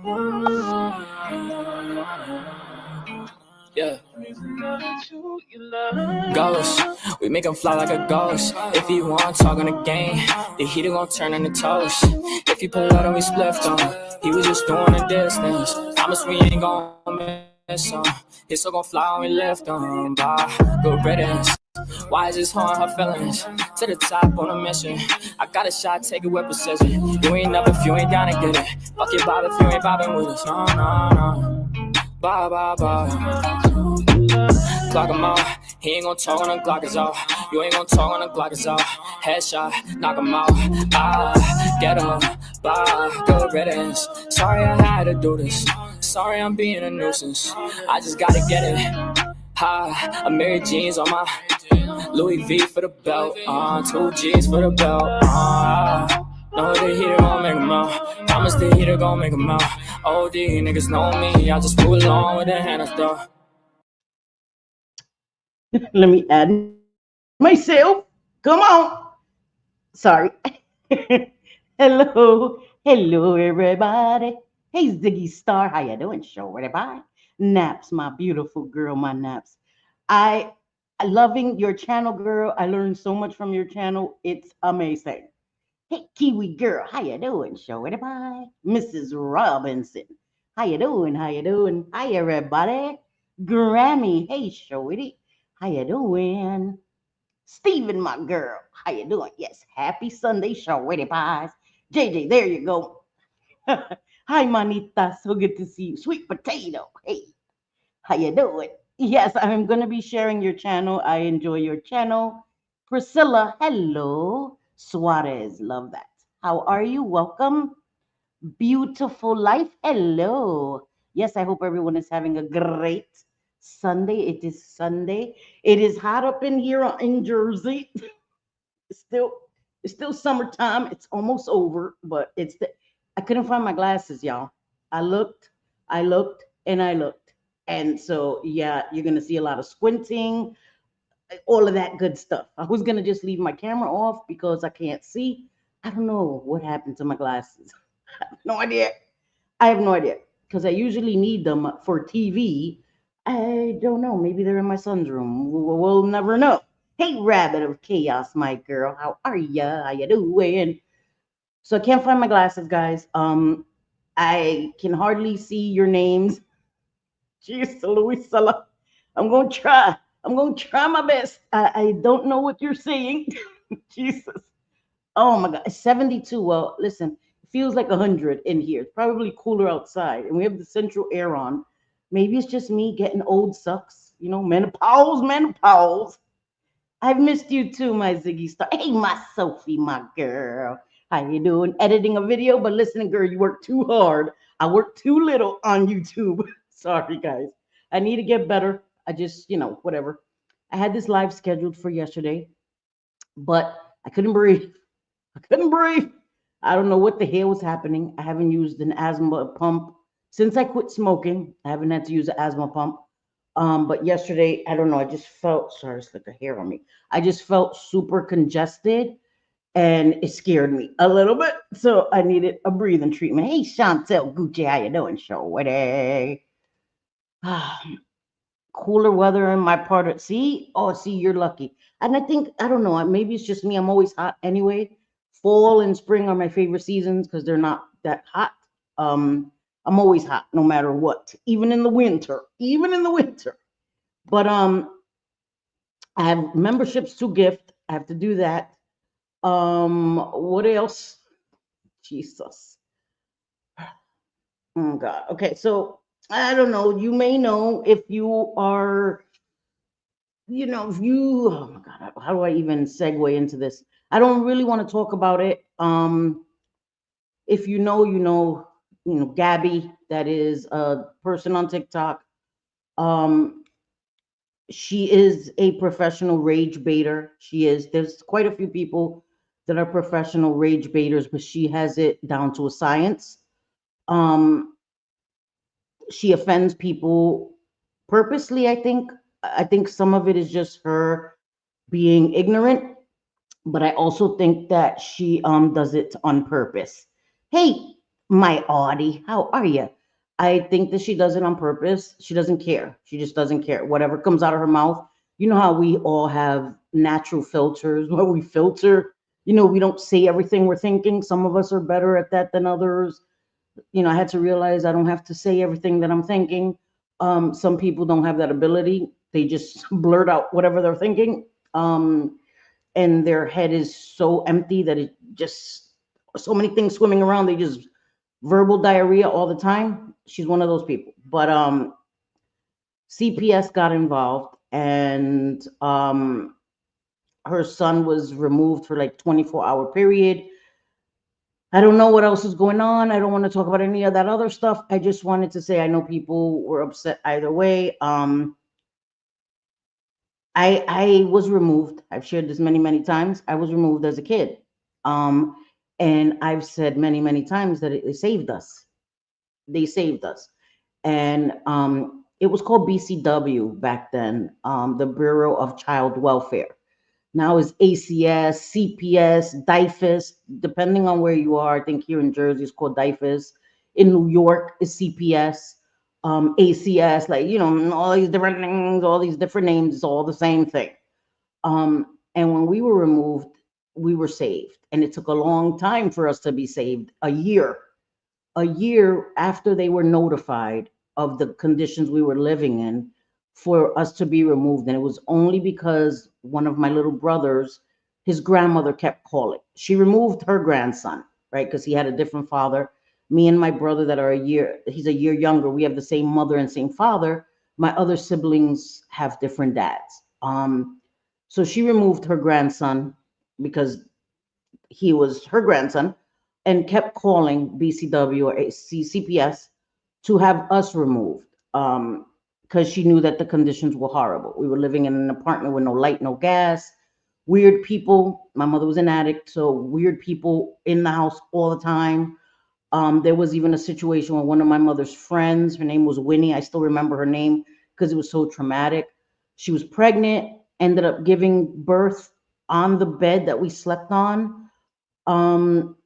Yeah. Ghost, we make him fly like a ghost. If he want talk on the game, the heater gon' turn into toast. If he pull out and we split on, he was just doing a distance. Promise we ain't gon' miss him. His soul gon' fly when we lift him. Bye, good riddance. Why is this harm her feelings? To the top on a mission. I got a shot, take it with precision. You ain't up if you ain't down to get it. Fuck your bob if you ain't bobbing with us. No, no, no. Bye, bye, bye. Clock him out. He ain't gon' talk when the clock is off. You ain't gon' talk when the clock is off. Headshot, knock him out. Get him. Bye, good riddance. Sorry I had to do this. Sorry I'm being a nuisance. I just gotta get it. I'm Mary Jeans on my Louis V for the belt. 2 G's for the belt. No, the heater gon' make 'em out. Promise the heater gon' make 'em out. OD niggas know me. I just move along with the hand though. Let me add myself. Come on. Sorry. Hello. Hello, everybody. Hey, Ziggy Star. How you doing, show everybody? Naps, my beautiful girl, my Naps. I loving your channel, girl. I learned so much from your channel. It's amazing. Hey, Kiwi girl. How you doing, show everybody? Mrs. Robinson. How you doing? How you doing? Hi, everybody. Grammy. Hey, show it. How you doing? Steven, my girl. How you doing? Yes, happy Sunday, Shawty Pies. JJ, there you go. Hi, Manita. So good to see you. Sweet potato. Hey, how you doing? Yes, I'm going to be sharing your channel. I enjoy your channel. Priscilla, hello. Suarez, love that. How are you? Welcome. Beautiful life. Hello. Yes, I hope everyone is having a great Sunday. It is Sunday. It is hot up in here in Jersey. It's still it's still summertime. It's almost over, but I couldn't find my glasses, y'all. I looked, and I looked. And so yeah, you're gonna see a lot of squinting, all of that good stuff. I was gonna just leave my camera off because I can't see. I don't know what happened to my glasses. No idea. I have no idea because I usually need them for TV. I don't know. Maybe they're in my son's room. We'll never know. Hey, Rabbit of Chaos, my girl. How are ya? How you doing? So I can't find my glasses, guys. I can hardly see your names. Jeez, Louisella. I'm gonna try. I'm gonna try my best. I don't know what you're saying. Jesus. Oh my God, 72. Well, listen, it feels like 100 in here. It's probably cooler outside, and we have the central air on. Maybe it's just me getting old sucks. You know, menopause, menopause. I've missed you too, my Ziggy Star. Hey, my Sophie, my girl. How you doing? Editing a video, but listening, girl, you work too hard. I work too little on YouTube. Sorry, guys. I need to get better. I just, whatever. I had this live scheduled for yesterday, but I couldn't breathe. I couldn't breathe. I don't know what the hell was happening. I haven't used an asthma pump since I quit smoking. I haven't had to use an asthma pump. But yesterday, I don't know. I just felt sorry, it's like a hair on me. I just felt super congested, and it scared me a little bit. So I needed a breathing treatment. Hey, Chantel Gucci, how you doing, Shorty? Cooler weather in my part of see, you're lucky. And I think I don't know, maybe it's just me. I'm always hot anyway. Fall and spring are my favorite seasons because they're not that hot. I'm always hot no matter what, even in the winter, even in the winter. But I have memberships to gift. I have to do that. What else? Jesus. Oh God. Okay, so I don't know. You may know if you are, if you. Oh my God. How do I even segue into this? I don't really want to talk about it. If you know, Gabby. That is a person on TikTok. Um, she is a professional rage baiter. She is. There's quite a few people that are professional rage baiters, but she has it down to a science. Um, she offends people purposely, I think. I think some of it is just her being ignorant, but I also think that she does it on purpose. Hey, My Audie, how are you? I think that she does it on purpose. She doesn't care. She just doesn't care. Whatever comes out of her mouth, you know how we all have natural filters where we filter. We don't say everything we're thinking. Some of us are better at that than others. I had to realize I don't have to say everything that I'm thinking. Some people don't have that ability. They just blurt out whatever they're thinking. And their head is so empty that it just so many things swimming around. They just verbal diarrhea all the time. She's one of those people. But CPS got involved, and her son was removed for like 24-hour period. I don't know what else is going on. I don't want to talk about any of that other stuff. I just wanted to say I know people were upset either way. I was removed. I've shared this many times. I was removed as a kid. Um, and I've said many times that it saved us. They saved us. And it was called BCW back then, the Bureau of Child Welfare. Now is ACS, CPS, DIFUS, depending on where you are. I think here in Jersey it's called DIFUS. In New York is CPS, ACS, like, all these different things, all these different names, it's all the same thing. And when we were removed, we were saved. And it took a long time for us to be saved, a year after they were notified of the conditions we were living in for us to be removed. And it was only because one of my little brothers, his grandmother kept calling. She removed her grandson, right? Because he had a different father. Me and my brother that are he's a year younger, we have the same mother and same father. My other siblings have different dads. So she removed her grandson because he was her grandson, and kept calling BCW or CPS to have us removed, because she knew that the conditions were horrible. We were living in an apartment with no light, no gas, weird people. My mother was an addict, so weird people in the house all the time. There was even a situation where one of my mother's friends, her name was Winnie, I still remember her name because it was so traumatic. She was pregnant, ended up giving birth on the bed that we slept on. Um,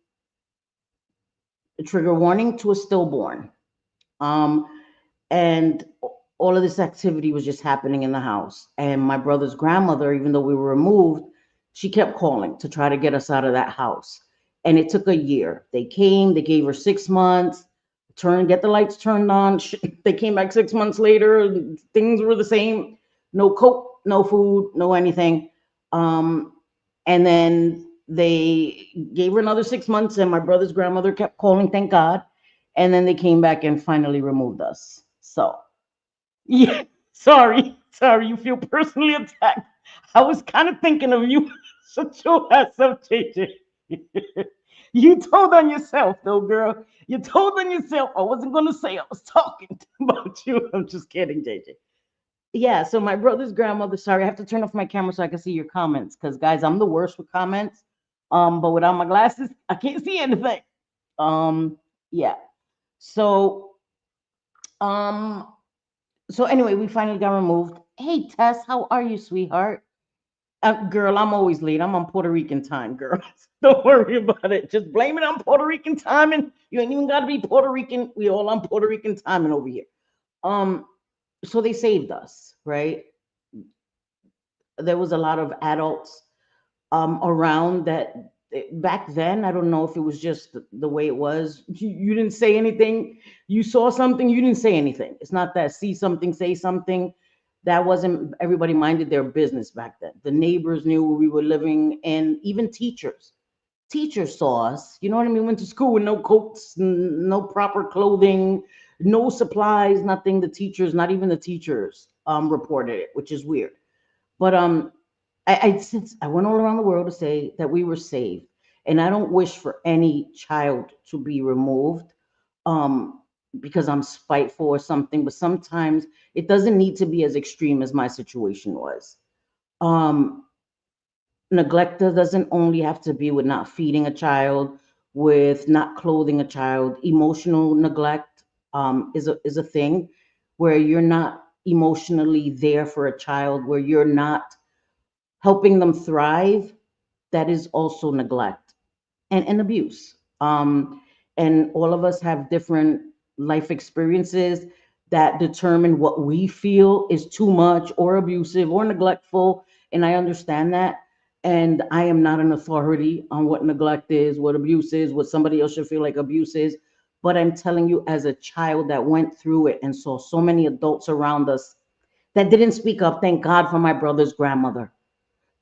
Trigger warning, to a stillborn. Um, and all of this activity was just happening in the house. And my brother's grandmother, even though we were removed, she kept calling to try to get us out of that house. And it took a year. They came, they gave her 6 months, get the lights turned on. They came back 6 months later, and things were the same. No coke, no food, no anything. Um, and then they gave her another 6 months, and my brother's grandmother kept calling, thank God. And then they came back and finally removed us. So, yeah, sorry, you feel personally attacked. I was kind of thinking of you. Shut your ass up, JJ. You told on yourself, though, girl. You told on yourself. I wasn't going to say I was talking about you. I'm just kidding, JJ. Yeah, so my brother's grandmother, sorry, I have to turn off my camera so I can see your comments because, guys, I'm the worst with comments. But without my glasses, I can't see anything. Yeah. So, um, so anyway, we finally got removed. Hey, Tess, how are you, sweetheart? Girl, I'm always late. I'm on Puerto Rican time, girl. Don't worry about it. Just blame it on Puerto Rican timing. You ain't even got to be Puerto Rican. We all on Puerto Rican timing over here. Um, so they saved us, right? There was a lot of adults around that back then. I don't know if it was just the way it was. You didn't say anything. You saw something, you didn't say anything. It's not that see something, say something. That wasn't, everybody minded their business back then. The neighbors knew where we were living, and even teachers saw us. You know what I mean? Went to school with no coats, no proper clothing, no supplies, nothing. The teachers, not even the teachers, reported it, which is weird. But I went all around the world to say that we were saved, and I don't wish for any child to be removed, um, because I'm spiteful or something. But sometimes it doesn't need to be as extreme as my situation was. Um, Neglect doesn't only have to be with not feeding a child, with not clothing a child. Emotional neglect is a thing where you're not emotionally there for a child, where you're not helping them thrive. That is also neglect and abuse. and all of us have different life experiences that determine what we feel is too much or abusive or neglectful, and I understand that. And I am not an authority on what neglect is, what abuse is, what somebody else should feel like abuse is. But I'm telling you, as a child that went through it and saw so many adults around us that didn't speak up, thank God for my brother's grandmother.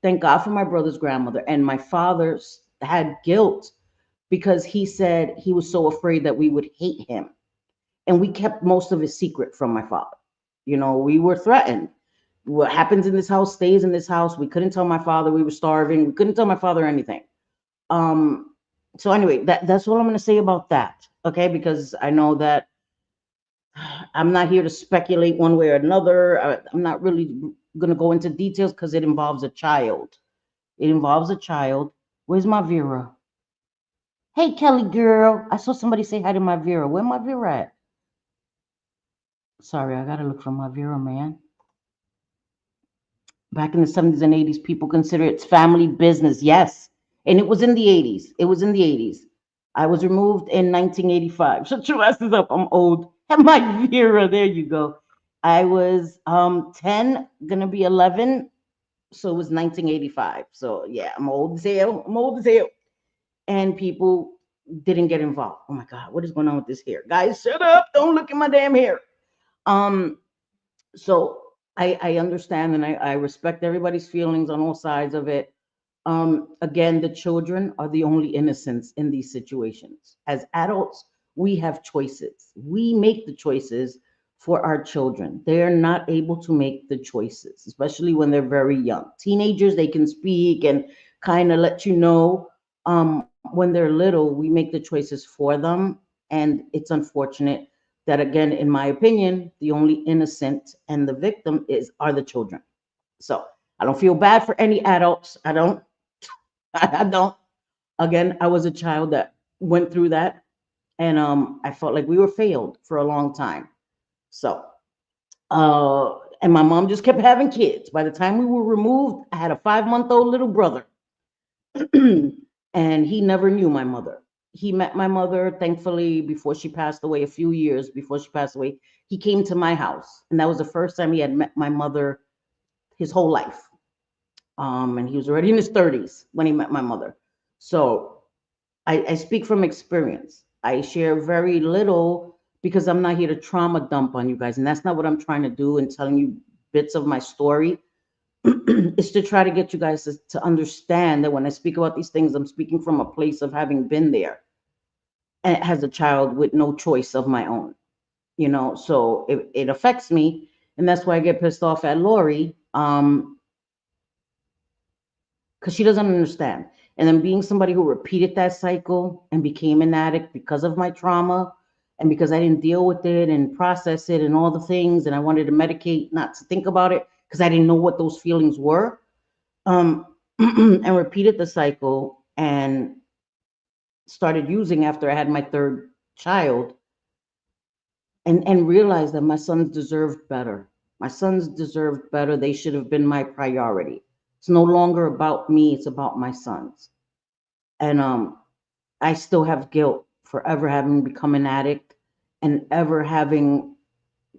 Thank God for my brother's grandmother. And my father had guilt because he said he was so afraid that we would hate him. And we kept most of his secret from my father. You know, we were threatened. What happens in this house stays in this house. We couldn't tell my father we were starving. We couldn't tell my father anything. Um, so anyway, that's all I'm going to say about that. Okay, because I know that I'm not here to speculate one way or another. I'm not really going to go into details because it involves a child. It involves a child. Where's my Vera? Hey, Kelly girl. I saw somebody say hi to my Vera. Where my Vera at? Sorry, I gotta look for my Vera, man. Back in the 70s and 80s, people consider it's family business. Yes. And it was in the 80s. It was in the 80s. I was removed in 1985. Shut your asses up. I'm old. And my Vera, there you go. I was 10, gonna be 11. So it was 1985. So yeah, I'm old as hell. I'm old as hell. And people didn't get involved. Oh my God, what is going on with this hair? Guys, shut up. Don't look at my damn hair. Um, so I understand and I respect everybody's feelings on all sides of it. Again, the children are the only innocents in these situations. As adults, we have choices. We make the choices for our children. They're not able to make the choices, especially when they're very young. Teenagers, they can speak and kind of let you know. When they're little, we make the choices for them. And it's unfortunate that, again, in my opinion, the only innocent and the victim is are the children. So I don't feel bad for any adults. I don't. I don't. Again, I was a child that went through that, and I felt like we were failed for a long time. So, and my mom just kept having kids. By the time we were removed, I had a 5-month-old little brother, and he never knew my mother. He met my mother, thankfully, before she passed away. A few years before she passed away, he came to my house, and that was the first time he had met my mother his whole life. And he was already in his 30s when he met my mother. So I speak from experience. I share very little because I'm not here to trauma dump on you guys. And that's not what I'm trying to do in telling you bits of my story. It's to try to get you guys to understand that when I speak about these things, I'm speaking from a place of having been there and as a child with no choice of my own, you know, so it affects me. And that's why I get pissed off at Lori. Because she doesn't understand. And then being somebody who repeated that cycle and became an addict because of my trauma and because I didn't deal with it and process it and all the things, and I wanted to medicate not to think about it because I didn't know what those feelings were, and repeated the cycle and started using after I had my third child and realized that my sons deserved better. My sons deserved better. They should have been my priority. It's no longer about me, it's about my sons. And I still have guilt for ever having become an addict and ever having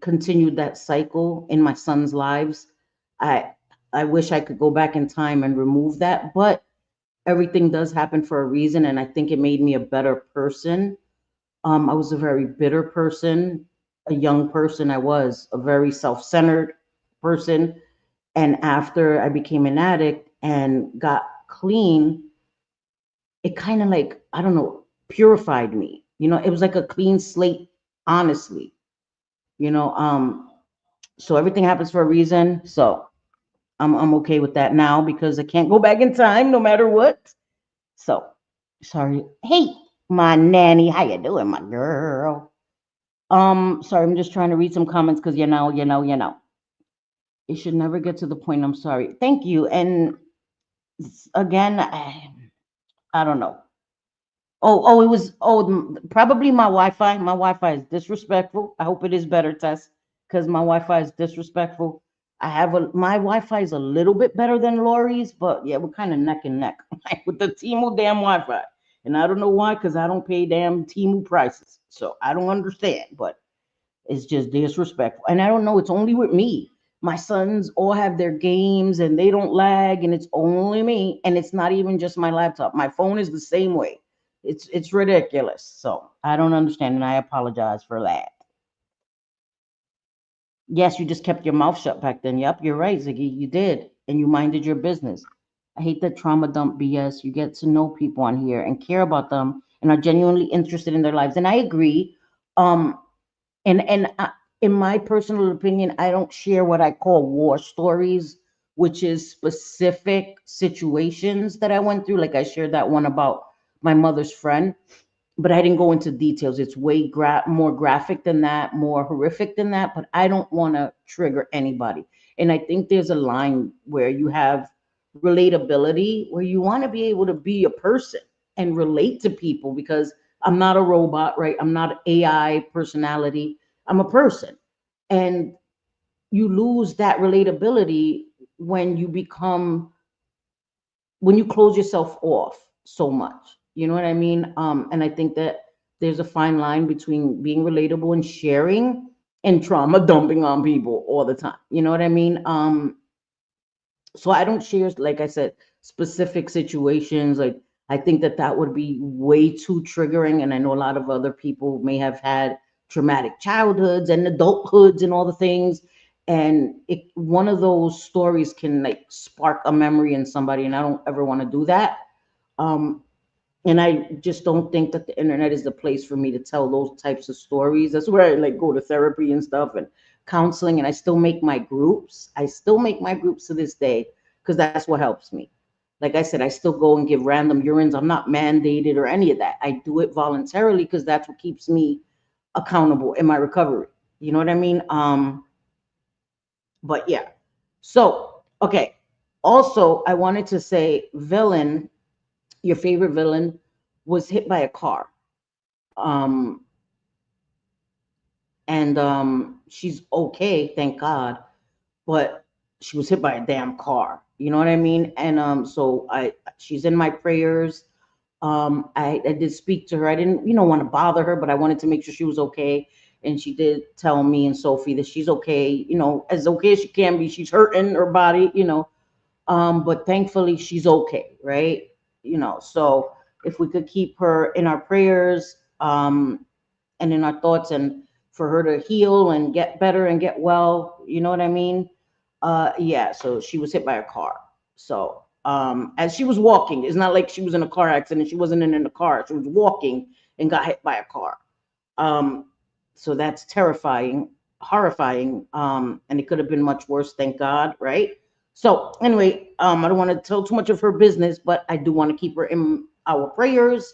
continued that cycle in my sons' lives. I I wish I could go back in time and remove that, but everything does happen for a reason, and I think it made me a better person. I was a very bitter person, a young person. I was a very self-centered person, and after I became an addict and got clean, it kind of like, I don't know, purified me. You know, it was like a clean slate, honestly. You know, so everything happens for a reason. So I'm okay with that now because I can't go back in time no matter what. So sorry. Hey, my nanny, how you doing, my girl? Sorry, I'm just trying to read some comments because you know. It should never get to the point. I'm sorry. Thank you. And again, I don't know. It was probably my Wi-Fi. My Wi-Fi is disrespectful. I hope it is better, Tess, because my Wi-Fi is disrespectful. My Wi-Fi is a little bit better than Lori's, but yeah, we're kind of neck and neck with the T-Mobile damn Wi-Fi. And I don't know why, because I don't pay damn Timu prices. So I don't understand, but it's just disrespectful. And I don't know, it's only with me. My sons all have their games and they don't lag, and it's only me. And it's not even just my laptop. My phone is the same way. It's ridiculous. So I don't understand, and I apologize for that. Yes, you just kept your mouth shut back then. Yep, you're right, Ziggy. You did. And you minded your business. I hate that trauma dump BS. You get to know people on here and care about them and are genuinely interested in their lives. And I agree. Um, and in my personal opinion, I don't share what I call war stories, which is specific situations that I went through. Like I shared that one about my mother's friend, but I didn't go into details. It's way more graphic than that, more horrific than that. But I don't want to trigger anybody. And I think there's a line where you have relatability, where you want to be able to be a person and relate to people, because I'm not a robot, right? I'm not AI personality. I'm a person. And you lose that relatability when you become, when you close yourself off so much. You know what I mean? And I think that there's a fine line between being relatable and sharing and trauma dumping on people all the time. You know what I mean? So I don't share, like I said, specific situations. Like I think that that would be way too triggering, and I know a lot of other people may have had traumatic childhoods and adulthoods and all the things, and one of those stories can like spark a memory in somebody, and I don't ever want to do that. um and I just don't think that the internet is the place for me to tell those types of stories. That's where I like go to therapy and stuff and counseling, and I still make my groups. I still make my groups to this day because that's what helps me. Like I said, I still go and give random urines. I'm not mandated or any of that. I do it voluntarily because that's what keeps me accountable in my recovery. You know what I mean? But yeah. So, okay. Also, I wanted to say villain, your favorite villain was hit by a car. Um, and she's okay, thank God, but she was hit by a damn car. You know what I mean? And so she's in my prayers. I did speak to her. I didn't, want to bother her, but I wanted to make sure she was okay. And she did tell me and Sophie that she's okay, as okay as she can be. She's hurting her body, but thankfully she's okay, right? So if we could keep her in our prayers, and in our thoughts, and for her to heal and get better and get well, you know what I mean? Yeah, so she was hit by a car. So as she was walking, it's not like she was in a car accident. She wasn't in a car. She was walking and got hit by a car. Um, so that's terrifying, horrifying, and it could have been much worse. Thank God, right? So anyway, I don't want to tell too much of her business, but I do want to keep her in our prayers,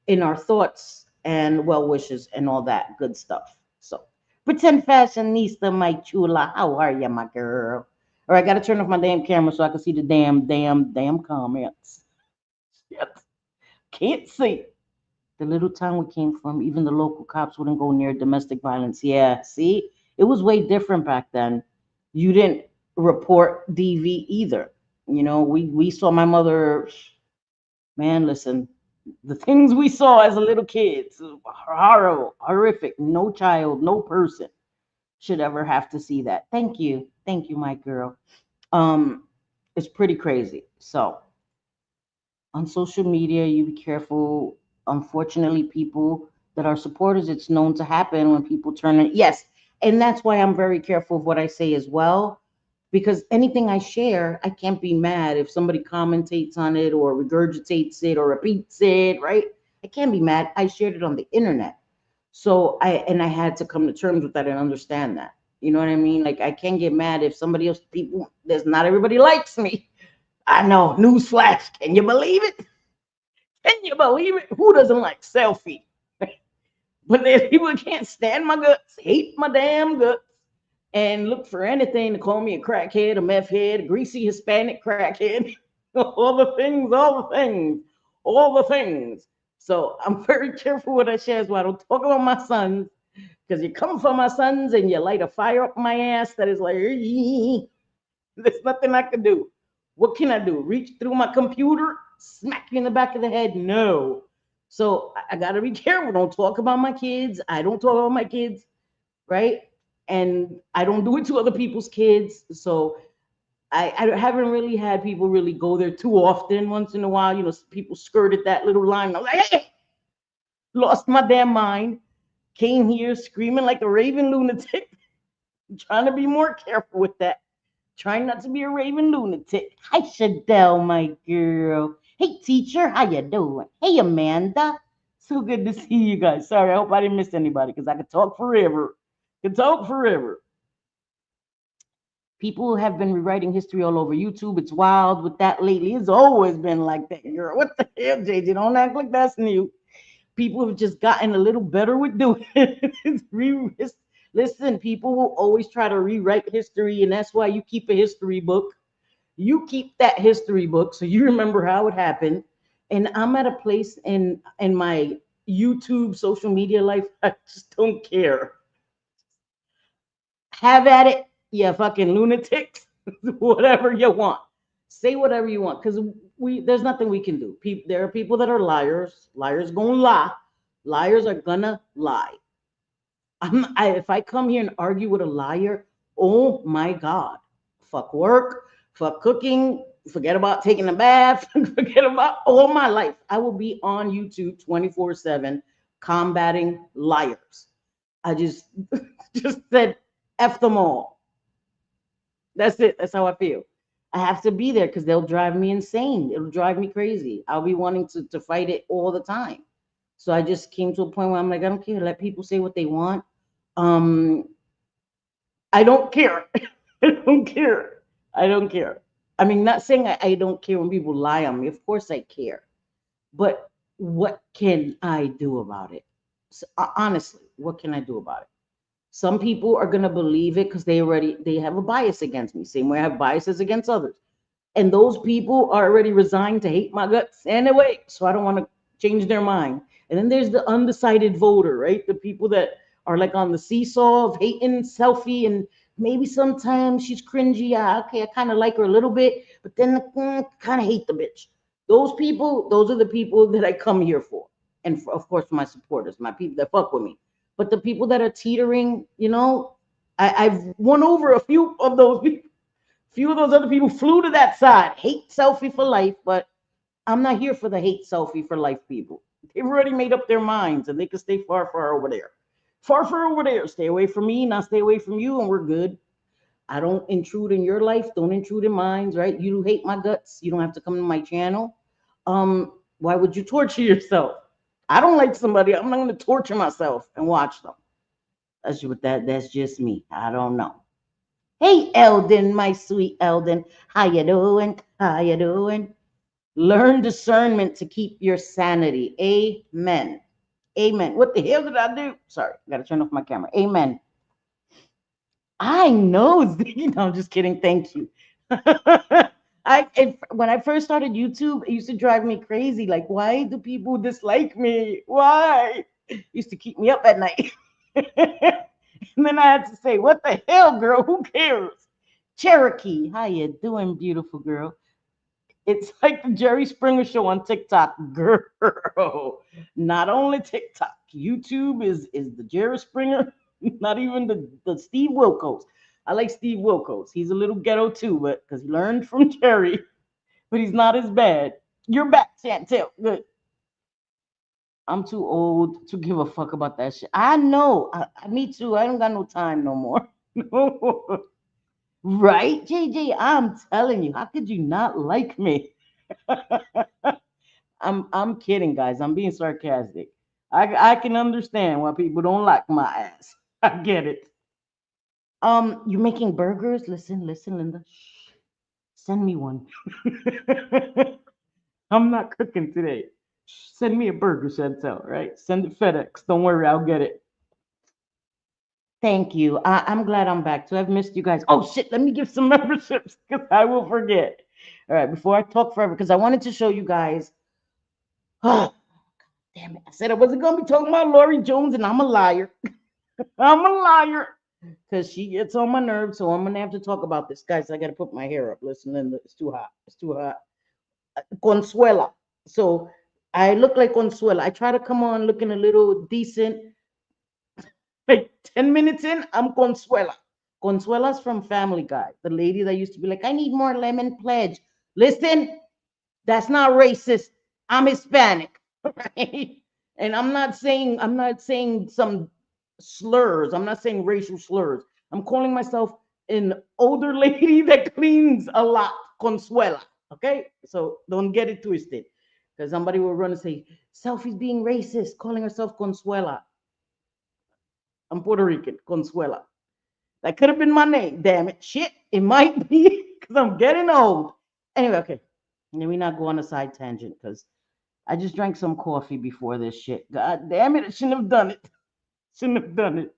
in our thoughts, and well wishes, and all that good stuff. So, pretend fashionista, my chula, how are you, my girl? Or I got to turn off my damn camera so I can see the damn comments. Shit, can't see. The little town we came from, even the local cops wouldn't go near domestic violence. Yeah, see, it was way different back then. You didn't report DV either. We saw my mother. Man, listen, the things we saw as a little kids, horrible, horrific. No child, no person should ever have to see that. Thank you, my girl. Um, it's pretty crazy. So on social media, you be careful. Unfortunately, people that are supporters, it's known to happen when people turn it. Yes, and that's why I'm very careful of what I say as well, because anything I share, I can't be mad if somebody commentates on it or regurgitates it or repeats it, right? I can't be mad. I shared it on the internet. So I had to come to terms with that and understand that. You know what I mean? Like I can't get mad if somebody else, people, there's not everybody likes me. I know. Newsflash. Can you believe it? Can you believe it? Who doesn't like selfie? But then people can't stand my guts, hate my damn guts, and look for anything to call me a crackhead, a meth head, a greasy Hispanic crackhead, all the things, all the things, all the things. So I'm very careful what I share, so I don't talk about my sons, because you come for my sons and you light a fire up my ass that is like, there's nothing I can do. What can I do? Reach through my computer, smack you in the back of the head? No. So I gotta be careful. Don't talk about my kids. I don't talk about my kids, right? And I don't do it to other people's kids. So I haven't really had people really go there too often. Once in a while, people skirted that little line. I was like, hey, lost my damn mind. Came here screaming like a raving lunatic. Trying to be more careful with that. Trying not to be a raving lunatic. Hi, Shadell, my girl. Hey, teacher, how you doing? Hey, Amanda. So good to see you guys. Sorry, I hope I didn't miss anybody because I could talk forever. Could talk forever. People have been rewriting history all over YouTube. It's wild with that lately. It's always been like that, girl. What the hell, JJ? Don't act like that's new. People have just gotten a little better with doing it. Listen, people will always try to rewrite history, and that's why you keep a history book. You keep that history book so you remember how it happened. And I'm at a place in my YouTube social media life, I just don't care. Have at it, you fucking lunatics. Whatever you want. Say whatever you want. Because we there's nothing we can do. There are people that are liars. Liars gonna lie. Liars are gonna lie. If I come here and argue with a liar, oh my God. Fuck work, fuck cooking, forget about taking a bath, forget about all my life. I will be on YouTube 24/7 combating liars. I just just said F them all. That's it. That's how I feel. I have to be there because they'll drive me insane. It'll drive me crazy. I'll be wanting to fight it all the time. So I just came to a point where I'm like, I don't care. Let people say what they want. Um, I don't care. I don't care. I don't care. I mean, not saying I don't care when people lie on me. Of course I care. But what can I do about it? So, honestly, what can I do about it? Some people are gonna believe it because they have a bias against me. Same way I have biases against others. And those people are already resigned to hate my guts anyway. So I don't want to change their mind. And then there's the undecided voter, right? The people that are like on the seesaw of hating selfie and maybe sometimes she's cringy. Okay, I kind of like her a little bit, but then kind of hate the bitch. Those people, those are the people that I come here for. And for, of course, my supporters, my people that fuck with me. But the people that are teetering, I've won over a few of those people. Few of those other people flew to that side. Hate selfie for life, but I'm not here for the hate selfie for life people. They've already made up their minds and they can stay far, far over there. Far, far over there. Stay away from me, not stay away from you, and we're good. I don't intrude in your life. Don't intrude in mine, right? You hate my guts. You don't have to come to my channel. Why would you torture yourself? I don't like somebody. I'm not going to torture myself and watch them. That's just me. I don't know. Hey, Eldon, my sweet Eldon. How you doing? How you doing? Learn discernment to keep your sanity. Amen. Amen. What the hell did I do? Sorry, I gotta turn off my camera. Amen. I know, Ziggy. No, I'm just kidding. Thank you. When I first started YouTube, it used to drive me crazy. Like, why do people dislike me? Why? It used to keep me up at night. And then I had to say, what the hell, girl? Who cares? Cherokee, how you doing, beautiful girl? It's like the Jerry Springer show on TikTok, girl. Not only TikTok, YouTube is the Jerry Springer, not even the Steve Wilkos. I like Steve Wilkos. He's a little ghetto too, but because he learned from Jerry, but he's not as bad. You're back, Chantel. Good. I'm too old to give a fuck about that shit. I know. Me too. I don't got no time no more. No. Right, JJ? I'm telling you, how could you not like me? I'm kidding, guys. I'm being sarcastic. I can understand why people don't like my ass. I get it. You're making burgers? Listen, Linda. Shh. Send me one. I'm not cooking today. Send me a burger, Chantel, right? Send it FedEx. Don't worry, I'll get it. Thank you. I'm glad I'm back too. I've missed you guys. Oh shit, let me give some memberships because I will forget. All right, before I talk forever, because I wanted to show you guys. Oh, damn it. I said I wasn't gonna be talking about Lori Jones, and I'm a liar. I'm a liar. Because she gets on my nerves, so I'm gonna have to talk about this. Guys, I gotta put my hair up. Listen, Linda, it's too hot. It's too hot. Consuela. So I look like Consuela. I try to come on looking a little decent. Like 10 minutes in, I'm Consuela. Consuela's from Family Guy, the lady that used to be like, I need more lemon pledge. Listen, that's not racist. I'm Hispanic, right? And I'm not saying some slurs. I'm not saying racial slurs. I'm calling myself an older lady that cleans a lot, Consuela. Okay, so don't get it twisted, because somebody will run and say Selfie's being racist, calling herself Consuela. I'm Puerto Rican, Consuela. That could have been my name. Damn it, shit, it might be because I'm getting old. Anyway, okay. Let me not go on a side tangent because I just drank some coffee before this shit. God damn it, I shouldn't have done it. Shouldn't have done it.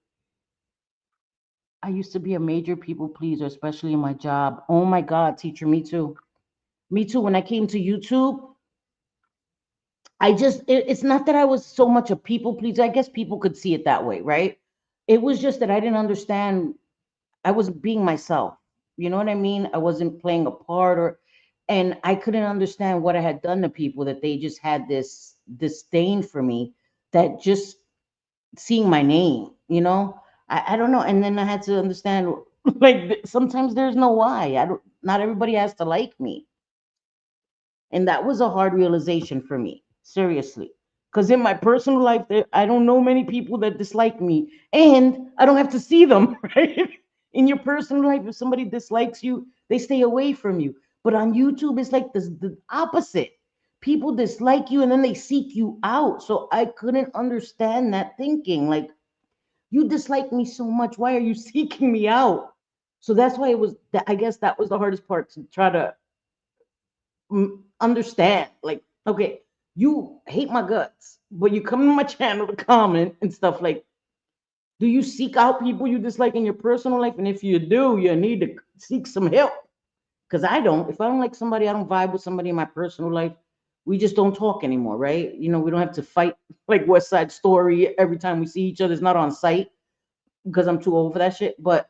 I used to be a major people pleaser, especially in my job. Oh my God, teacher, me too. Me too. When I came to YouTube, it's not that I was so much a people pleaser. I guess people could see it that way, right? It was just that I didn't understand. I was being myself. You know what I mean? I wasn't playing a part, and I couldn't understand what I had done to people that they just had this disdain for me, that just seeing my name, I don't know. And then I had to understand like sometimes there's no why. I don't Not everybody has to like me. And that was a hard realization for me, seriously. Because in my personal life, I don't know many people that dislike me, and I don't have to see them, right? In your personal life, if somebody dislikes you, they stay away from you. But on YouTube, it's like the opposite. People dislike you and then they seek you out. So I couldn't understand that thinking. Like, you dislike me so much. Why are you seeking me out? So that's why I guess that was the hardest part, to try to understand. Like, okay, you hate my guts, but you come to my channel to comment and stuff. Like, do you seek out people you dislike in your personal life? And if you do, you need to seek some help. Because I don't. If I don't like somebody, I don't vibe with somebody in my personal life, we just don't talk anymore, right? We don't have to fight like West Side Story every time we see each other. It's not on site because I'm too old for that shit. But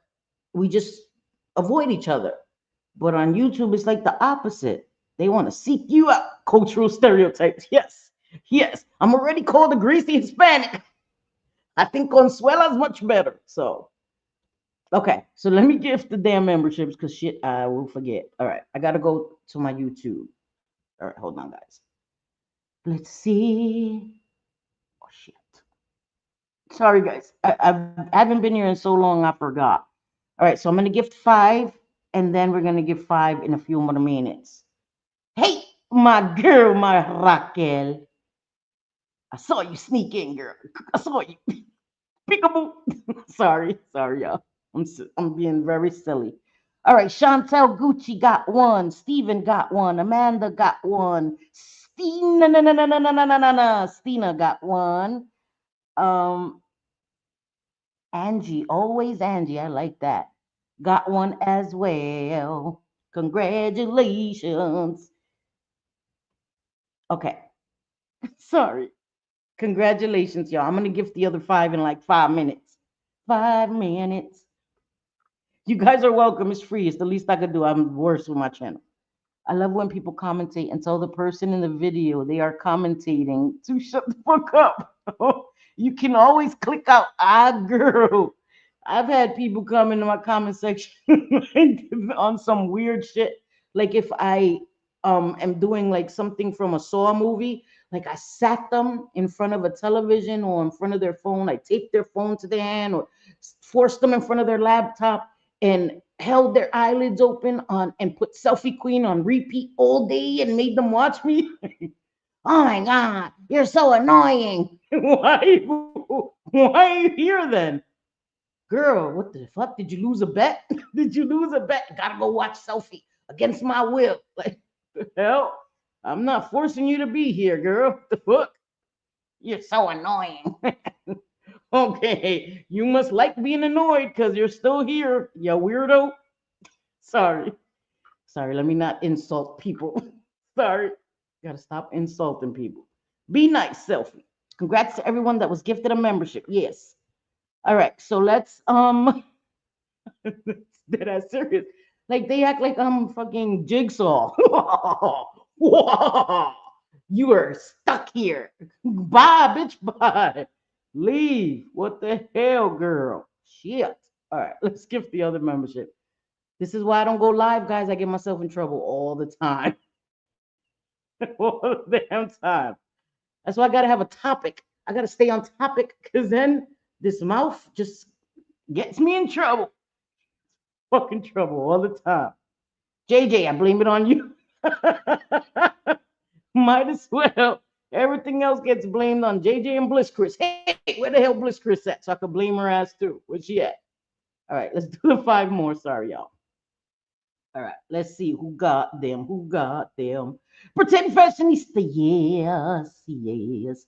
we just avoid each other. But on YouTube, it's like the opposite. They want to seek you out. Cultural stereotypes. Yes. Yes. I'm already called a greasy Hispanic. I think Consuela's much better. So, okay. So let me gift the damn memberships because shit, I will forget. All right. I got to go to my YouTube. All right. Hold on, guys. Let's see. Oh, shit. Sorry, guys. I haven't been here in so long, I forgot. All right. So I'm going to gift five, and then we're going to give five in a few more minutes. Hey, my girl, my Raquel. I saw you sneak in, girl. I saw you. Peekaboo. Sorry, y'all. I'm being very silly. All right, Chantel Gucci got one. Steven got one. Amanda got one. Stina got one. Um, Angie, always Angie. I like that. Got one as well. Congratulations. Okay, sorry. Congratulations, y'all. I'm gonna give the other five in like 5 minutes. 5 minutes. You guys are welcome. It's free. It's the least I could do. I'm worse with my channel. I love when people commentate and tell the person in the video they are commentating to shut the fuck up. You can always click out. Ah, girl. I've had people come into my comment section on some weird shit. Like if I am doing like something from a Saw movie, like I sat them in front of a television or in front of their phone. I taped their phone to their hand or forced them in front of their laptop and held their eyelids open on and put Selfie Queen on repeat all day and made them watch me. Oh my God, you're so annoying. Why are you here then? Girl, what the fuck? Did you lose a bet? Did you lose a bet? Gotta go watch Selfie against my will. Like, the hell? I'm not forcing you to be here, girl. The fuck? You're so annoying. Okay, you must like being annoyed because you're still here, you weirdo. Sorry. Sorry, let me not insult people. Sorry. Gotta stop insulting people. Be nice, Selfie. Congrats to everyone that was gifted a membership. Yes. All right, so let's that serious. Like they act like I'm fucking jigsaw. You are stuck here. Bye, bitch. Bye. Leave. What the hell, girl? Shit. All right, let's skip the other membership. This is why I don't go live, guys. I get myself in trouble all the time. All the damn time. That's why I gotta have a topic. I gotta stay on topic because then this mouth just gets me in trouble. Fucking trouble all the time. JJ, I blame it on you. Might as well. Everything else gets blamed on JJ and Bliss Chris. Hey, where the hell Bliss Chris at? So I could blame her ass too. Where's she at? All right, let's do the five more. Sorry, y'all. All right, let's see who got them. Who got them? Pretend fashionista. Yes, yes.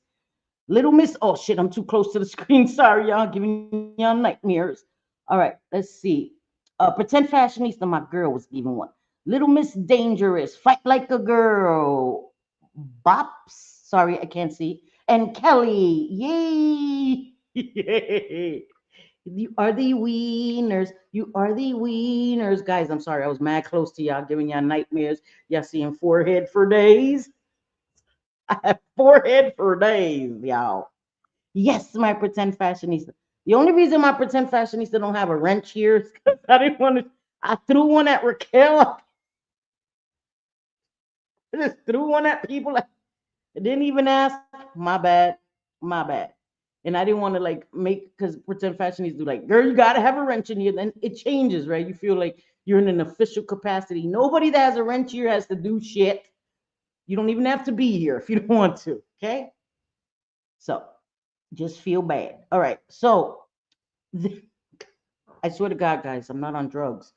Little Miss. Oh shit, I'm too close to the screen. Sorry, y'all. Giving y'all nightmares. All right, let's see. Pretend fashionista. My girl was giving one. Little Miss Dangerous. Fight like a girl. Bops. Sorry, I can't see. And Kelly. Yay! Yay! You are the wieners. You are the wieners. Guys, I'm sorry. I was mad close to y'all, giving y'all nightmares. Y'all seeing forehead for days. I have forehead for days, y'all. Yes, my pretend fashionista. The only reason my pretend fashionista don't have a wrench here is because I didn't want to. I threw one at Raquel. I just threw one at people. I didn't even ask. My bad. My bad. And I didn't want to like make because pretend fashionistas do like, girl, you gotta have a wrench in you. Then it changes, right? You feel like you're in an official capacity. Nobody that has a wrench here has to do shit. You don't even have to be here if you don't want to. Okay. So just feel bad. All right. So I swear to God, guys, I'm not on drugs.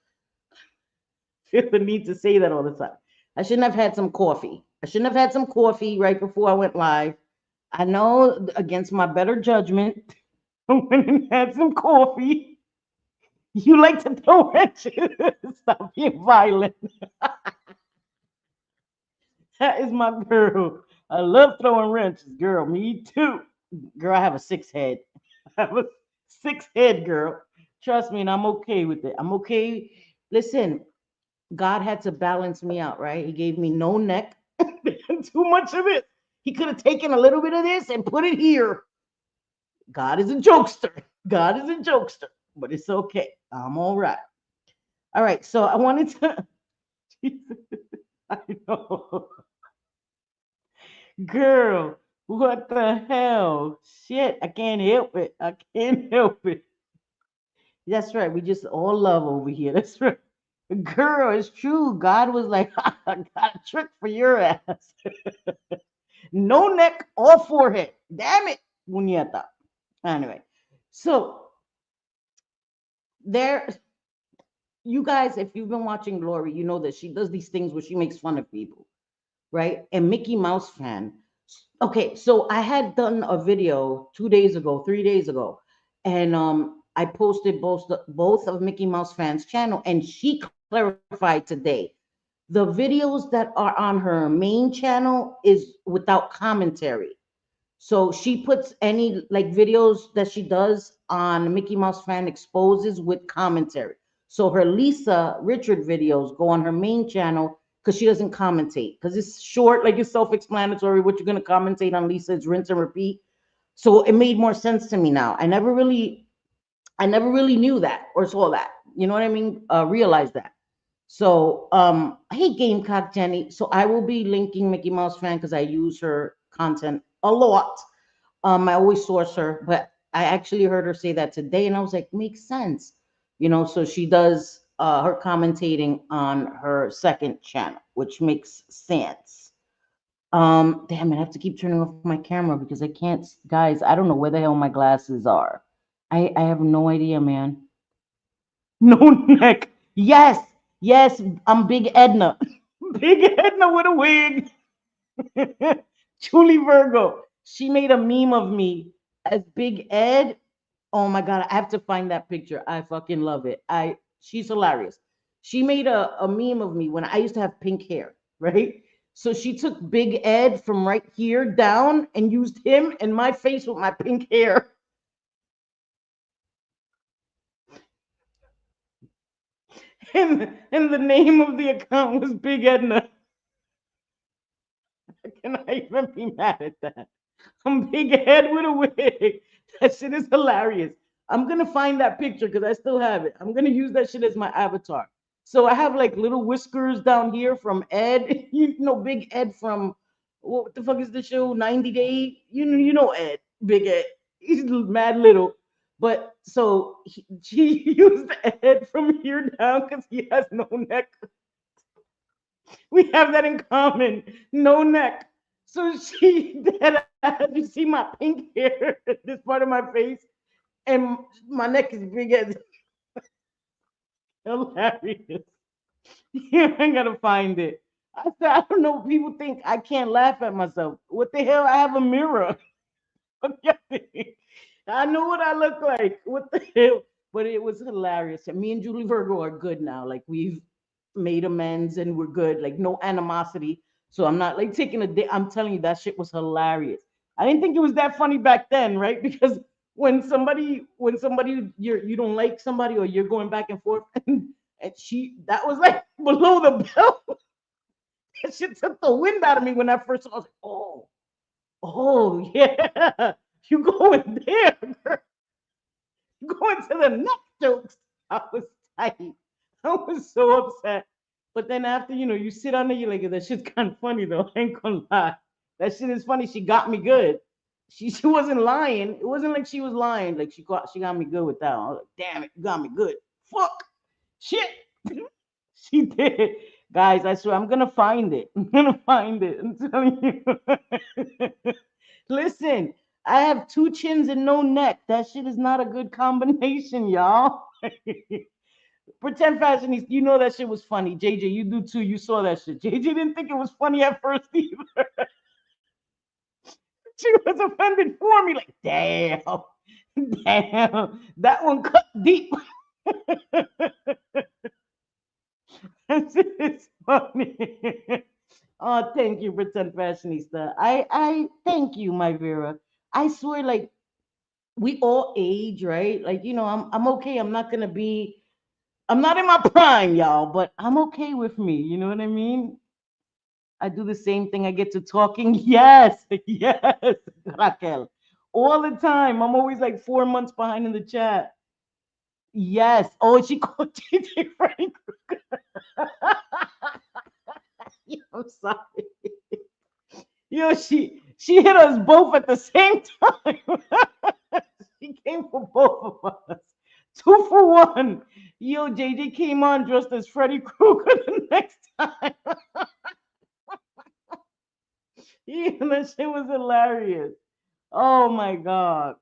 Feel the need to say that all the time. I shouldn't have had some coffee. I shouldn't have had some coffee right before I went live. I know against my better judgment, I went and had some coffee. You like to throw wrenches. Stop being violent. That is my girl. I love throwing wrenches, girl. Me too. Girl, I have a six head. I have a six head, girl. Trust me, and I'm okay with it. I'm okay. Listen, God had to balance me out, right? He gave me no neck, too much of it. He could have taken a little bit of this and put it here. God is a jokester. God is a jokester, but it's okay. I'm all right. All right. So I wanted to. I know. Girl, what the hell? Shit, I can't help it. I can't help it. That's right. We just all love over here. That's right. Girl, it's true. God was like, I got a trick for your ass. No neck or forehead. Damn it, Muñeta. Anyway, so there, you guys, if you've been watching Glory, you know that she does these things where she makes fun of people, right? And Mickey Mouse fan. Okay, so I had done a video 2 days ago, 3 days ago, and I posted both of Mickey Mouse fans' channel, and she clarified today the videos that are on her main channel is without commentary. So she puts any like videos that she does on Mickey Mouse fan exposes with commentary. So her Lisa Richard videos go on her main channel because she doesn't commentate because it's short, like it's self-explanatory. What you're gonna commentate on Lisa is rinse and repeat. So it made more sense to me now. I never really knew that or saw that. You know what I mean? Realized that. So hey Gamecock Jenny. So I will be linking Mickey Mouse fan because I use her content a lot. I always source her, but I actually heard her say that today, and I was like, makes sense, you know. So she does her commentating on her second channel, which makes sense. Damn it, I have to keep turning off my camera because I can't, guys. I don't know where the hell my glasses are. I have no idea, man. No neck. Yes, yes, I'm Big Edna. Big Edna with a wig. Julie Virgo. She made a meme of me as Big Ed. Oh my god, I have to find that picture. I fucking love it. I She's hilarious. She made a meme of me when I used to have pink hair, right? So she took Big Ed from right here down and used him and my face with my pink hair. And the name of the account was Big Edna. can't even be mad at that. I'm big head with a wig. That shit is hilarious. I'm gonna find that picture because I still have it. I'm gonna use that shit as my avatar. So I have like little whiskers down here from Ed. You know, Big Ed from what the fuck is the show? 90 Day. You know Ed, Big Ed. He's mad little. But so she used Ed from here down because he has no neck. We have that in common. No neck. So she that you see my pink hair, this part of my face, and my neck is big as hilarious. Yeah, I gotta find it. I said, I don't know. People think I can't laugh at myself. What the hell? I have a mirror. I know what I look like. What the hell? But it was hilarious. And me and Julie Virgo are good now. Like we've made amends and we're good. Like no animosity. So I'm not like taking a day. I'm telling you that shit was hilarious. I didn't think it was that funny back then, right? Because when somebody you don't like somebody or you're going back and forth and she that was like below the belt. That shit took the wind out of me when I first saw. I was like, oh yeah, you going there, girl. Going to the neck jokes. I was tight. I was so upset. But then after, you sit on there, you're like, that shit's kind of funny though. I ain't gonna lie. That shit is funny. She got me good. She wasn't lying. It wasn't like she was lying. Like she got me good with that. I was like, damn it, you got me good. Fuck. Shit. She did. Guys, I swear I'm gonna find it. I'm gonna find it. I'm telling you. Listen, I have two chins and no neck. That shit is not a good combination, y'all. Pretend fashionista, you know that shit was funny. JJ, you do too. You saw that shit. JJ didn't think it was funny at first either. She was offended for me. Like, damn, damn, that one cut deep. That shit is funny. Oh, thank you, pretend fashionista. I thank you, my Vera. I swear, like we all age, right? Like, I'm okay. I'm not in my prime, y'all, but I'm okay with me. You know what I mean? I do the same thing. I get to talking. Yes, yes, Raquel. All the time. I'm always like 4 months behind in the chat. Yes. Oh, she called JJ Frank. I'm sorry. Yo, she hit us both at the same time. She came for both of us. Two for one. Yo, JJ came on dressed as Freddy Krueger the next time. Yeah, that shit was hilarious. Oh my god.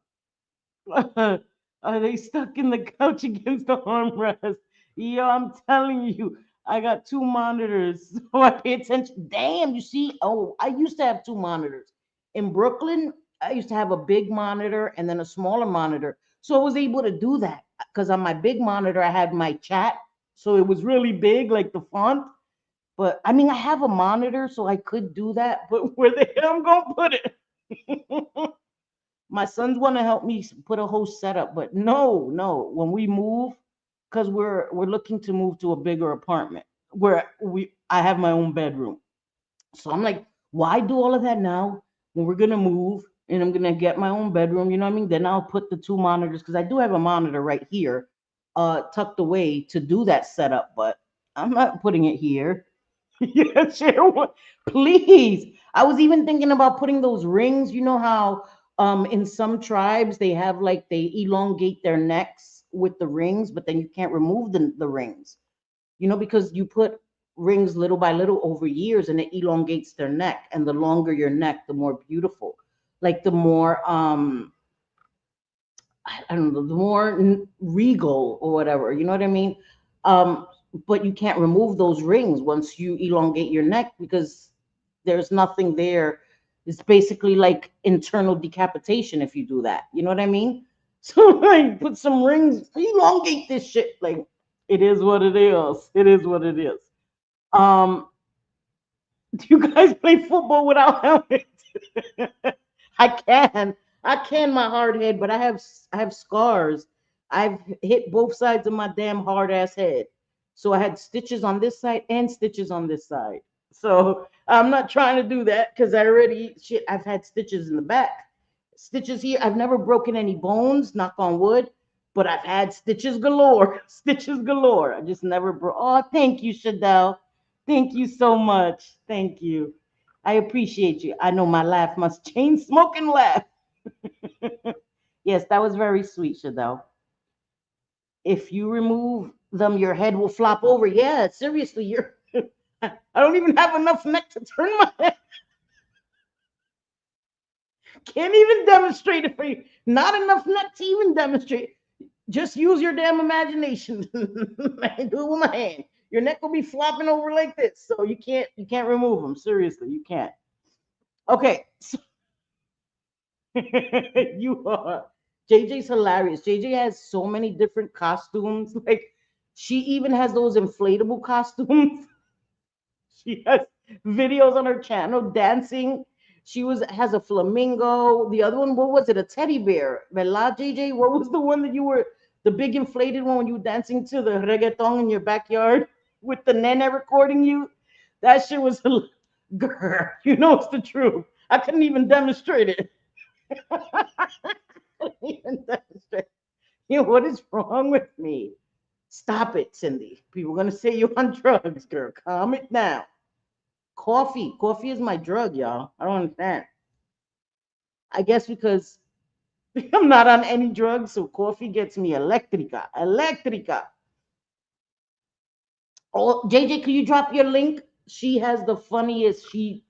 Are they stuck in the couch against the armrest? Yo, I'm telling you, I got two monitors, so I pay attention. Damn, you see? Oh, I used to have two monitors. In Brooklyn, I used to have a big monitor and then a smaller monitor. So I was able to do that because on my big monitor, I had my chat. So it was really big, like the font. But I mean, I have a monitor, so I could do that. But where the hell I'm going to put it? My sons want to help me put a whole setup, but no, no. When we move, because we're looking to move to a bigger apartment where I have my own bedroom. So I'm like, why do all of that now when we're gonna move and I'm gonna get my own bedroom? You know what I mean? Then I'll put the two monitors because I do have a monitor right here, tucked away to do that setup, but I'm not putting it here. Yeah, share one, please. I was even thinking about putting those rings. You know how in some tribes they have like they elongate their necks with the rings, but then you can't remove the rings. Because you put rings little by little over years and it elongates their neck. And the longer your neck, the more beautiful. Like the more I don't know, the more regal or whatever. You know what I mean? Um, but you can't remove those rings once you elongate your neck because there's nothing there. It's basically like internal decapitation if you do that. You know what I mean? So like put some rings, elongate this shit. Like it is what it is. It is what it is. Um, do you guys play football without helmets? I can. I can my hard head, but I have scars. I've hit both sides of my damn hard ass head. So I had stitches on this side and stitches on this side. So I'm not trying to do that because I already shit. I've had stitches in the back, stitches here. I've never broken any bones, knock on wood, but I've had stitches galore, stitches galore. I just never broke. Oh, thank you, Shadell. Thank you so much. Thank you. I appreciate you. I know my laugh must chain smoking laugh. Yes, that was very sweet, Shadell. If you remove them, your head will flop over. Yeah, seriously, you're. I don't even have enough neck to turn my head. Can't even demonstrate it for you. Not enough neck to even demonstrate. Just use your damn imagination. Do it with my hand. Your neck will be flopping over like this, so you can't remove them. Seriously, you can't. Okay, so you are. JJ's hilarious. JJ has so many different costumes. Like she even has those inflatable costumes. She has videos on her channel dancing. She was has a flamingo. The other one, what was it? A teddy bear. Bella JJ, what was the one that you were the big inflated one when you were dancing to the reggaeton in your backyard with the nene recording you? That shit was girl. You know it's the truth. I couldn't even demonstrate it. Couldn't even demonstrate. You know what is wrong with me? Stop it, Cindy. People are gonna say you're on drugs, girl. Calm it down. Coffee. Coffee is my drug, y'all. I don't understand. I guess because I'm not on any drugs, so coffee gets me electrica. Electrica. Oh, JJ, can you drop your link? She has the funniest she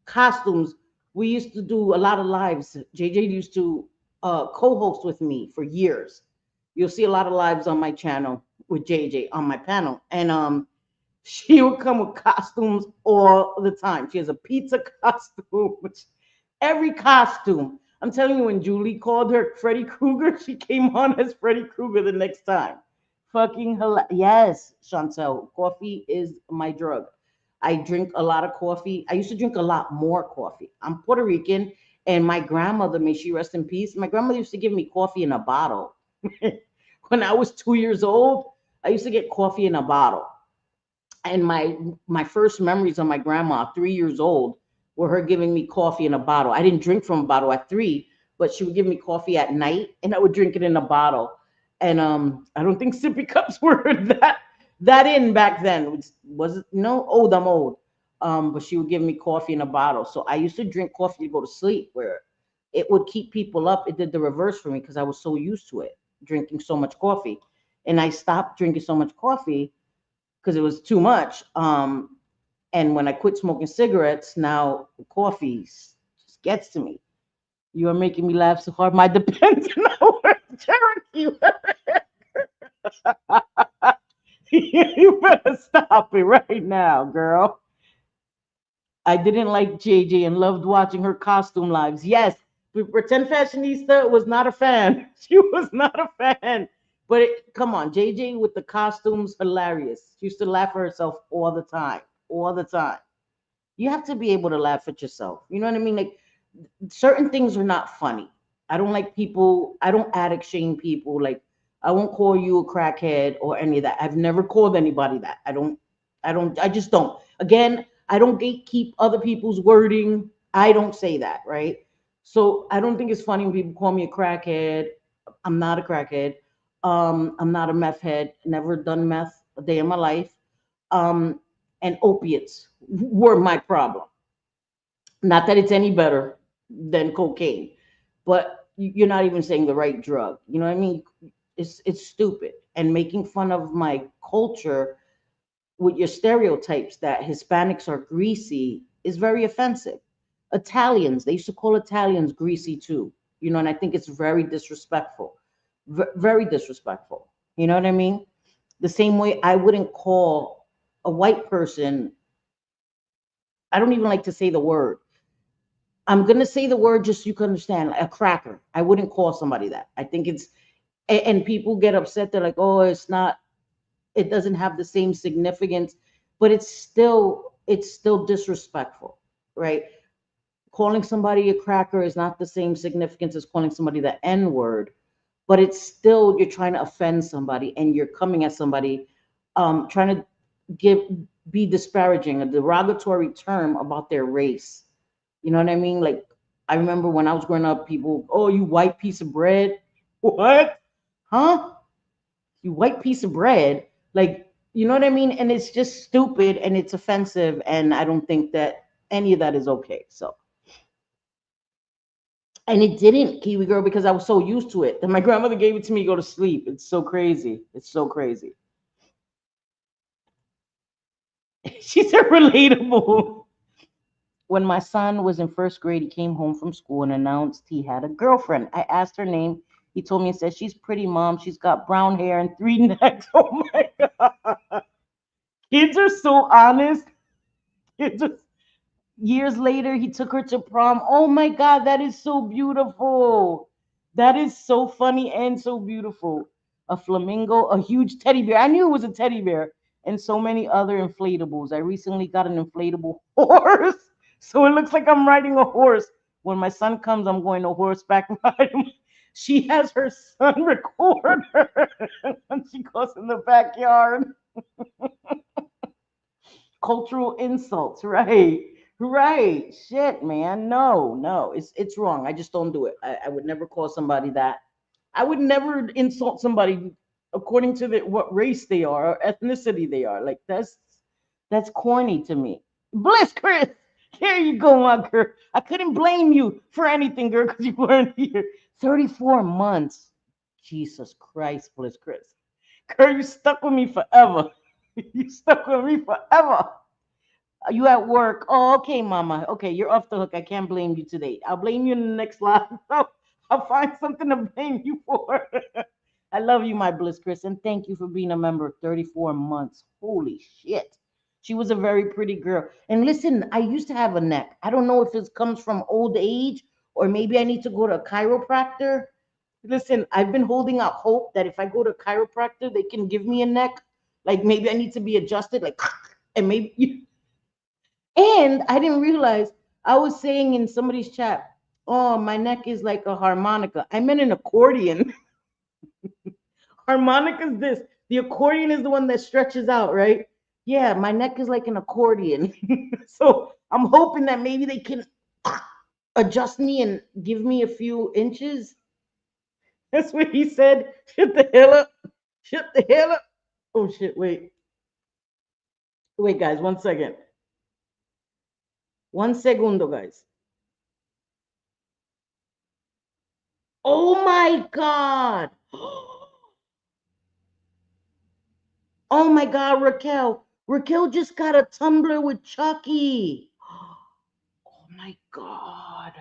costumes. We used to do a lot of lives. JJ used to co-host with me for years. You'll see a lot of lives on my channel with JJ on my panel, and she would come with costumes all the time. She has a pizza costume, every costume. I'm telling you, when Julie called her Freddy Krueger, she came on as Freddy Krueger the next time. Fucking hilarious. Yes, Chantel, coffee is my drug. I drink a lot of coffee. I used to drink a lot more coffee. I'm Puerto Rican, and my grandmother, may she rest in peace, my grandmother used to give me coffee in a bottle. When I was 2 years old, I used to get coffee in a bottle. And my first memories of my grandma, 3 years old, were her giving me coffee in a bottle. I didn't drink from a bottle at 3, but she would give me coffee at night, and I would drink it in a bottle. And I don't think sippy cups were that in back then. Was it no old? I'm old. But she would give me coffee in a bottle. So I used to drink coffee to go to sleep, where it would keep people up. It did the reverse for me because I was so used to it, drinking so much coffee. And I stopped drinking so much coffee because it was too much. And when I quit smoking cigarettes, now coffee just gets to me. You are making me laugh so hard. My depends now. Cherokee. You better stop it right now, girl. I didn't like JJ and loved watching her costume lives. Yes, Pretend Fashionista was not a fan. She was not a fan. But come on, JJ with the costumes, hilarious. She used to laugh at herself all the time, all the time. You have to be able to laugh at yourself. You know what I mean? Like certain things are not funny. I don't like people. I don't addict shame people. Like I won't call you a crackhead or any of that. I've never called anybody that. I don't. I don't. I just don't. Again, I don't gatekeep other people's wording. I don't say that, right? So I don't think it's funny when people call me a crackhead. I'm not a crackhead. I'm not a meth head. Never done meth a day in my life. Um, and opiates were my problem. Not that it's any better than cocaine, but you're not even saying the right drug. You know what I mean? It's stupid. And making fun of my culture with your stereotypes that Hispanics are greasy is very offensive. Italians, they used to call Italians greasy too. You know, and I think it's very disrespectful. Very disrespectful. You know what I mean? The same way I wouldn't call a white person, I don't even like to say the word. I'm gonna say the word just so you can understand. A cracker. I wouldn't call somebody that. I think it's and people get upset. They're like, oh, it's not. It doesn't have the same significance, but it's still disrespectful, right? Calling somebody a cracker is not the same significance as calling somebody the N word, but it's still you're trying to offend somebody and you're coming at somebody, trying to give be disparaging, a derogatory term about their race. You know what I mean? Like, I remember when I was growing up, people, oh, you white piece of bread. What? Huh? You white piece of bread. Like, you know what I mean? And it's just stupid and it's offensive. And I don't think that any of that is okay. So, and it didn't, Kiwi girl, because I was so used to it that my grandmother gave it to me to go to sleep. It's so crazy. It's so crazy. She said relatable. When my son was in first grade, he came home from school and announced he had a girlfriend. I asked her name. He told me and said, she's pretty, mom. She's got brown hair and three necks. Oh my God. Kids are so honest. Kids are Years later, he took her to prom. Oh my God, that is so beautiful. That is so funny and so beautiful. A flamingo, a huge teddy bear. I knew it was a teddy bear, and so many other inflatables. I recently got an inflatable horse, so it looks like I'm riding a horse. When my son comes, I'm going to horseback ride him. She has her son record her when she goes in the backyard. Cultural insults, right? Right. Shit, man. No, no. It's wrong. I just don't do it. I would never call somebody that. I would never insult somebody according to what race they are or ethnicity they are. Like that's corny to me. Bliss Chris. Here you go, my girl. I couldn't blame you for anything, girl, because you weren't here. 34 months. Jesus Christ, Bliss Chris. Girl, you stuck with me forever. You stuck with me forever. You at work? Oh, okay, mama. Okay, you're off the hook. I can't blame you today. I'll blame you in the next live. I'll find something to blame you for. I love you, my bliss, Chris, and thank you for being a member. 34 months. Holy shit. She was a very pretty girl. And listen, I used to have a neck. I don't know if it comes from old age or maybe I need to go to a chiropractor. Listen, I've been holding out hope that if I go to a chiropractor, they can give me a neck. Like maybe I need to be adjusted, like, and maybe and I didn't realize I was saying in somebody's chat, oh, my neck is like a harmonica. I meant an accordion. Harmonica is this. The accordion is the one that stretches out, right? Yeah, my neck is like an accordion. So I'm hoping that maybe they can adjust me and give me a few inches. That's what he said. Shut the hell up. Shut the hell up. Oh shit, wait. Wait, guys, 1 second. 1 segundo, guys. Oh my God. Oh my God, Raquel. Raquel just got a tumbler with Chucky. Oh my God.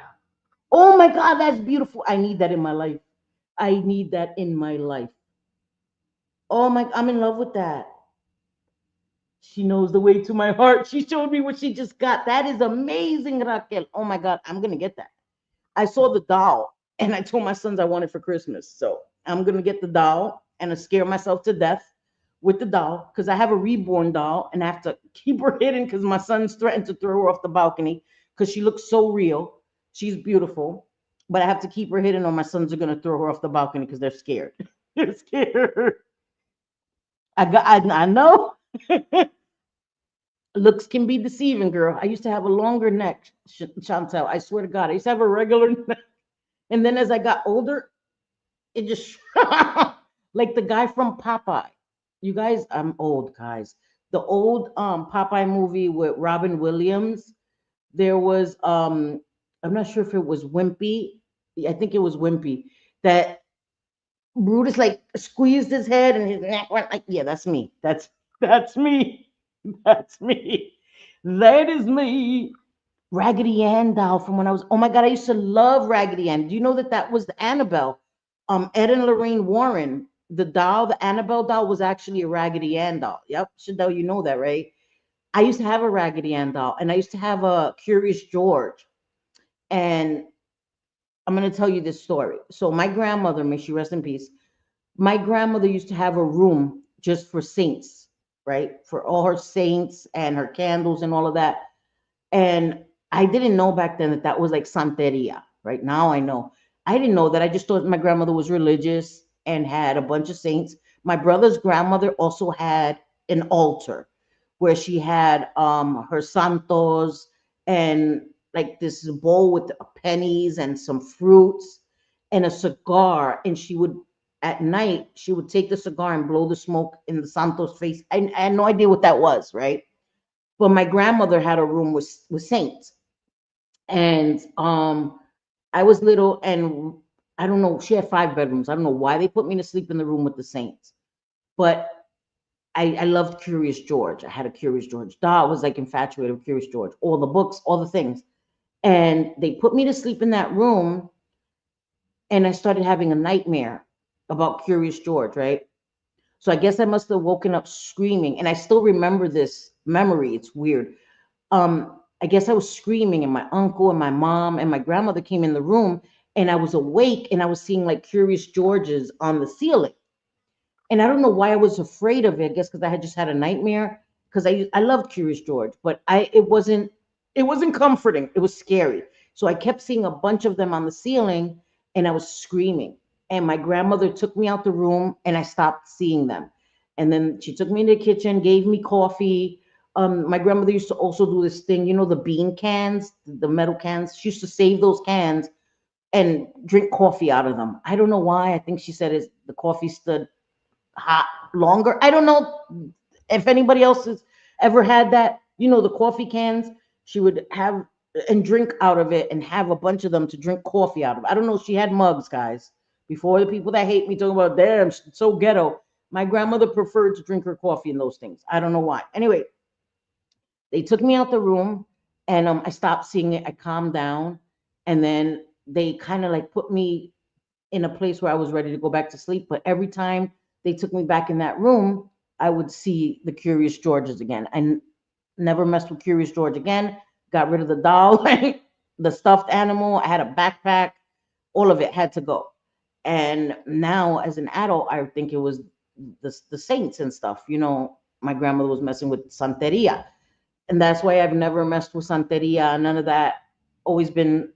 Oh my God, that's beautiful. I need that in my life. I need that in my life. Oh my, I'm in love with that. She knows the way to my heart. She showed me what she just got. That is amazing, Raquel. Oh my God, I'm going to get that. I saw the doll and I told my sons I want it for Christmas. So I'm going to get the doll and I scare myself to death with the doll because I have a reborn doll and I have to keep her hidden because my sons threatened to throw her off the balcony because she looks so real. She's beautiful, but I have to keep her hidden or my sons are going to throw her off the balcony because they're scared. They're scared. I know. Looks can be deceiving, girl. I used to have a longer neck, Chantel. I swear to God, I used to have a regular neck. And then as I got older, it just like the guy from Popeye. You guys, I'm old, guys. The old Popeye movie with Robin Williams. There was I'm not sure if it was Wimpy. I think it was Wimpy that Brutus like squeezed his head and his neck went like, yeah, that's me. That's me. That's me. That is me. Raggedy Ann doll from when I was. Oh my God, I used to love Raggedy Ann. Do you know that that was the Annabelle? Ed and Lorraine Warren, the doll, the Annabelle doll, was actually a Raggedy Ann doll. Yep, Chanel, you know that, right? I used to have a Raggedy Ann doll, and I used to have a Curious George. And I'm gonna tell you this story. So my grandmother, may she rest in peace. My grandmother used to have a room just for saints, right? For all her saints and her candles and all of that. And I didn't know back then that that was like Santeria. Right now I know. I didn't know that. I just thought my grandmother was religious and had a bunch of saints. My brother's grandmother also had an altar. where she had her santos and like this bowl with pennies and some fruits and a cigar, and she would at night she would take the cigar and blow the smoke in the santos face. I had no idea what that was, right? But my grandmother had a room with saints, and I was little, and I don't know, she had 5 bedrooms. I don't know why they put me to sleep in the room with the saints, but I loved Curious George. I had a Curious George doll. I was like infatuated with Curious George, all the books, all the things. And they put me to sleep in that room, and I started having a nightmare about Curious George, right? So I guess I must have woken up screaming, and I still remember this memory. It's weird. I guess I was screaming, and my uncle and my mom and my grandmother came in the room, and I was awake, and I was seeing like Curious Georges on the ceiling. And I don't know why I was afraid of it. I guess because I had just had a nightmare. Because I loved Curious George, but it wasn't comforting. It was scary. So I kept seeing a bunch of them on the ceiling, and I was screaming. And my grandmother took me out the room, and I stopped seeing them. And then she took me in the kitchen, gave me coffee. My grandmother used to also do this thing, the bean cans, the metal cans. She used to save those cans and drink coffee out of them. I don't know why. I think she said the coffee stood hot longer. I don't know if anybody else has ever had that. The coffee cans, she would have and drink out of it and have a bunch of them to drink coffee out of. I don't know. She had mugs, guys. Before the people that hate me talking about, damn, it's so ghetto. My grandmother preferred to drink her coffee in those things. I don't know why. Anyway, they took me out the room, and I stopped seeing it. I calmed down, and then they kind of like put me in a place where I was ready to go back to sleep. But every time they took me back in that room, I would see the Curious Georges again. Never messed with Curious George again. Got rid of the doll, the stuffed animal. I had a backpack. All of it had to go. And now, as an adult, I think it was the saints and stuff. My grandmother was messing with Santeria, and that's why I've never messed with Santeria. None of that. Always been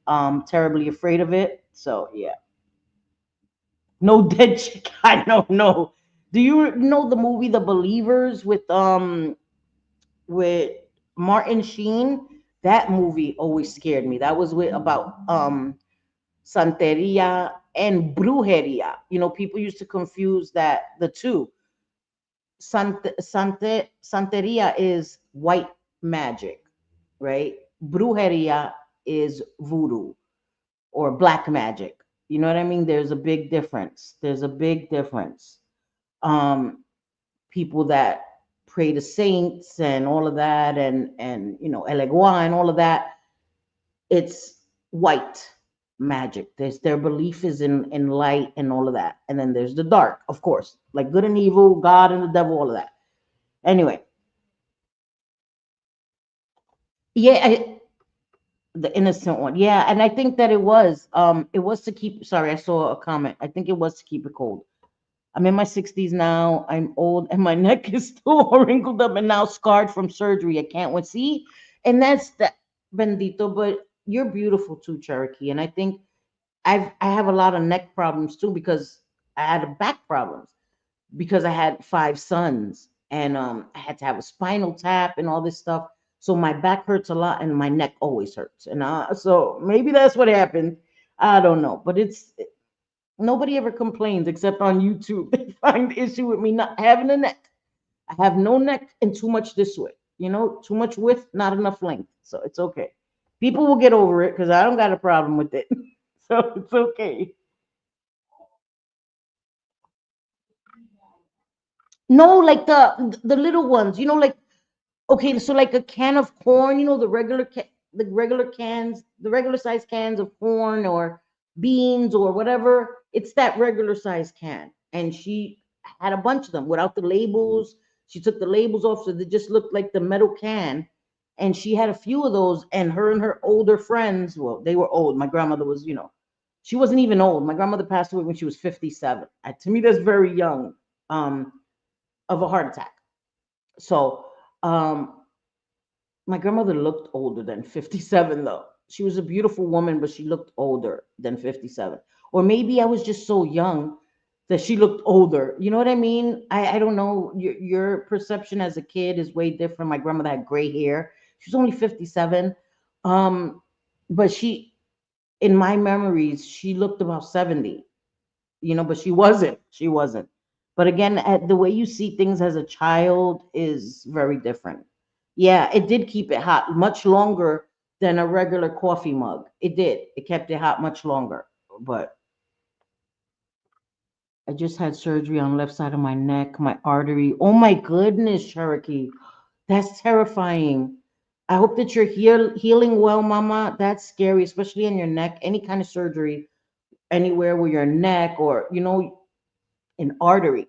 terribly afraid of it. So yeah. No dead chick. I don't know. Do you know the movie The Believers with Martin Sheen? That movie always scared me. That was with about Santeria and Brujeria. People used to confuse the two. Santeria is white magic, right? Brujeria is voodoo or black magic. You know what I mean? There's a big difference. There's a big difference. Um, People that pray to saints and all of that, and Elegua and all of that, it's white magic. Their belief is in light and all of that. And then there's the dark, of course, like good and evil, God and the devil, all of that. Anyway, yeah, the innocent one. Yeah, and I think that it was to keep, sorry, I saw a comment. I think it was to keep it cold. I'm in my 60s now. I'm old, and my neck is still wrinkled up and now scarred from surgery. I can't wait. See, and that's the bendito. But you're beautiful too, Cherokee. And I think I have a lot of neck problems too because I had back problems because I had 5 sons, and I had to have a spinal tap and all this stuff. So my back hurts a lot and my neck always hurts. And so maybe that's what happened. I don't know, but nobody ever complains except on YouTube. They find issue with me not having a neck. I have no neck and too much this way. Too much width, not enough length. So it's okay. People will get over it because I don't got a problem with it. So it's okay. No, like the little ones, like okay, so like a can of corn, the regular cans, the regular size cans of corn or beans or whatever. It's that regular size can, and she had a bunch of them without the labels. She took the labels off, so they just looked like the metal can. And she had a few of those, and her older friends, well, they were old. My grandmother was, she wasn't even old. My grandmother passed away when she was 57. To me, that's very young, um, of a heart attack. So, um, my grandmother looked older than 57, though. She was a beautiful woman, but she looked older than 57. Or maybe I was just so young that she looked older. You know what I mean? I don't know. Your perception as a kid is way different. My grandmother had gray hair. She was only 57. Um, but she, in my memories, she looked about 70, but she wasn't. She wasn't. But again, the way you see things as a child is very different. Yeah, it did keep it hot much longer than a regular coffee mug. It did. It kept it hot much longer. But I just had surgery on left side of my neck, my artery. Oh my goodness, Cherokee. That's terrifying. I hope that you're healing well, Mama. That's scary, especially in your neck. Any kind of surgery, anywhere where your neck or, an artery.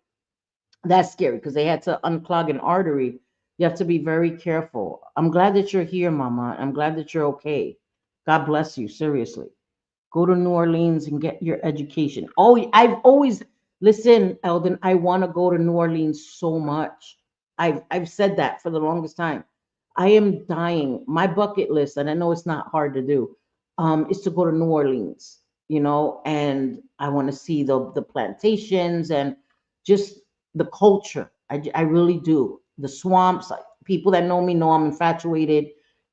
That's scary because they had to unclog an artery. You have to be very careful. I'm glad that you're here, Mama. I'm glad that you're okay. God bless you, seriously. Go to New Orleans and get your education. Oh, I've always listen, Eldon. I want to go to New Orleans so much. I've said that for the longest time. I am dying. My bucket list, and I know it's not hard to do, is to go to New Orleans. And I want to see the plantations and just the culture. I really do. The swamps. People that know me know I'm infatuated,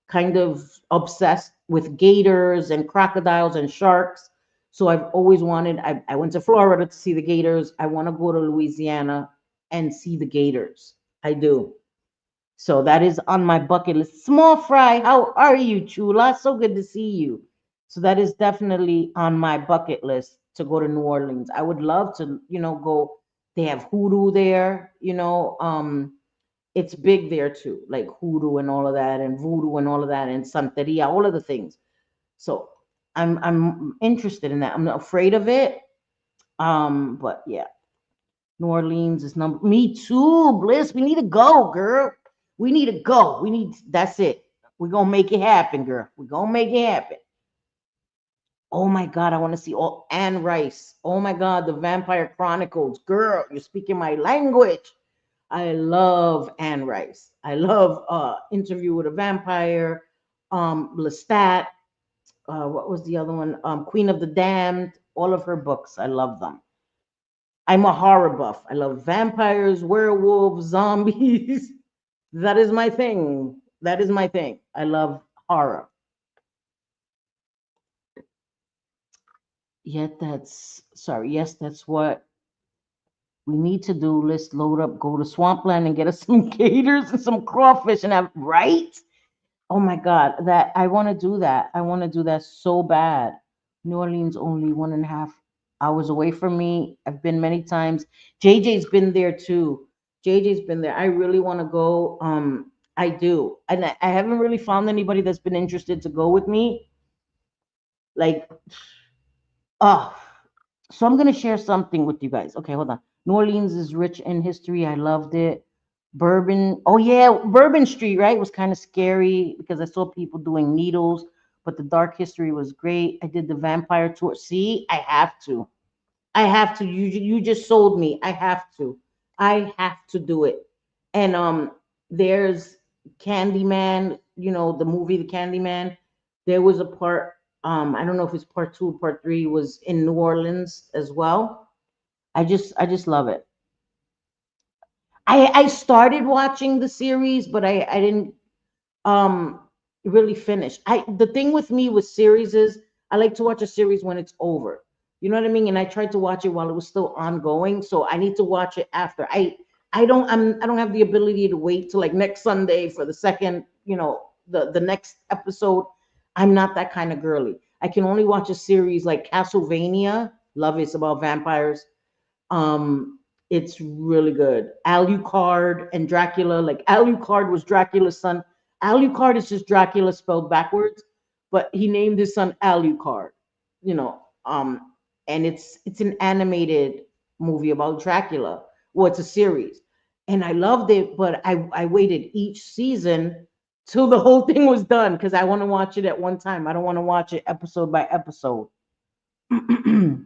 kind of obsessed with gators and crocodiles and sharks. So I've always wanted, I went to Florida to see the gators. I want to go to Louisiana and see the gators. I do. So that is on my bucket list. Small fry, how are you, Chula? So good to see you. So that is definitely on my bucket list to go to New Orleans. I would love to, go. They have hoodoo there, it's big there too, like hoodoo and all of that, and voodoo and all of that, and santeria, all of the things. So I'm interested in that. I'm not afraid of it. But yeah, New Orleans is number. Me too, Bliss. We need to go, girl. We need to go. We need. That's it. We're gonna make it happen, girl. We're gonna make it happen. Oh my God, I want to see all Anne Rice. Oh my God, the Vampire Chronicles. Girl, you're speaking my language. I love Anne Rice. I love Interview with a Vampire, Lestat. What was the other one? Queen of the Damned. All of her books. I love them. I'm a horror buff. I love vampires, werewolves, zombies. That is my thing. That is my thing. I love horror. Yet that's sorry. Yes, that's what we need to do. Let's load up, go to Swampland and get us some gators and some crawfish and have right. Oh my God, that I want to do that. I want to do that so bad. New Orleans only 1.5 hours away from me. I've been many times. JJ's been there too. JJ's been there. I really want to go. I do, and I haven't really found anybody that's been interested to go with me. Like, oh, so I'm gonna share something with you guys. Okay, hold on. New Orleans is rich in history. I loved it. Bourbon. Oh yeah, Bourbon Street, right? Was kind of scary because I saw people doing needles, but the dark history was great. I did the vampire tour. See, I have to. I have to. You just sold me. I have to. I have to do it. And there's Candyman, the movie The Candyman. There was a part, I don't know if it's part two or part three, was in New Orleans as well. I just love it. I started watching the series, but I didn't um really finish. I The thing with me with series is I like to watch a series when it's over. You know what I mean? And I tried to watch it while it was still ongoing, so I need to watch it after. I don't have the ability to wait till like next Sunday for the second, the next episode. I'm not that kind of girly. I can only watch a series like Castlevania. Love it. It's about vampires. um, it's really good. Alucard and Dracula, like Alucard was Dracula's son. Alucard is just Dracula spelled backwards, but he named his son Alucard. You know, um, and it's an animated movie about Dracula. Well, it's a series, and I loved it, but I waited each season till the whole thing was done because I want to watch it at one time. I don't want to watch it episode by episode.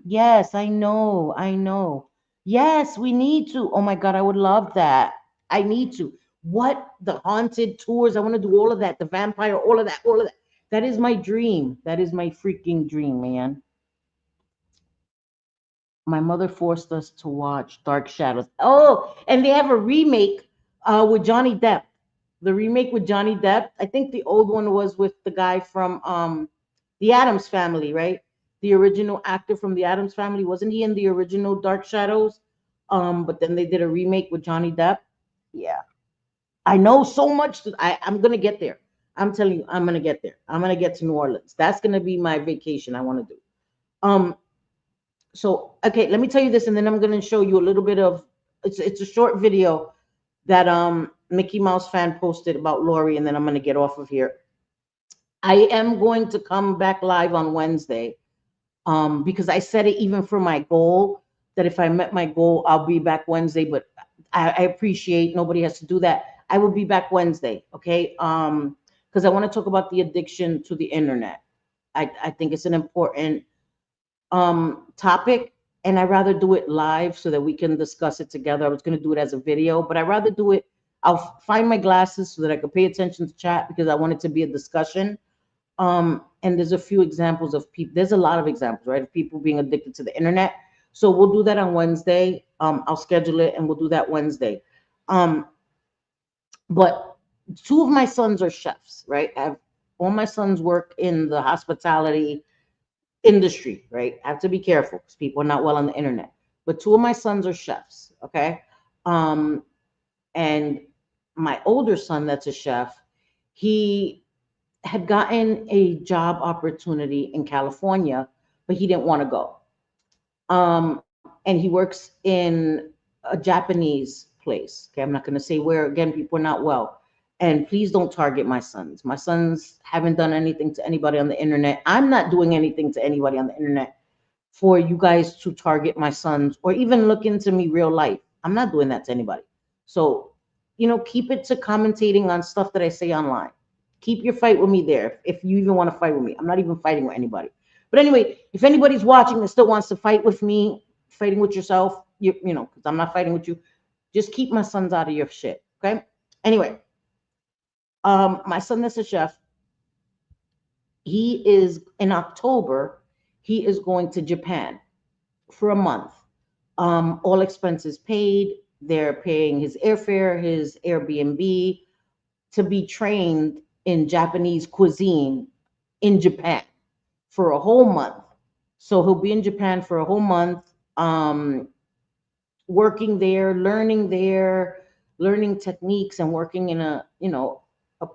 Yes, I know. I know. Yes, we need to. Oh my God, I would love that. I need to. What the haunted tours? I want to do all of that. The vampire, all of that, all of that. That is my dream. That is my freaking dream, man. My mother forced us to watch Dark Shadows. Oh, and they have a remake with Johnny Depp. The remake with Johnny Depp. I think the old one was with the guy from the Adams Family, right? The original actor from the Adams Family. Wasn't he in the original Dark Shadows? But then they did a remake with Johnny Depp. Yeah. I know so much. I'm gonna get there. I'm telling you, I'm gonna get there. I'm gonna get to New Orleans. That's gonna be my vacation I want to do. Um, so okay, let me tell you this, and then I'm gonna show you a little bit of. It's a short video that Mickey Mouse fan posted about Lori, and then I'm gonna get off of here. I am going to come back live on Wednesday, because I set it even for my goal that if I met my goal, I'll be back Wednesday. But I appreciate nobody has to do that. I will be back Wednesday, okay? Because I want to talk about the addiction to the internet. I think it's an important topic, and I rather do it live so that we can discuss it together. I was going to do it as a video, but I rather do it. I'll find my glasses so that I can pay attention to chat because I want it to be a discussion. And there's a few examples of people. There's a lot of examples, right, of people being addicted to the internet. So we'll do that on Wednesday. I'll schedule it and we'll do that Wednesday. Um, but two of my sons are chefs, right? All my sons work in the hospitality industry, right? I have to be careful because people are not well on the internet. But two of my sons are chefs, okay? Um, and my older son, that's a chef, he had gotten a job opportunity in California, but he didn't want to go. And he works in a Japanese place. Okay, I'm not going to say where. Again, people are not well. And please don't target my sons. My sons haven't done anything to anybody on the internet. I'm not doing anything to anybody on the internet for you guys to target my sons or even look into me real life. I'm not doing that to anybody. So, keep it to commentating on stuff that I say online. Keep your fight with me there if you even want to fight with me. I'm not even fighting with anybody. But anyway, if anybody's watching that still wants to fight with me, fighting with yourself, because I'm not fighting with you, just keep my sons out of your shit. Okay. Anyway, my son that's a chef, he is in October, he is going to Japan for a month. All expenses paid. They're paying his airfare, his Airbnb to be trained in Japanese cuisine in Japan for a whole month. So he'll be in Japan for a whole month, working there, learning techniques, and working in a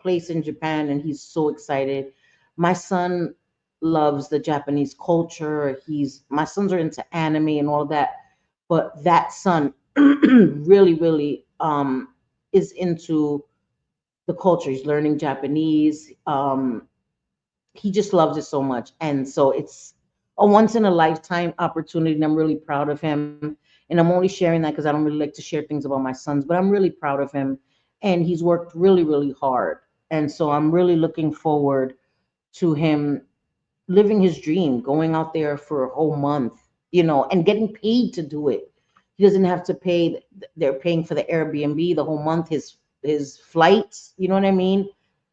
place in Japan. And he's so excited. My son loves the Japanese culture. My sons are into anime and all that, but that son really, really is into the culture. He's learning Japanese. He just loves it so much. And so it's a once in a lifetime opportunity. And I'm really proud of him. And I'm only sharing that because I don't really like to share things about my sons, but I'm really proud of him. And he's worked really, really hard. And so I'm really looking forward to him living his dream, going out there for a whole month, and getting paid to do it. He doesn't have to pay. They're paying for the Airbnb the whole month, his flights, you know what I mean?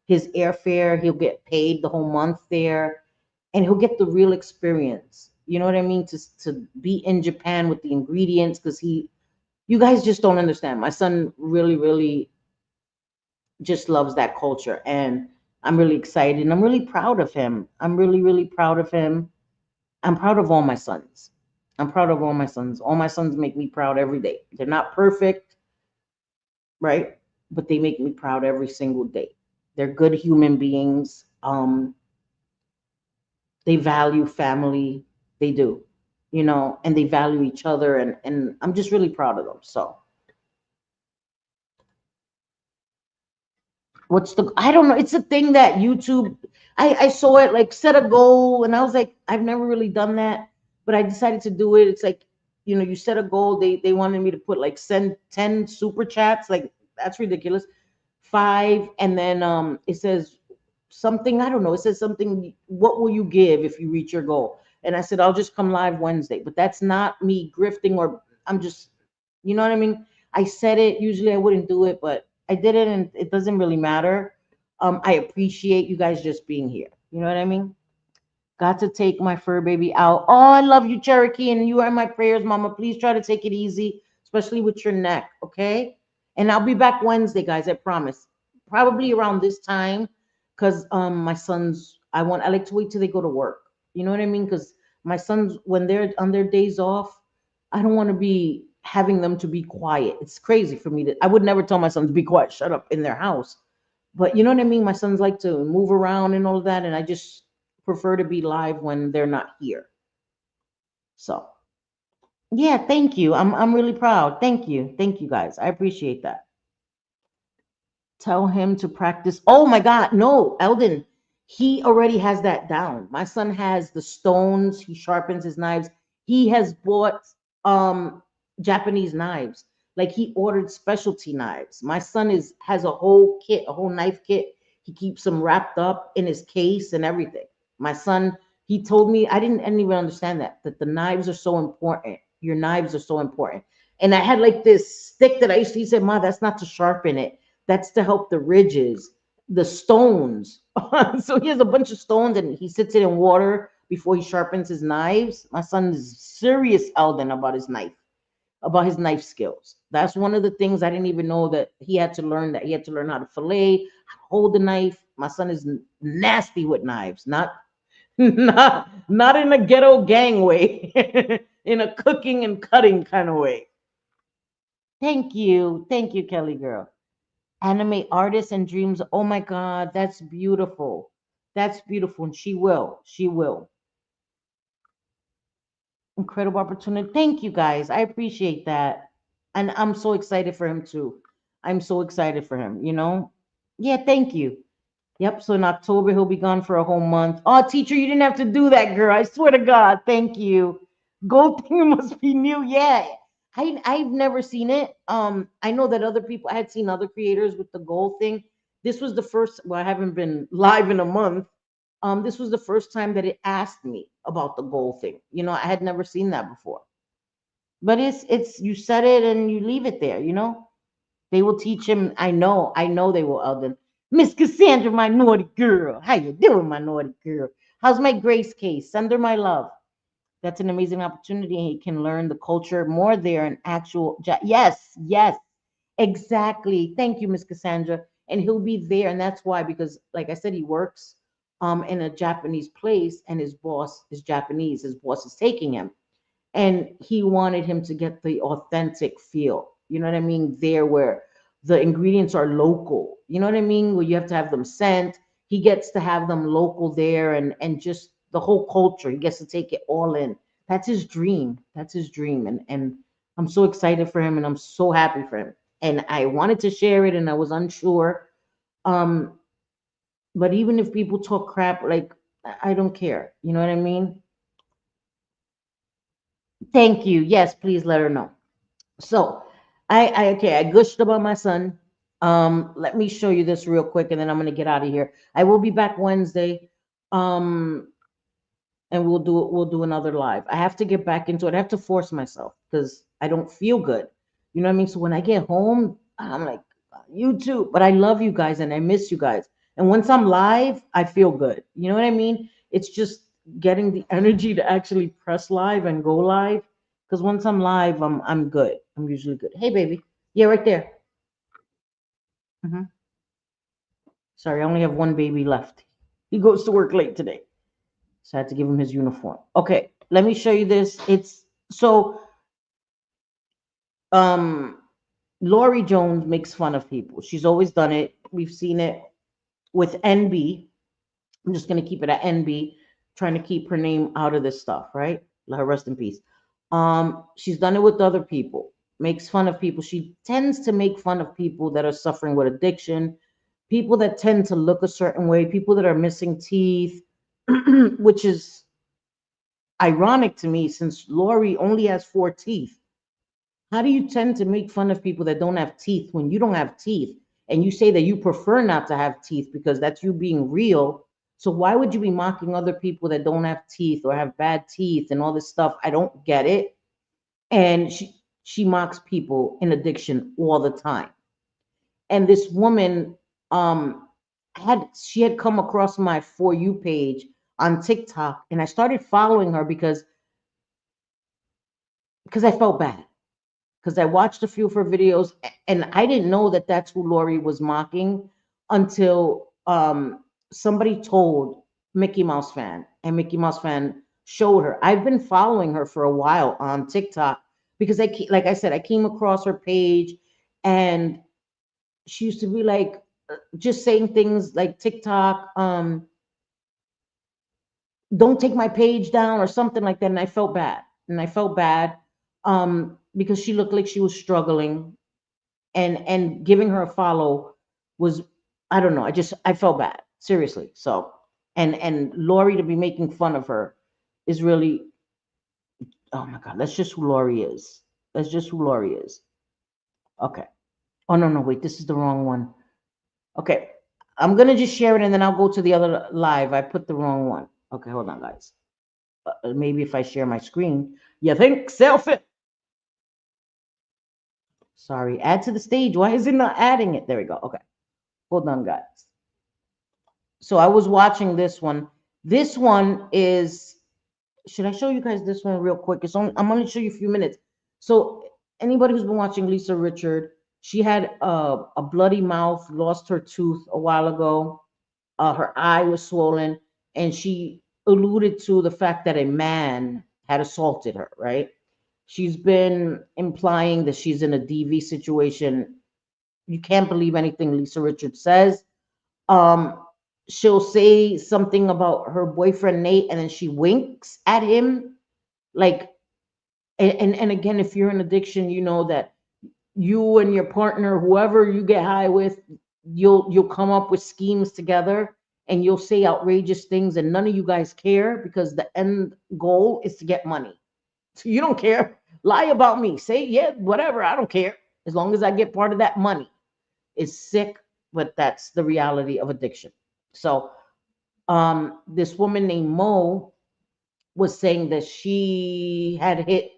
His airfare, he'll get paid the whole month there, and he'll get the real experience. You know what I mean? To be in Japan with the ingredients, because you guys just don't understand. My son really, really just loves that culture, and I'm really excited, and I'm really proud of him. I'm really, really proud of him. I'm proud of all my sons. I'm proud of all my sons. All my sons make me proud every day. They're not perfect, right? But they make me proud every single day. They're good human beings. They value family. They do, and they value each other. And I'm just really proud of them. So I don't know. It's a thing that YouTube, I saw it like set a goal and I was like, I've never really done that, but I decided to do it. It's like, you set a goal. They wanted me to put like send 10 super chats. Like that's ridiculous. Five. And then it says something, I don't know. It says something, what will you give if you reach your goal? And I said, I'll just come live Wednesday, but that's not me grifting or I'm just, you know what I mean? I said it. Usually I wouldn't do it, but I did it, and it doesn't really matter. I appreciate you guys just being here. You know what I mean? Got to take my fur baby out. Oh, I love you, Cherokee, and you are in my prayers, Mama. Please try to take it easy, especially with your neck, okay? And I'll be back Wednesday, guys. I promise. Probably around this time, cause my sons. I like to wait till they go to work. You know what I mean? Cause my sons, when they're on their days off, I don't want to be having them to be quiet. It's crazy for me to. I would never tell my sons to be quiet, shut up in their house. But you know what I mean? My sons like to move around and all of that, and I just prefer to be live when they're not here. So yeah, thank you. I'm really proud. Thank you. Thank you guys. I appreciate that. Tell him to practice. Oh my God, no, Eldon, he already has that down. My son has the stones, he sharpens his knives. He has bought um Japanese knives. Like he ordered specialty knives. My son is has a whole kit, a whole knife kit. He keeps them wrapped up in his case and everything. My son, he told me I didn't even understand that the knives are so important. Your knives are so important. And I had like this stick that I used to, he said, Ma, that's not to sharpen it, that's to help the ridges, the stones. So he has a bunch of stones and he sits it in water before he sharpens his knives. My son is serious, Eldon, about his knife skills. That's one of the things I didn't even know that he had to learn. That he had to learn how to fillet, how to hold the knife. My son is nasty with knives, not not in a ghetto gang way, in a cooking and cutting kind of way. Thank you, Kelly girl. Animate artists and dreams. Oh my God, that's beautiful. That's beautiful. And she will. She will. Incredible opportunity. Thank you guys. I appreciate that. And I'm so excited for him too. I'm so excited for him, you know? Yeah, thank you. Yep. So in October, he'll be gone for a whole month. Oh, teacher, you didn't have to do that, girl. I swear to God. Thank you. Gold thing must be new. Yeah. I've never seen it. I know that other people, I had seen other creators with the gold thing. This was the first, well, I haven't been live in a month. This was the first time that it asked me about the goal thing. You know, I had never seen that before. But it's you set it and you leave it there, you know? They will teach him. I know they will, Eldon. Miss Cassandra, my naughty girl. How you doing, my naughty girl? How's my Grace case? Send her my love. That's an amazing opportunity. He can learn the culture more there and actual. Yes, yes, exactly. Thank you, Miss Cassandra. And he'll be there, and that's why, because like I said, he works in a Japanese place, and his boss is Japanese. His boss is taking him, and he wanted him to get the authentic feel. You know what I mean? There where the ingredients are local. You know what I mean? Where you have to have them sent. He gets to have them local there, and just the whole culture. He gets to take it all in. That's his dream. That's his dream. And I'm so excited for him and I'm so happy for him. And I wanted to share it and I was unsure. Um, but even if people talk crap, like I don't care. You know what I mean? Thank you. Yes, please let her know. So I okay, I gushed about my son. Let me show you this real quick and then I'm gonna get out of here. I will be back Wednesday. Um, and we'll do another live. I have to get back into it. I have to force myself because I don't feel good. You know what I mean? So when I get home, I'm like, you too. But I love you guys and I miss you guys. And once I'm live, I feel good. You know what I mean? It's just getting the energy to actually press live and go live. Because once I'm live, I'm good. I'm usually good. Hey baby. Yeah, right there. Hmm. Sorry, I only have one baby left. He goes to work late today. So I had to give him his uniform. Okay, let me show you this. It's so um Lori Jones makes fun of people. She's always done it. We've seen it with NB. I'm just gonna keep it at NB, trying to keep her name out of this stuff, right? Let her rest in peace. She's done it with other people, makes fun of people. She tends to make fun of people that are suffering with addiction, people that tend to look a certain way, people that are missing teeth, which is ironic to me since Lori only has four teeth. How do you tend to make fun of people that don't have teeth when you don't have teeth? And you say that you prefer not to have teeth because that's you being real. So why would you be mocking other people that don't have teeth or have bad teeth and all this stuff? I don't get it. And she mocks people in addiction all the time. And this woman um had come across my For You page on TikTok, and I started following her because I felt bad because I watched a few of her videos and I didn't know that that's who Lori was mocking until somebody told Mickey Mouse fan, and Mickey Mouse fan showed her. I've been following her for a while on TikTok because like I said, I came across her page, and she used to be like just saying things like TikTok, don't take my page down or something like that, and I felt bad, because she looked like she was struggling, and giving her a follow was, I don't know, I felt bad, seriously. So, and Lori to be making fun of her is really, oh my god, that's just who Lori is. That's just who Lori is. Okay. Oh no, no, wait, this is the wrong one. Okay. I'm gonna just share it and then I'll go to the other live. I put the wrong one. Okay, hold on, guys. Maybe if I share my screen. You think selfie? Sorry, add to the stage. Why is it not adding it? There we go. Okay, hold on, guys. So I was watching this one. This one is. Should I show you guys this one real quick? I'm going to show you a few minutes. So anybody who's been watching Lisa Richard, she had a bloody mouth, lost her tooth a while ago. Her eye was swollen, and she alluded to the fact that a man had assaulted her. Right? She's been implying that she's in a DV situation. You can't believe anything Lisa Richard says. Um, she'll say something about her boyfriend Nate, and then she winks at him. Like, and again, if you're in addiction, you know that you and your partner, whoever you get high with, you'll come up with schemes together, and you'll say outrageous things, and none of you guys care because the end goal is to get money. So you don't care. Lie about me. Say, yeah, whatever. I don't care. As long as I get part of that money. It's sick, but that's the reality of addiction. So this woman named Mo was saying that she had hit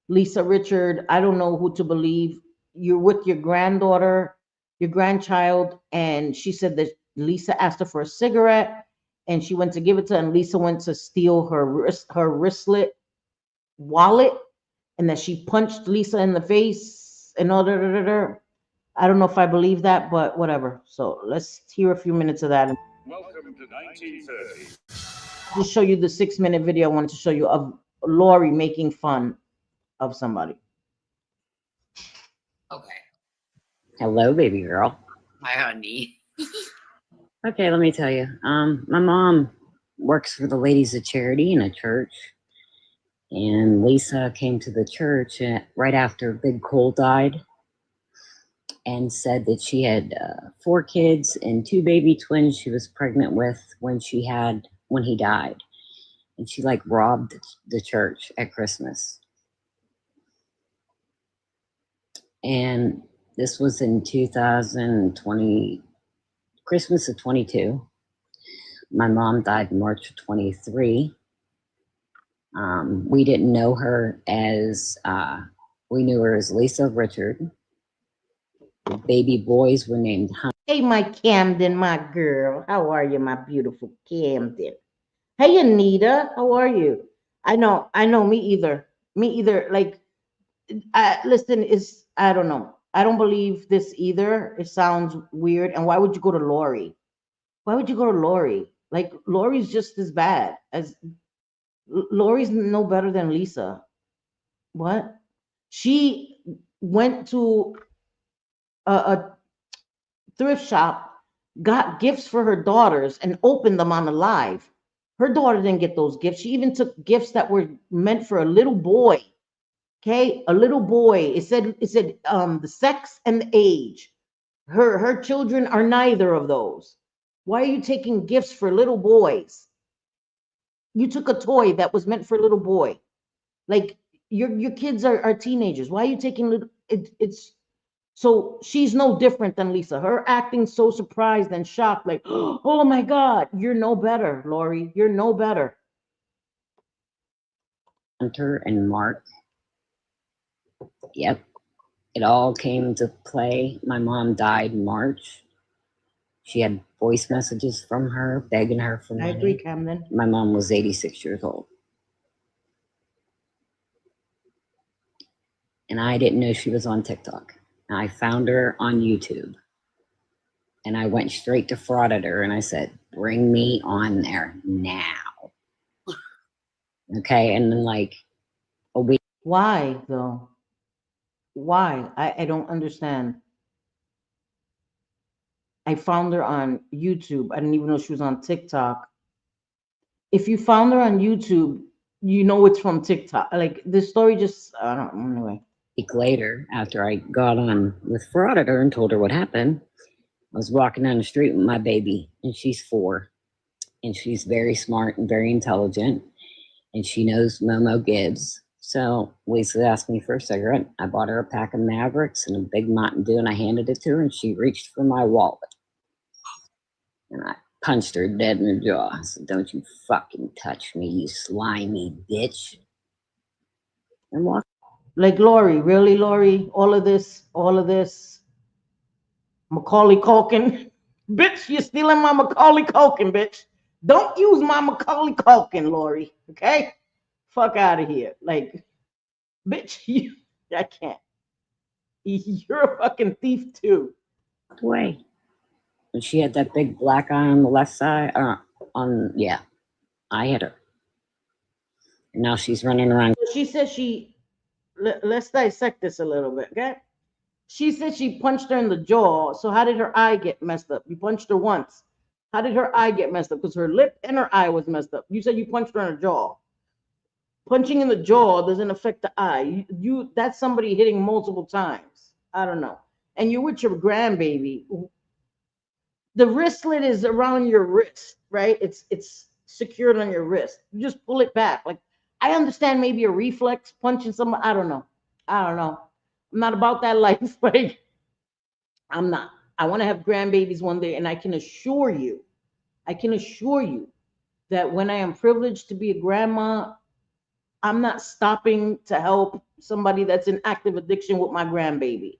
Lisa Richard. I don't know who to believe. You're with your granddaughter, your grandchild, and she said that Lisa asked her for a cigarette, and she went to give it to her, and Lisa went to steal her wristlet wallet, and that she punched Lisa in the face and all that. I don't know if I believe that, but whatever. So let's hear a few minutes of that. Welcome to 1930. Just show you the 6 minute video I wanted to show you of Lori making fun of somebody. Okay. Hello, baby girl. Hi, honey. Okay, let me tell you. My mom works for the Ladies of Charity in a church, and Lisa came to the church right after Big Cole died, and said that she had 4 kids and 2 baby twins she was pregnant with when he died, and she like robbed the church at Christmas. And this was in 2020, Christmas of 22. My mom died in March of 23. We didn't know her as, we knew her as Lisa Richard. The baby boys were named Hunt. Hey, my Camden, my girl. How are you, my beautiful Camden? Hey, Anita. How are you? I know, me either. Me either. Like, listen, I don't know. I don't believe this either. It sounds weird. And why would you go to Lori? Why would you go to Lori? Like, Lori's just as bad as Lori's no better than Lisa. What? She went to a thrift shop, got gifts for her daughters, and opened them on the live. Her daughter didn't get those gifts. She even took gifts that were meant for a little boy. Okay, a little boy. It said the sex and the age. Her children are neither of those. Why are you taking gifts for little boys? You took a toy that was meant for a little boy. Like, your kids are teenagers. Why are you taking it's so she's no different than Lisa. Her acting so surprised and shocked, like, oh my God, you're no better, Lori. You're no better. Hunter and Mark. Yep. It all came to play. My mom died in March. She had voice messages from her begging her for I money. agree, Camden. My mom was 86 years old. And I didn't know she was on TikTok. And I found her on YouTube. And I went straight to frauded her and I said, bring me on there now. Okay. And then like a week. Why though? Why? I don't understand. I found her on YouTube. I didn't even know she was on TikTok. If you found her on YouTube, you know it's from TikTok. Like this story just I don't anyway. Week later, after I got on with frauded her and told her what happened, I was walking down the street with my baby, and she's 4, and she's very smart and very intelligent, and she knows Momo Gibbs. So Lisa asked me for a cigarette. I bought her a pack of Mavericks and a big Mountain Dew, and I handed it to her, and she reached for my wallet. And I punched her dead in the jaw. I said, don't you fucking touch me, you slimy bitch. And walked. Like Lori, really, Lori? All of this. Macaulay Culkin. Bitch, you're stealing my Macaulay Culkin, bitch. Don't use my Macaulay Culkin, Lori. Okay? Fuck out of here. Like, bitch, I can't. You're a fucking thief too. Away. And she had that big black eye on the left side. I hit her. And now she's running around. She said let's dissect this a little bit, okay? She said she punched her in the jaw. So how did her eye get messed up? You punched her once. How did her eye get messed up? Because her lip and her eye was messed up. You said you punched her in the jaw. Punching in the jaw doesn't affect the eye. You that's somebody hitting multiple times. I don't know. And you're with your grandbaby. The wristlet is around your wrist, right? It's secured on your wrist. You just pull it back. Like I understand maybe a reflex punching somebody. I don't know. I'm not about that life. Like I'm not. I want to have grandbabies one day, and I can assure you that when I am privileged to be a grandma, I'm not stopping to help somebody that's in active addiction with my grandbaby.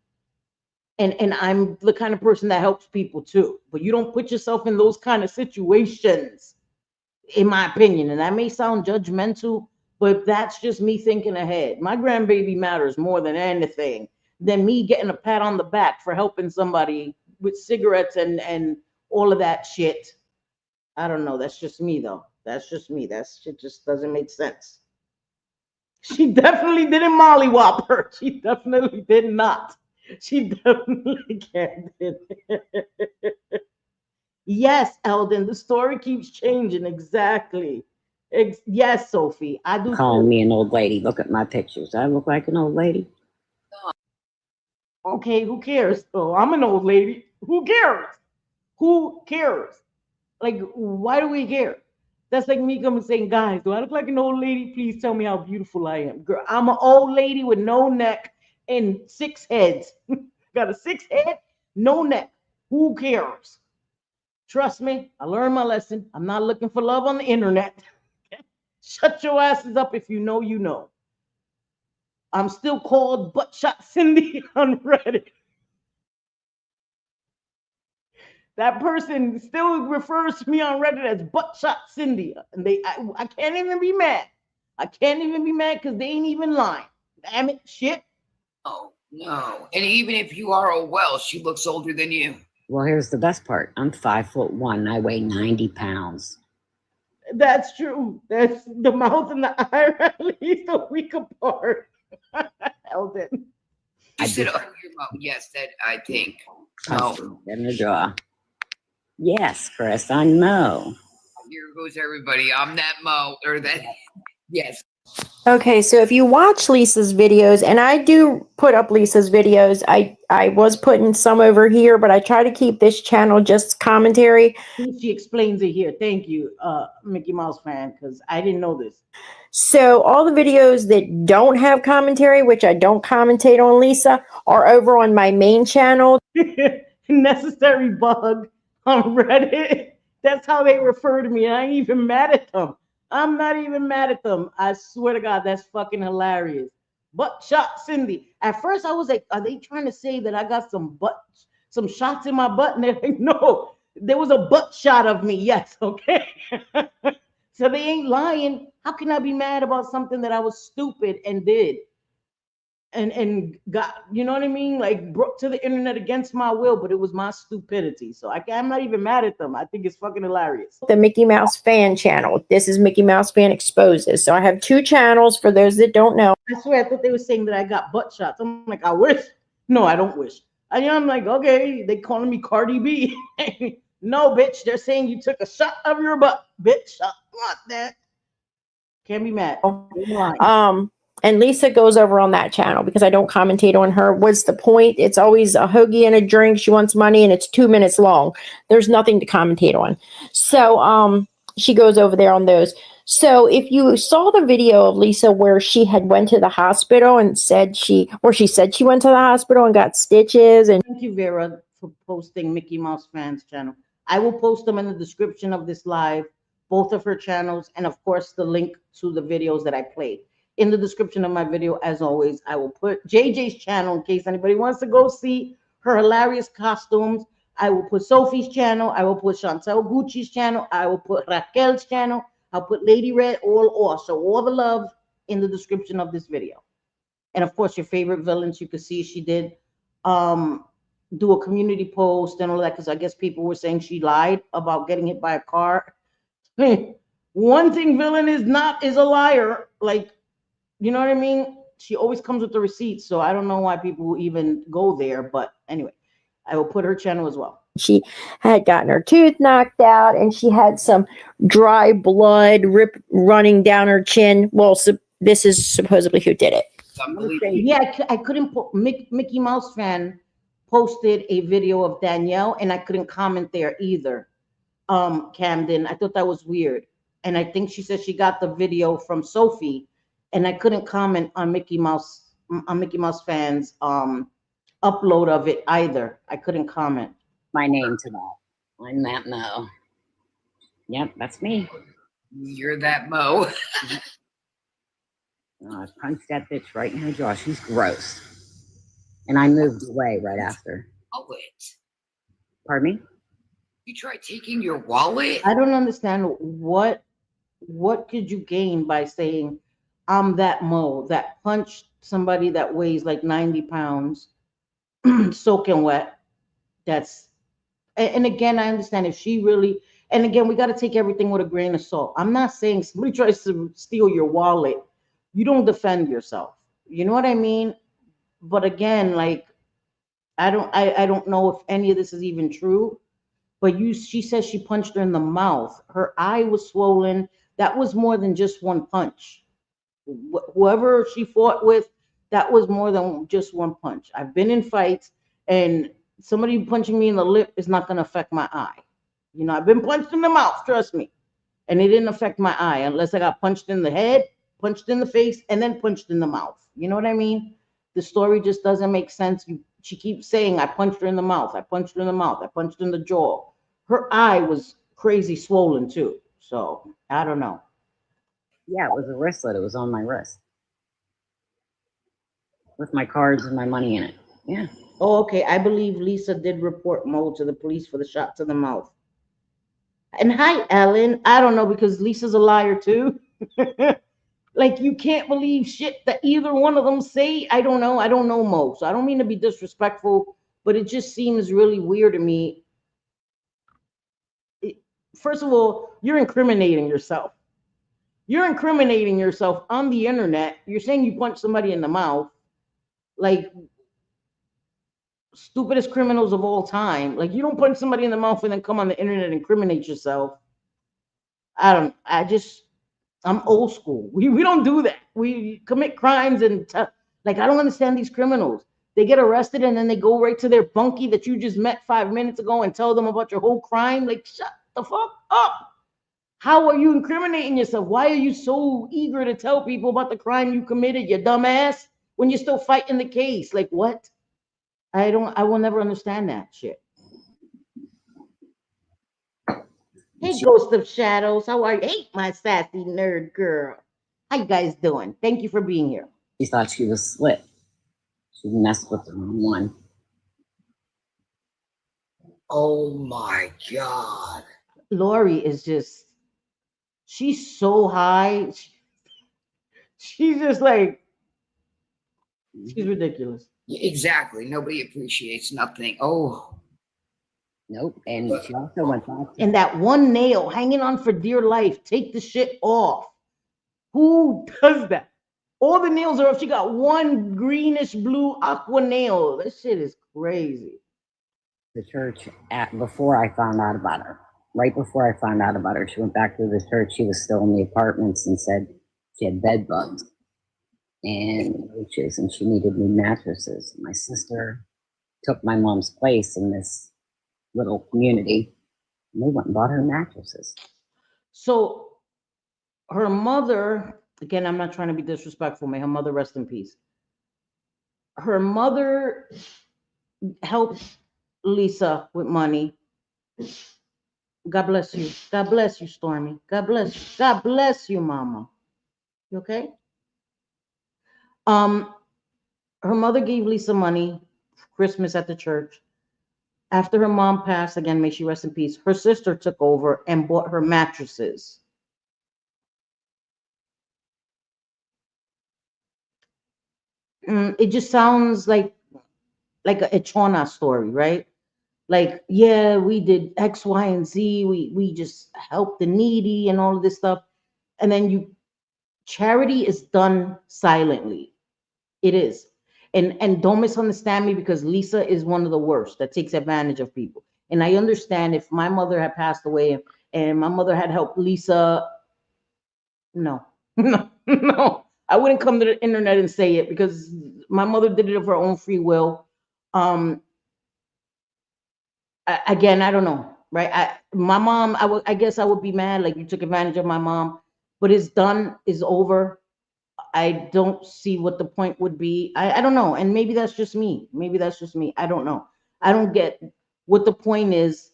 And I'm the kind of person that helps people too. But you don't put yourself in those kind of situations, in my opinion. And that may sound judgmental, but that's just me thinking ahead. My grandbaby matters more than anything than me getting a pat on the back for helping somebody with cigarettes and all of that shit. I don't know. That's just me though. That's just me. That shit just doesn't make sense. She definitely didn't mollywop her. She definitely did not. She definitely can't. Yes, Eldon, the story keeps changing. Exactly. Yes, Sophie, I do. Calling me an old lady. Look at my pictures. I look like an old lady. Okay, who cares? Oh, I'm an old lady. Who cares? Who cares? Like, why do we care? That's like me coming saying, guys, do I look like an old lady? Please tell me how beautiful I am. Girl, I'm an old lady with no neck and 6 heads. Got a 6 head, no neck. Who cares? Trust me, I learned my lesson. I'm not looking for love on the internet. Shut your asses up if you know you know. I'm still called Butt Shot Cindy on Reddit. That person still refers to me on Reddit as Butt Shot Cindy. And I can't even be mad. I can't even be mad because they ain't even lying. Damn it, shit. Oh, no. And even if you are a Welsh, she looks older than you. Well, here's the best part. I'm 5'1". I weigh 90 pounds. That's true. That's the mouth and the eye are at least a week apart. Eldon. You said, oh, your mouth. Yes, that I think. No. In the jaw. Yes, Chris, I know. Here goes everybody. I'm that Mo, or that. Yes. Okay, so if you watch Lisa's videos, and I do put up Lisa's videos, I was putting some over here, but I try to keep this channel just commentary. She explains it here. Thank you, Mickey Mouse fan, because I didn't know this. So all the videos that don't have commentary, which I don't commentate on Lisa, are over on my main channel. Necessary bug on Reddit. That's how they refer to me. I ain't even mad at them. I'm not even mad at them. I swear to God, that's fucking hilarious. Butt shot Cindy. At first, I was like, are they trying to say that I got some shots in my butt? And they're like, no, There was a butt shot of me. Yes, okay. So they ain't lying. How can I be mad about something that I was stupid and did? And got, you know what I mean, like brought to the internet against my will, but it was my stupidity. So I'm not even mad at them. I think it's fucking hilarious. The Mickey Mouse Fan channel. This is Mickey Mouse Fan Exposes. So I have two channels for those that don't know. I swear, I thought they were saying that I got butt shots. I'm like, I wish. No, I don't wish. I'm like, okay, they calling me Cardi B. No, bitch, they're saying you took a shot of your butt, bitch. I want that. Can't be mad. And Lisa goes over on that channel because I don't commentate on her. What's the point? It's always a hoagie and a drink. She wants money and it's 2 minutes long. There's nothing to commentate on. So she goes over there on those. So if you saw the video of Lisa where she had went to the hospital and said she went to the hospital and got stitches. And thank you, Vera, for posting Mickey Mouse Fans channel. I will post them in the description of this live, both of her channels, and of course the link to the videos that I played. In the description of my video, as always, I will put JJ's channel in case anybody wants to go see her hilarious costumes. I will put Sophie's channel. I will put Chantel Gucci's channel. I will put Raquel's channel. I'll put Lady Red, so all the love in the description of this video. And of course, your favorite villains, you can see she did do a community post and all that, because I guess people were saying she lied about getting hit by a car. One thing villain is a liar. Like, you know what I mean? She always comes with the receipts, so I don't know why people even go there. But anyway, I will put her channel as well. She had gotten her tooth knocked out, and she had some dry blood running down her chin. Well, this is supposedly who did it. Yeah, I couldn't put Mickey Mouse Fan posted a video of Danielle, and I couldn't comment there either. Camden, I thought that was weird, and I think she said she got the video from Sophie, and I couldn't comment on Mickey Mouse Fan's upload of it either. I couldn't comment. My name to that. I'm that Mo. Yep, that's me. You're that Mo. I punched that bitch right in her jaw. She's gross. And I moved away right after. Wallet. Pardon me? You tried taking your wallet? I don't understand what could you gain by saying I'm that Mo that punched somebody that weighs like 90 pounds, soaking wet. And again, I understand if she really, and again, we got to take everything with a grain of salt. I'm not saying somebody tries to steal your wallet, you don't defend yourself. You know what I mean? But again, like, I don't know if any of this is even true. But she says she punched her in the mouth. Her eye was swollen. That was more than just one punch. Whoever she fought with, that was more than just one punch. I've been in fights, and somebody punching me in the lip is not going to affect my eye. You know, I've been punched in the mouth, trust me. And it didn't affect my eye unless I got punched in the head, punched in the face, and then punched in the mouth. You know what I mean? The story just doesn't make sense. She keeps saying, I punched her in the mouth. I punched her in the mouth. I punched her in the jaw. Her eye was crazy swollen too. So I don't know. Yeah, it was a wristlet. It was on my wrist with my cards and my money in it. Yeah. Oh, okay. I believe Lisa did report Mo to the police for the shot to the mouth. And hi, Ellen. I don't know, because Lisa's a liar too. Like, you can't believe shit that either one of them say. I don't know Mo. So I don't mean to be disrespectful, but it just seems really weird to me. First of all, you're incriminating yourself. You're incriminating yourself on the internet. You're saying you punched somebody in the mouth. Like, stupidest criminals of all time. Like, you don't punch somebody in the mouth and then come on the internet and incriminate yourself. I'm old school. We don't do that. We commit crimes and like, I don't understand these criminals. They get arrested and then they go right to their bunkie that you just met 5 minutes ago and tell them about your whole crime. Like, shut the fuck up. How are you incriminating yourself? Why are you so eager to tell people about the crime you committed, you dumbass, when you're still fighting the case? Like, what? I will never understand that shit. Hey, Ghost of Shadows, how are you? Hey, my sassy nerd girl. How you guys doing? Thank you for being here. She thought she was slick. She messed with the wrong one. Oh my God. Lori is just, she's so high. She's just like, she's ridiculous. Exactly. Nobody appreciates nothing. Oh, Nope. And she also went back to And that one nail hanging on for dear life, take the shit off. Who does that? All the nails are off. She got one greenish blue aqua nail. That shit is crazy. the church before I found out about her. Right before I found out about her, she went back to the church. She was still in the apartments and said she had bed bugs and roaches and she needed new mattresses. My sister took my mom's place in this little community and they went and bought her mattresses. So her mother, again, I'm not trying to be disrespectful. May her mother rest in peace. Her mother helped Lisa with money. God bless you. God bless you, Stormy. God bless you. God bless you, Mama. You okay? Um, her mother gave Lisa money for Christmas at the church. After her mom passed, again, may she rest in peace, her sister took over and bought her mattresses. It just sounds like a Echona story, right? Like, yeah, we did X, Y, and Z. We just helped the needy and all of this stuff. And then charity is done silently. It is. And don't misunderstand me because Lisa is one of the worst that takes advantage of people. And I understand if my mother had passed away and my mother had helped Lisa, no, no, no. I wouldn't come to the internet and say it because my mother did it of her own free will. Um, Again, I don't know, right? My mom, I guess I would be mad, like you took advantage of my mom, but it's done, is over. I don't see what the point would be. I don't know. And maybe that's just me. Maybe that's just me. I don't know. I don't get what the point is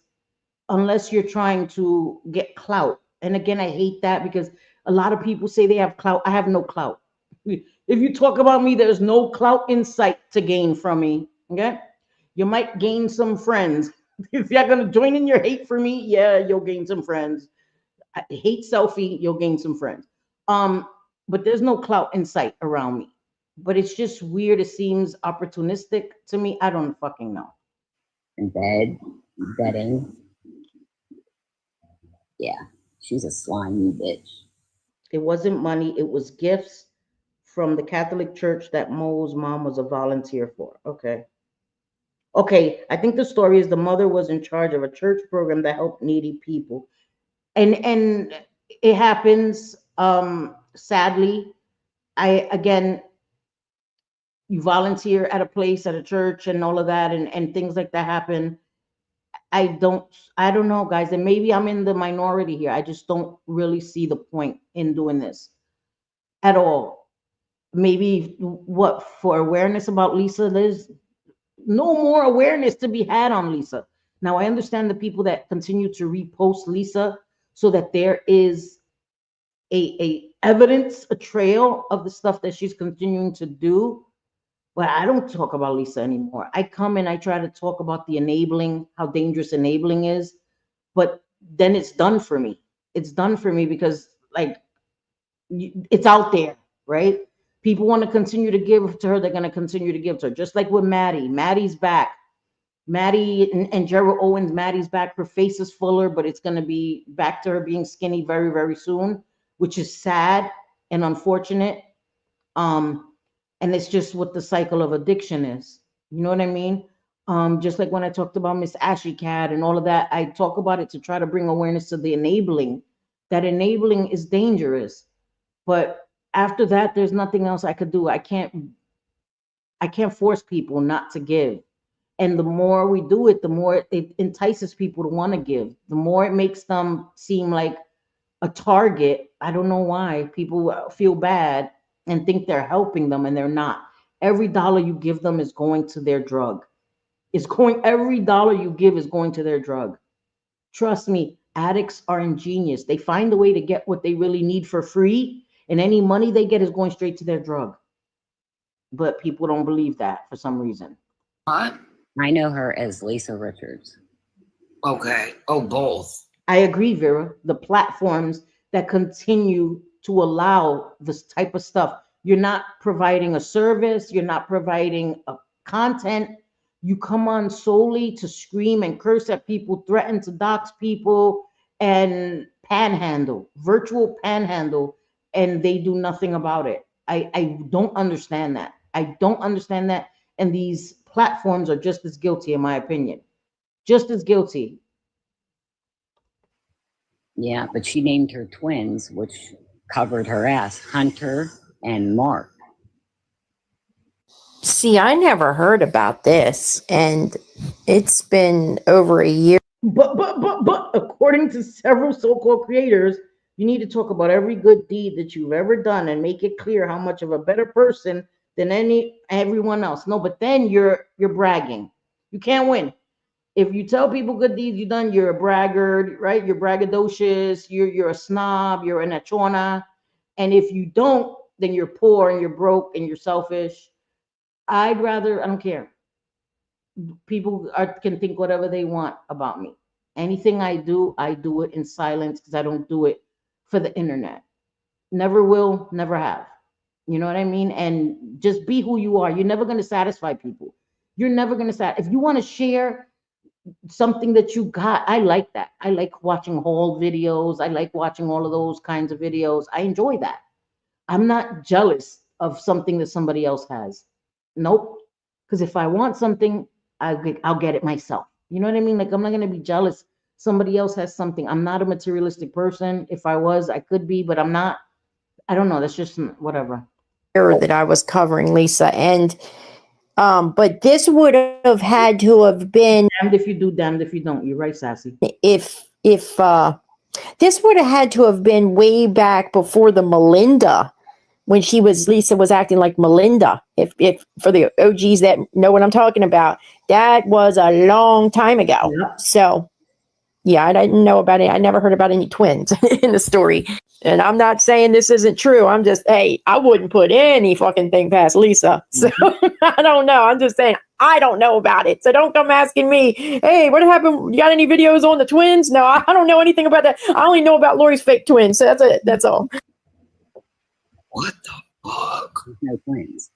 unless you're trying to get clout. And again, I hate that because a lot of people say they have clout. I have no clout. If you talk about me, there's no clout insight to gain from me. Okay. You might gain some friends. If you're going to join in your hate for me, yeah, you'll gain some friends. I hate selfie, you'll gain some friends. But there's no clout in sight around me. But it's just weird. It seems opportunistic to me. I don't fucking know. In bed, bedding. Yeah, she's a slimy bitch. It wasn't money, it was gifts from the Catholic Church that Mo's mom was a volunteer for. Okay. Okay, I think the story is the mother was in charge of a church program that helped needy people. And it happens sadly. I again, you volunteer at a place at a church and all of that and things like that happen. I don't know, guys, and maybe I'm in the minority here. I just don't really see the point in doing this at all. Maybe what, for awareness about Lisa, there's no more awareness to be had on Lisa. Now I understand the people that continue to repost Lisa so that there is a evidence, a trail of the stuff that she's continuing to do. But I don't talk about Lisa anymore. I come and I try to talk about the enabling, how dangerous enabling is, but then it's done for me. It's done for me because like it's out there, right? People want to continue to give to her, they're going to continue to give to her. Just like with Maddie. Maddie's back. Maddie and Gerald Owens, Maddie's back. Her face is fuller, but it's going to be back to her being skinny very, very soon, which is sad and unfortunate. Um, and it's just what the cycle of addiction is. You know what I mean? Just like when I talked about Miss Ashley Cat and all of that, I talk about it to try to bring awareness to the enabling. That enabling is dangerous, but after that, there's nothing else I could do. I can't force people not to give. And the more we do it, the more it entices people to want to give. The more it makes them seem like a target. I don't know why people feel bad and think they're helping them and they're not. Every dollar you give them is going to their drug. Every dollar you give is going to their drug. Trust me, addicts are ingenious. They find a way to get what they really need for free, and any money they get is going straight to their drug. But people don't believe that for some reason. What? I know her as Lisa Richards. Okay. Oh, both. I agree, Vera. The platforms that continue to allow this type of stuff. You're not providing a service, you're not providing a content. You come on solely to scream and curse at people, threaten to dox people, and panhandle, virtual panhandle, and they do nothing about it. I don't understand that. I don't understand that. And these platforms are just as guilty, in my opinion. Just as guilty. Yeah, but she named her twins, which covered her ass, Hunter and Mark. See, I never heard about this, and it's been over a year. But, according to several so-called creators, you need to talk about every good deed that you've ever done and make it clear how much of a better person than everyone else. No, but then you're bragging. You can't win. If you tell people good deeds you've done, you're a braggart, right? You're braggadocious. You're a snob. You're an achona. And if you don't, then you're poor and you're broke and you're selfish. I don't care. People can think whatever they want about me. Anything I do it in silence because I don't do it for the internet. Never will, never have. You know what I mean? And just be who you are. You're never going to satisfy people. You're never going to if you want to share something that you got, I like that. I like watching haul videos. I like watching all of those kinds of videos. I enjoy that. I'm not jealous of something that somebody else has. Nope. Because if I want something, I'll get it myself. You know what I mean? Like, I'm not going to be jealous. Somebody else has something. I'm not a materialistic person. If I was, I could be, but I'm not. I don't know. That's just whatever. That I was covering Lisa, and but this would have had to have been Damned if you do, damned if you don't. You're right, Sassy. if this would have had to have been way back before the Melinda, when Lisa was acting like Melinda. If for the OGs that know what I'm talking about, that was a long time ago. Yep. So yeah, I didn't know about it. I never heard about any twins in the story. And I'm not saying this isn't true. I'm just, hey, I wouldn't put any fucking thing past Lisa. So I don't know. I'm just saying I don't know about it. So don't come asking me, hey, what happened? You got any videos on the twins? No, I don't know anything about that. I only know about Lori's fake twins. So that's it. That's all. What the fuck? There's no twins.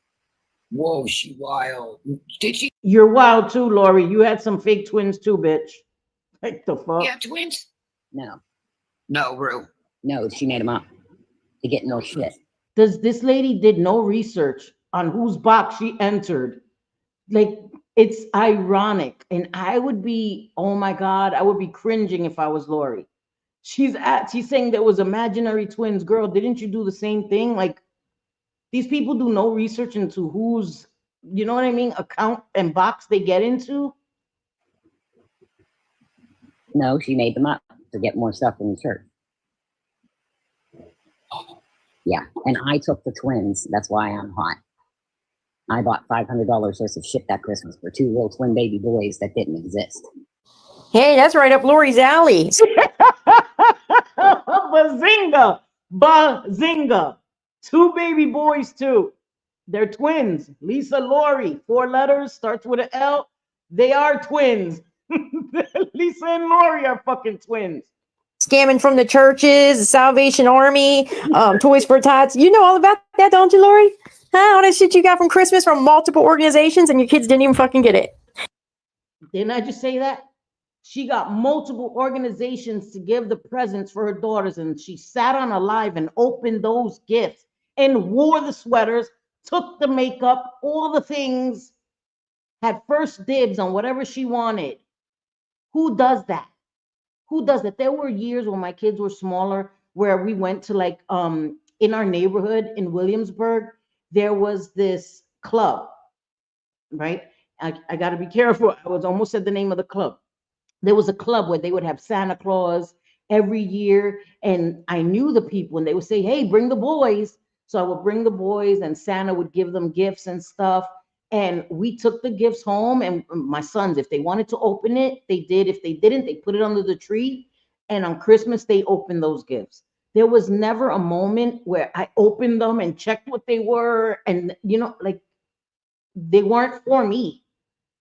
Whoa, she wild. Did she? You're wild too, Lori. You had some fake twins too, bitch. Like the fuck? Yeah, twins? No, No, Rue. no, she made them up to get more shit. This lady did no research on whose box she entered. Like, it's ironic. And I would be, oh my God, I would be cringing if I was Lori. She's saying there was imaginary twins. Girl, didn't you do the same thing? Like, these people do no research into whose, you know what I mean, account and box they get into. No, she made them up to get more stuff in the church. Yeah, and I took the twins. That's why I'm hot. I bought $500 worth of shit that Christmas for 2 little twin baby boys that didn't exist. Hey, that's right up Lori's alley. Bazinga! Bazinga! 2 baby boys too. They're twins. Lisa, Lori, 4 letters, starts with an L. They are twins. Lisa and Lori are fucking twins. Scamming from the churches, the Salvation Army, Toys for Tots. You know all about that, don't you, Lori? Huh? All that shit you got from Christmas from multiple organizations, and your kids didn't even fucking get it. Didn't I just say that? She got multiple organizations to give the presents for her daughters, and she sat on a live and opened those gifts and wore the sweaters, took the makeup, all the things, had first dibs on whatever she wanted. Who does that? Who does that? There were years when my kids were smaller where we went to, like, in our neighborhood in Williamsburg, there was this club, right? I got to be careful. I was almost said the name of the club. There was a club where they would have Santa Claus every year, and I knew the people, and they would say, hey, bring the boys. So I would bring the boys, and Santa would give them gifts and stuff. And we took the gifts home, and my sons, if they wanted to open it, they did. If they didn't, they put it under the tree. And on Christmas, they opened those gifts. There was never a moment where I opened them and checked what they were. And, you know, like, they weren't for me.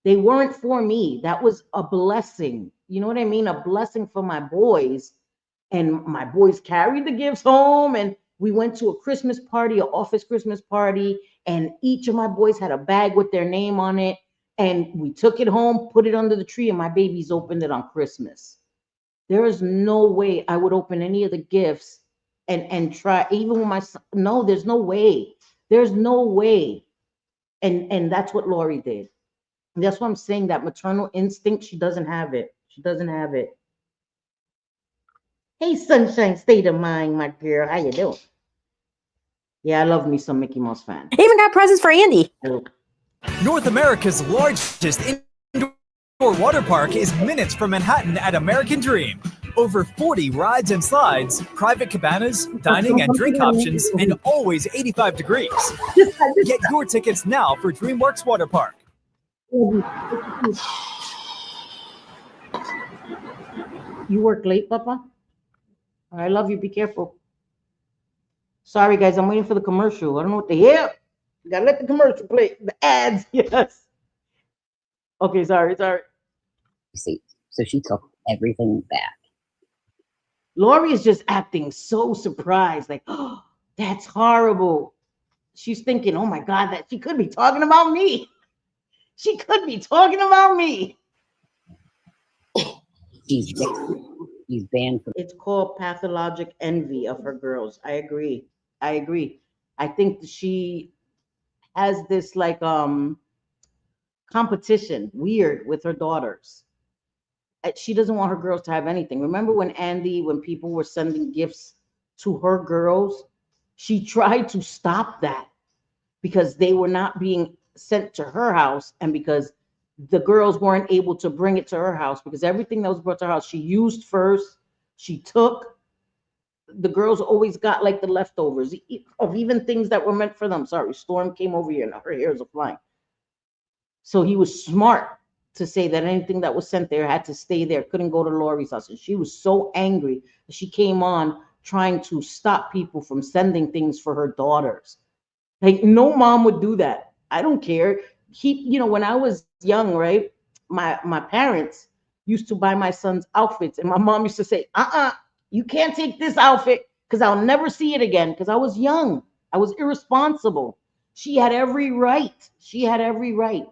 They weren't for me. That was a blessing. you know what I mean? A blessing for my boys. And my boys carried the gifts home, and we went to a Christmas party, an office Christmas party, and each of my boys had a bag with their name on it. And we took it home, put it under the tree, and my babies opened it on Christmas. There is no way I would open any of the gifts and try, even with my son. No, there's no way. There's no way. And that's what Lori did. And that's why I'm saying that maternal instinct, she doesn't have it. She doesn't have it. Hey, sunshine state of mind, my girl. How you doing? Yeah, I love me some Mickey Mouse fan. Even got presents for Andy. North America's largest indoor water park is minutes from Manhattan at American Dream. Over 40 rides and slides, private cabanas, dining and drink options, and always 85 degrees. Get your tickets now for DreamWorks Water Park. You work late, Papa? I love you. Be careful. Sorry, guys. I'm waiting for the commercial. I don't know what the hell. Gotta let the commercial play. The ads. Yes. Okay. Sorry. See, so she took everything back. Lori is just acting so surprised. Like, oh, that's horrible. She's thinking, oh my God, that she could be talking about me. She could be talking about me. She's banned from. It's called pathologic envy of her girls. I agree. I think she has this like competition weird with her daughters. She doesn't want her girls to have anything. Remember when people were sending gifts to her girls, she tried to stop that because they were not being sent to her house, and because the girls weren't able to bring it to her house, because everything that was brought to her house, she used first, she took. The girls always got like the leftovers of even things that were meant for them. Sorry, Storm came over here and her hairs are flying. So he was smart to say that anything that was sent there had to stay there, couldn't go to Lori's house. And she was so angry that she came on trying to stop people from sending things for her daughters. Like, no mom would do that. I don't care. When I was young, right, my parents used to buy my son's outfits, and my mom used to say, you can't take this outfit because I'll never see it again, because I was young. I was irresponsible. She had every right.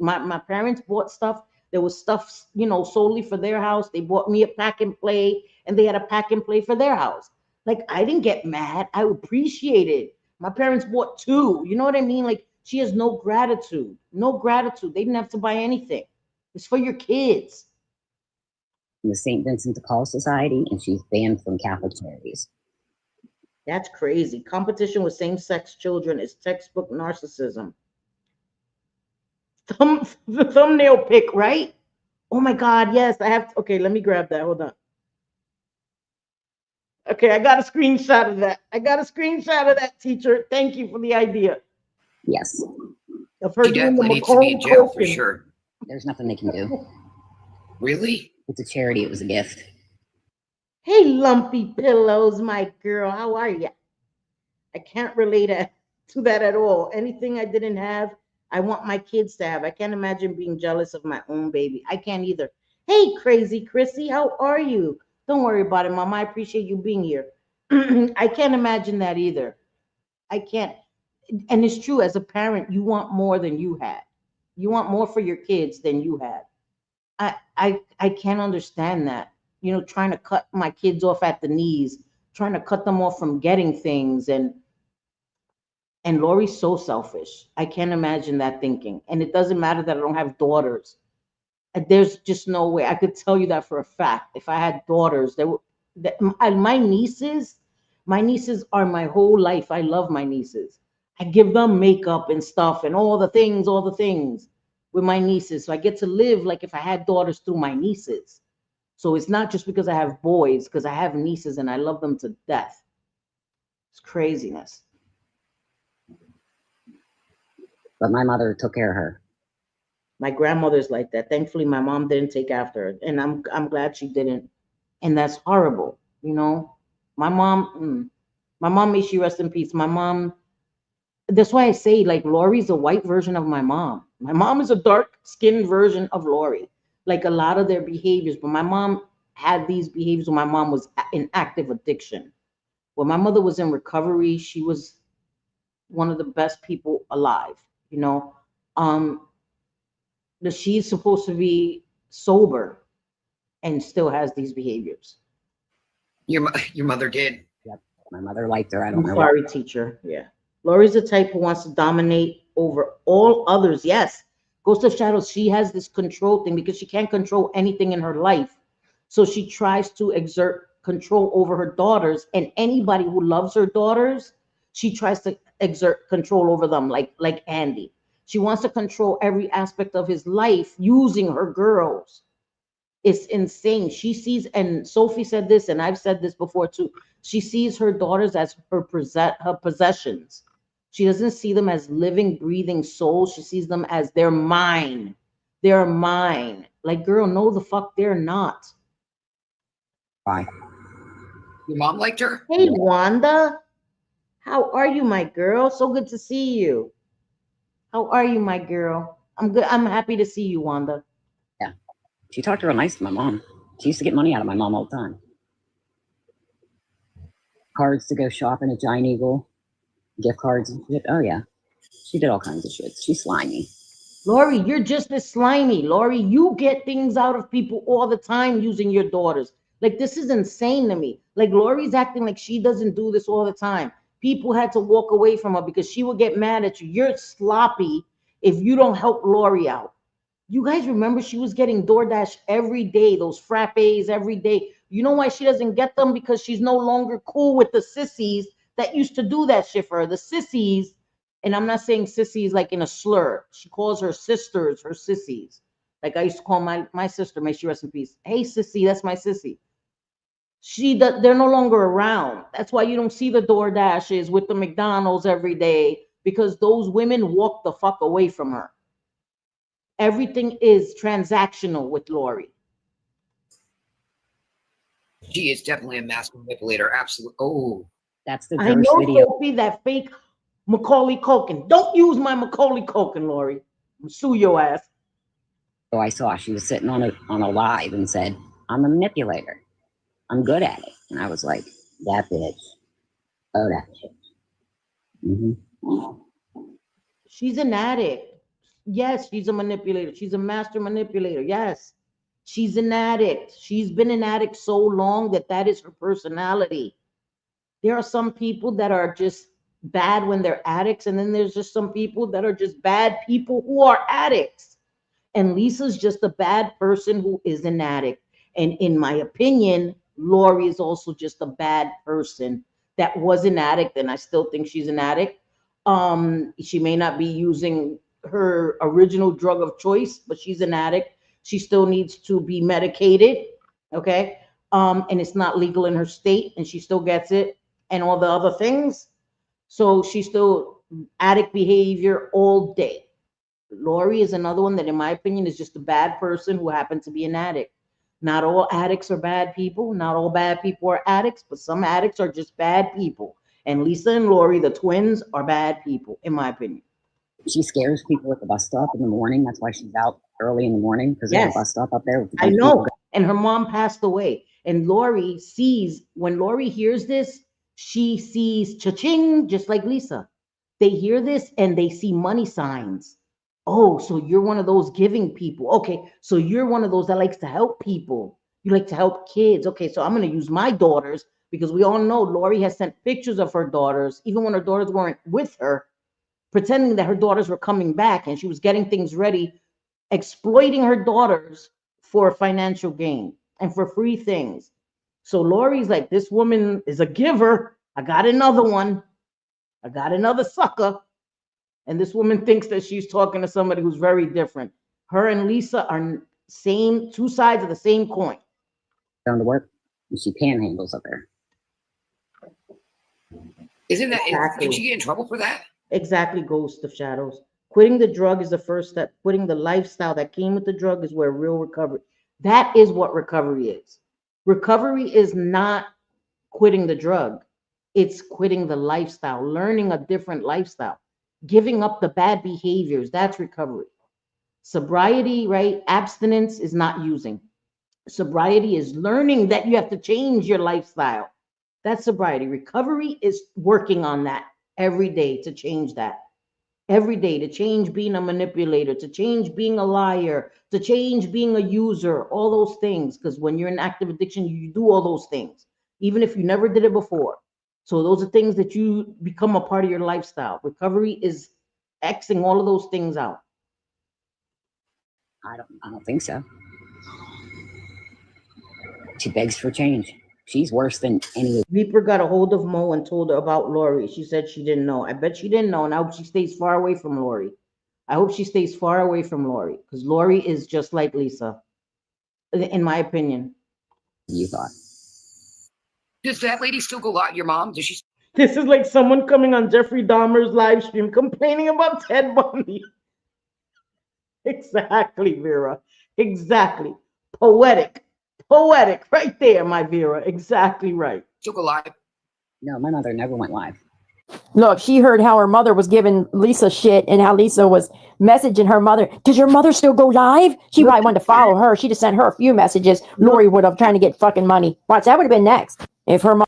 My parents bought stuff. There was stuff, solely for their house. They bought me a pack and play, and they had a pack and play for their house. Like, I didn't get mad. I appreciated it. My parents bought two. You know what I mean? Like, she has no gratitude. They didn't have to buy anything. It's for your kids. In the St. Vincent de Paul Society, and she's banned from Catholic charities. That's crazy. Competition with same-sex children is textbook narcissism. The thumbnail pic, right? Oh my God, yes, I have to. Okay, let me grab that. Hold on. Okay, I got a screenshot of that. Teacher. Thank you for the idea. Yes. Of her She definitely needs to be in jail for sure. There's nothing they can do. Really? It's a charity. It was a gift. Hey, Lumpy Pillows, my girl. How are you? I can't relate to that at all. Anything I didn't have, I want my kids to have. I can't imagine being jealous of my own baby. I can't either. Hey, Crazy Chrissy, how are you? Don't worry about it, Mom. I appreciate you being here. I can't imagine that either. I can't. And it's true, as a parent, you want more than you had. You want more for your kids than you had. I can't understand that. Trying to cut my kids off at the knees, trying to cut them off from getting things. And Lori's so selfish. I can't imagine that thinking. And it doesn't matter that I don't have daughters. There's just no way. I could tell you that for a fact. If I had daughters, my nieces are my whole life. I love my nieces. I give them makeup and stuff and all the things with my nieces. So I get to live like if I had daughters through my nieces. So it's not just because I have boys, because I have nieces and I love them to death. It's craziness. But my mother took care of her. My grandmother's like that. Thankfully, my mom didn't take after her, and I'm glad she didn't. And that's horrible, My mom, may she rest in peace. My mom. That's why I say, like, Lori's a white version of my mom. My mom is a dark-skinned version of Lori. like a lot of their behaviors. But my mom had these behaviors when my mom was in active addiction. When my mother was in recovery, she was one of the best people alive, you know. Um, that she's supposed to be sober and still has these behaviors. Your mother did. Yep. My mother liked her. I don't I'm know why. sorry, teacher. Yeah. Lori's the type who wants to dominate over all others. Yes. Ghost of Shadows, she has this control thing because she can't control anything in her life. So she tries to exert control over her daughters and anybody who loves her daughters, she tries to exert control over them like Andy. She wants to control every aspect of his life using her girls. It's insane. She sees, and Sophie said this, and I've said this before too. She sees her daughters as her possessions. She doesn't see them as living, breathing souls. She sees them as they're mine. They're mine. Like, girl, no, the fuck, they're not. Why? Your mom liked her? Hey, Wanda, how are you, my girl? So good to see you. How are you, my girl? I'm good. I'm happy to see you, Wanda. Yeah. She talked real nice to my mom. She used to get money out of my mom all the time. Cards to go shopping at Giant Eagle, gift cards and shit. Oh yeah. She did all kinds of shit. She's slimy. Lori, you're just as slimy. Lori, you get things out of people all the time using your daughters. Like, this is insane to me. Like, Lori's acting like she doesn't do this all the time. People had to walk away from her because she would get mad at you. You're sloppy if you don't help Lori out. You guys remember she was getting DoorDash every day, those frappes every day. You know why she doesn't get them? Because she's no longer cool with the sissies that used to do that shit for her. The sissies, and I'm not saying sissies like in a slur. She calls her sisters her sissies. Like I used to call my sister, may she rest in peace. Hey sissy, that's my sissy. They're no longer around. That's why you don't see the DoorDashes with the McDonald's every day because those women walk the fuck away from her. Everything is transactional with Lori. She is definitely a master manipulator. Absolutely. Oh, That's the I first know, video. Sophie, that fake Macaulay Culkin. Don't use my Macaulay Culkin, Lori. I'm sue your ass. So I saw she was sitting on a live and said, "I'm a manipulator. I'm good at it." And I was like, "That bitch. Oh, that bitch." She's an addict. Yes, she's a manipulator. She's a master manipulator. Yes, she's an addict. She's been an addict so long that that is her personality. There are some people that are just bad when they're addicts, and then there's just some people that are just bad people who are addicts. And Lisa's just a bad person who is an addict. And in my opinion, Lori is also just a bad person that was an addict, and I still think she's an addict. She may not be using her original drug of choice, but she's an addict. She still needs to be medicated, okay? And it's not legal in her state, and she still gets it, and all the other things. So she's still addict behavior all day. Lori is another one that, in my opinion, is just a bad person who happened to be an addict. Not all addicts are bad people. Not all bad people are addicts, but some addicts are just bad people. And Lisa and Lori, the twins, are bad people, in my opinion. She scares people at the bus stop in the morning. That's why she's out early in the morning because there's Yes. a bus stop up there. With a I bunch of know. people. And her mom passed away. And Lori sees, when Lori hears this, she sees cha-ching, just like Lisa. They hear this and they see money signs. Oh, so you're one of those giving people. Okay, so you're one of those that likes to help people. You like to help kids. Okay, so I'm going to use my daughters because we all know Lori has sent pictures of her daughters, even when her daughters weren't with her, pretending that her daughters were coming back and she was getting things ready, exploiting her daughters for financial gain and for free things. So Lori's like, this woman is a giver. I got another one. I got another sucker. And this woman thinks that she's talking to somebody who's very different. Her and Lisa are same, two sides of the same coin. Down to work, and she panhandles up there. isn't that? Exactly. Did she get in trouble for that? Exactly, Ghost of Shadows. Quitting the drug is the first step. Quitting the lifestyle that came with the drug is where real recovery. That is what recovery is. Recovery is not quitting the drug. It's quitting the lifestyle, learning a different lifestyle, giving up the bad behaviors. That's recovery. Sobriety, right? Abstinence is not using. Sobriety is learning that you have to change your lifestyle. That's sobriety. Recovery is working on that every day to change that. Every day to change being a manipulator, to change being a liar, to change being a user, all those things. Because when you're in active addiction, you do all those things, even if you never did it before. So those are things that you become a part of your lifestyle. Recovery is Xing all of those things out. I don't think so. She begs for change. She's worse than any. Reaper got a hold of Mo and told her about Lori. She said she didn't know. I bet she didn't know, and I hope she stays far away from Lori. I hope she stays far away from Lori because Lori is just like Lisa, in my opinion. You thought. Does that lady still go out? Your mom? Does she? This is like someone coming on Jeffrey Dahmer's live stream complaining about Ted Bundy. Exactly, Vera. Exactly. Poetic. Poetic. Right there, my Vera. Exactly right. Still go live? No, my mother never went live. Look, she heard how her mother was giving Lisa shit and how Lisa was messaging her mother. Does your mother still go live? She probably wanted to follow her. She just sent her a few messages. Lori would have trying to get fucking money. Watch, that would have been next. If her mom.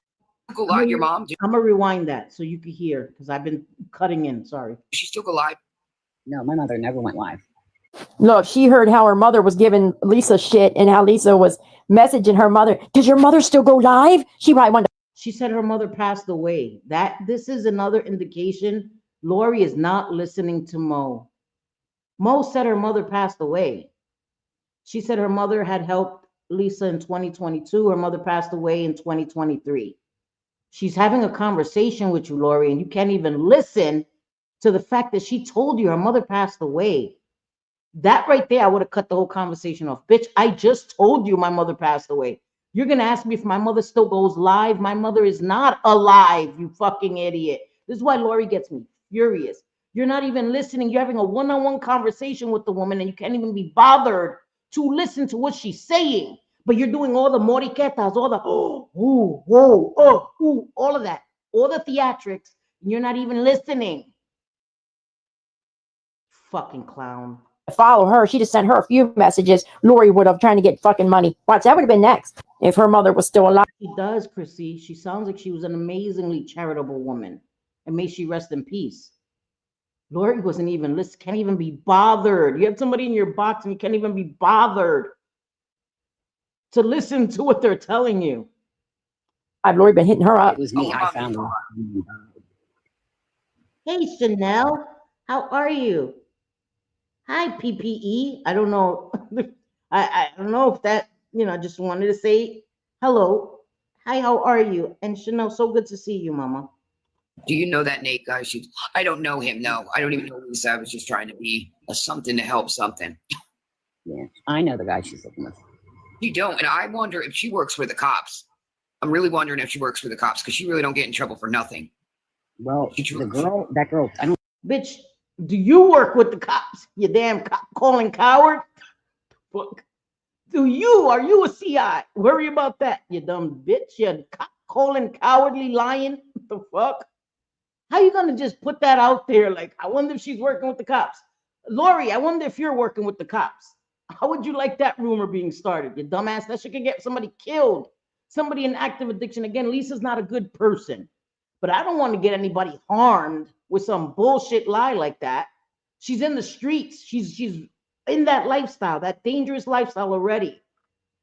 Go live? Your mom? Does I'm going to rewind that so you can hear because I've been cutting in. Sorry. she still go live? No, my mother never went live. Look, she heard how her mother was giving Lisa shit and how Lisa was messaging her mother. Does your mother still go live? She probably wanted to. She said her mother passed away. This is another indication Lori is not listening to Mo. Mo said her mother passed away. She said her mother had helped Lisa in 2022. Her mother passed away in 2023. She's having a conversation with you, Lori, and you can't even listen to the fact that she told you her mother passed away. That right there, I would have cut the whole conversation off. Bitch, I just told you my mother passed away. You're going to ask me if my mother still goes live. My mother is not alive, you fucking idiot. This is why Lori gets me furious. You're not even listening. You're having a one-on-one conversation with the woman and you can't even be bothered to listen to what she's saying. But you're doing all the moriquetas, all the all of that, all the theatrics. And you're not even listening. Fucking clown. Follow her. She just sent her a few messages. Lori would have trying to get fucking money. Watch, that would have been next if her mother was still alive. She does, Chrissy. She sounds like she was an amazingly charitable woman. And may she rest in peace. Lori wasn't even listening, can't even be bothered. You have somebody in your box and you can't even be bothered to listen to what they're telling you. I've Lori been hitting her up. It was me. I found her. Hey, Chanel, how are you? Hi, PPE. I don't know. I don't know if that, I just wanted to say hello. Hi, how are you? And Chanel, so good to see you, Mama. Do you know that Nate guy? I don't know him. No, I don't even know Lisa. I was just trying to be a something to help something. Yeah, I know the guy she's looking with. You don't, and I wonder if she works for the cops. I'm really wondering if she works for the cops because she really don't get in trouble for nothing. Well, that girl, I don't. Bitch, do you work with the cops? You damn cop calling coward. Fuck. Are you a CI? Worry about that, you dumb bitch. You cop calling cowardly lying. What the fuck? How you gonna just put that out there? Like, I wonder if she's working with the cops. Lori, I wonder if you're working with the cops. How would you like that rumor being started? You dumbass. That shit could get somebody killed. Somebody in active addiction. Again, Lisa's not a good person. But I don't want to get anybody harmed with some bullshit lie like that. She's in the streets. She's in that lifestyle, that dangerous lifestyle already.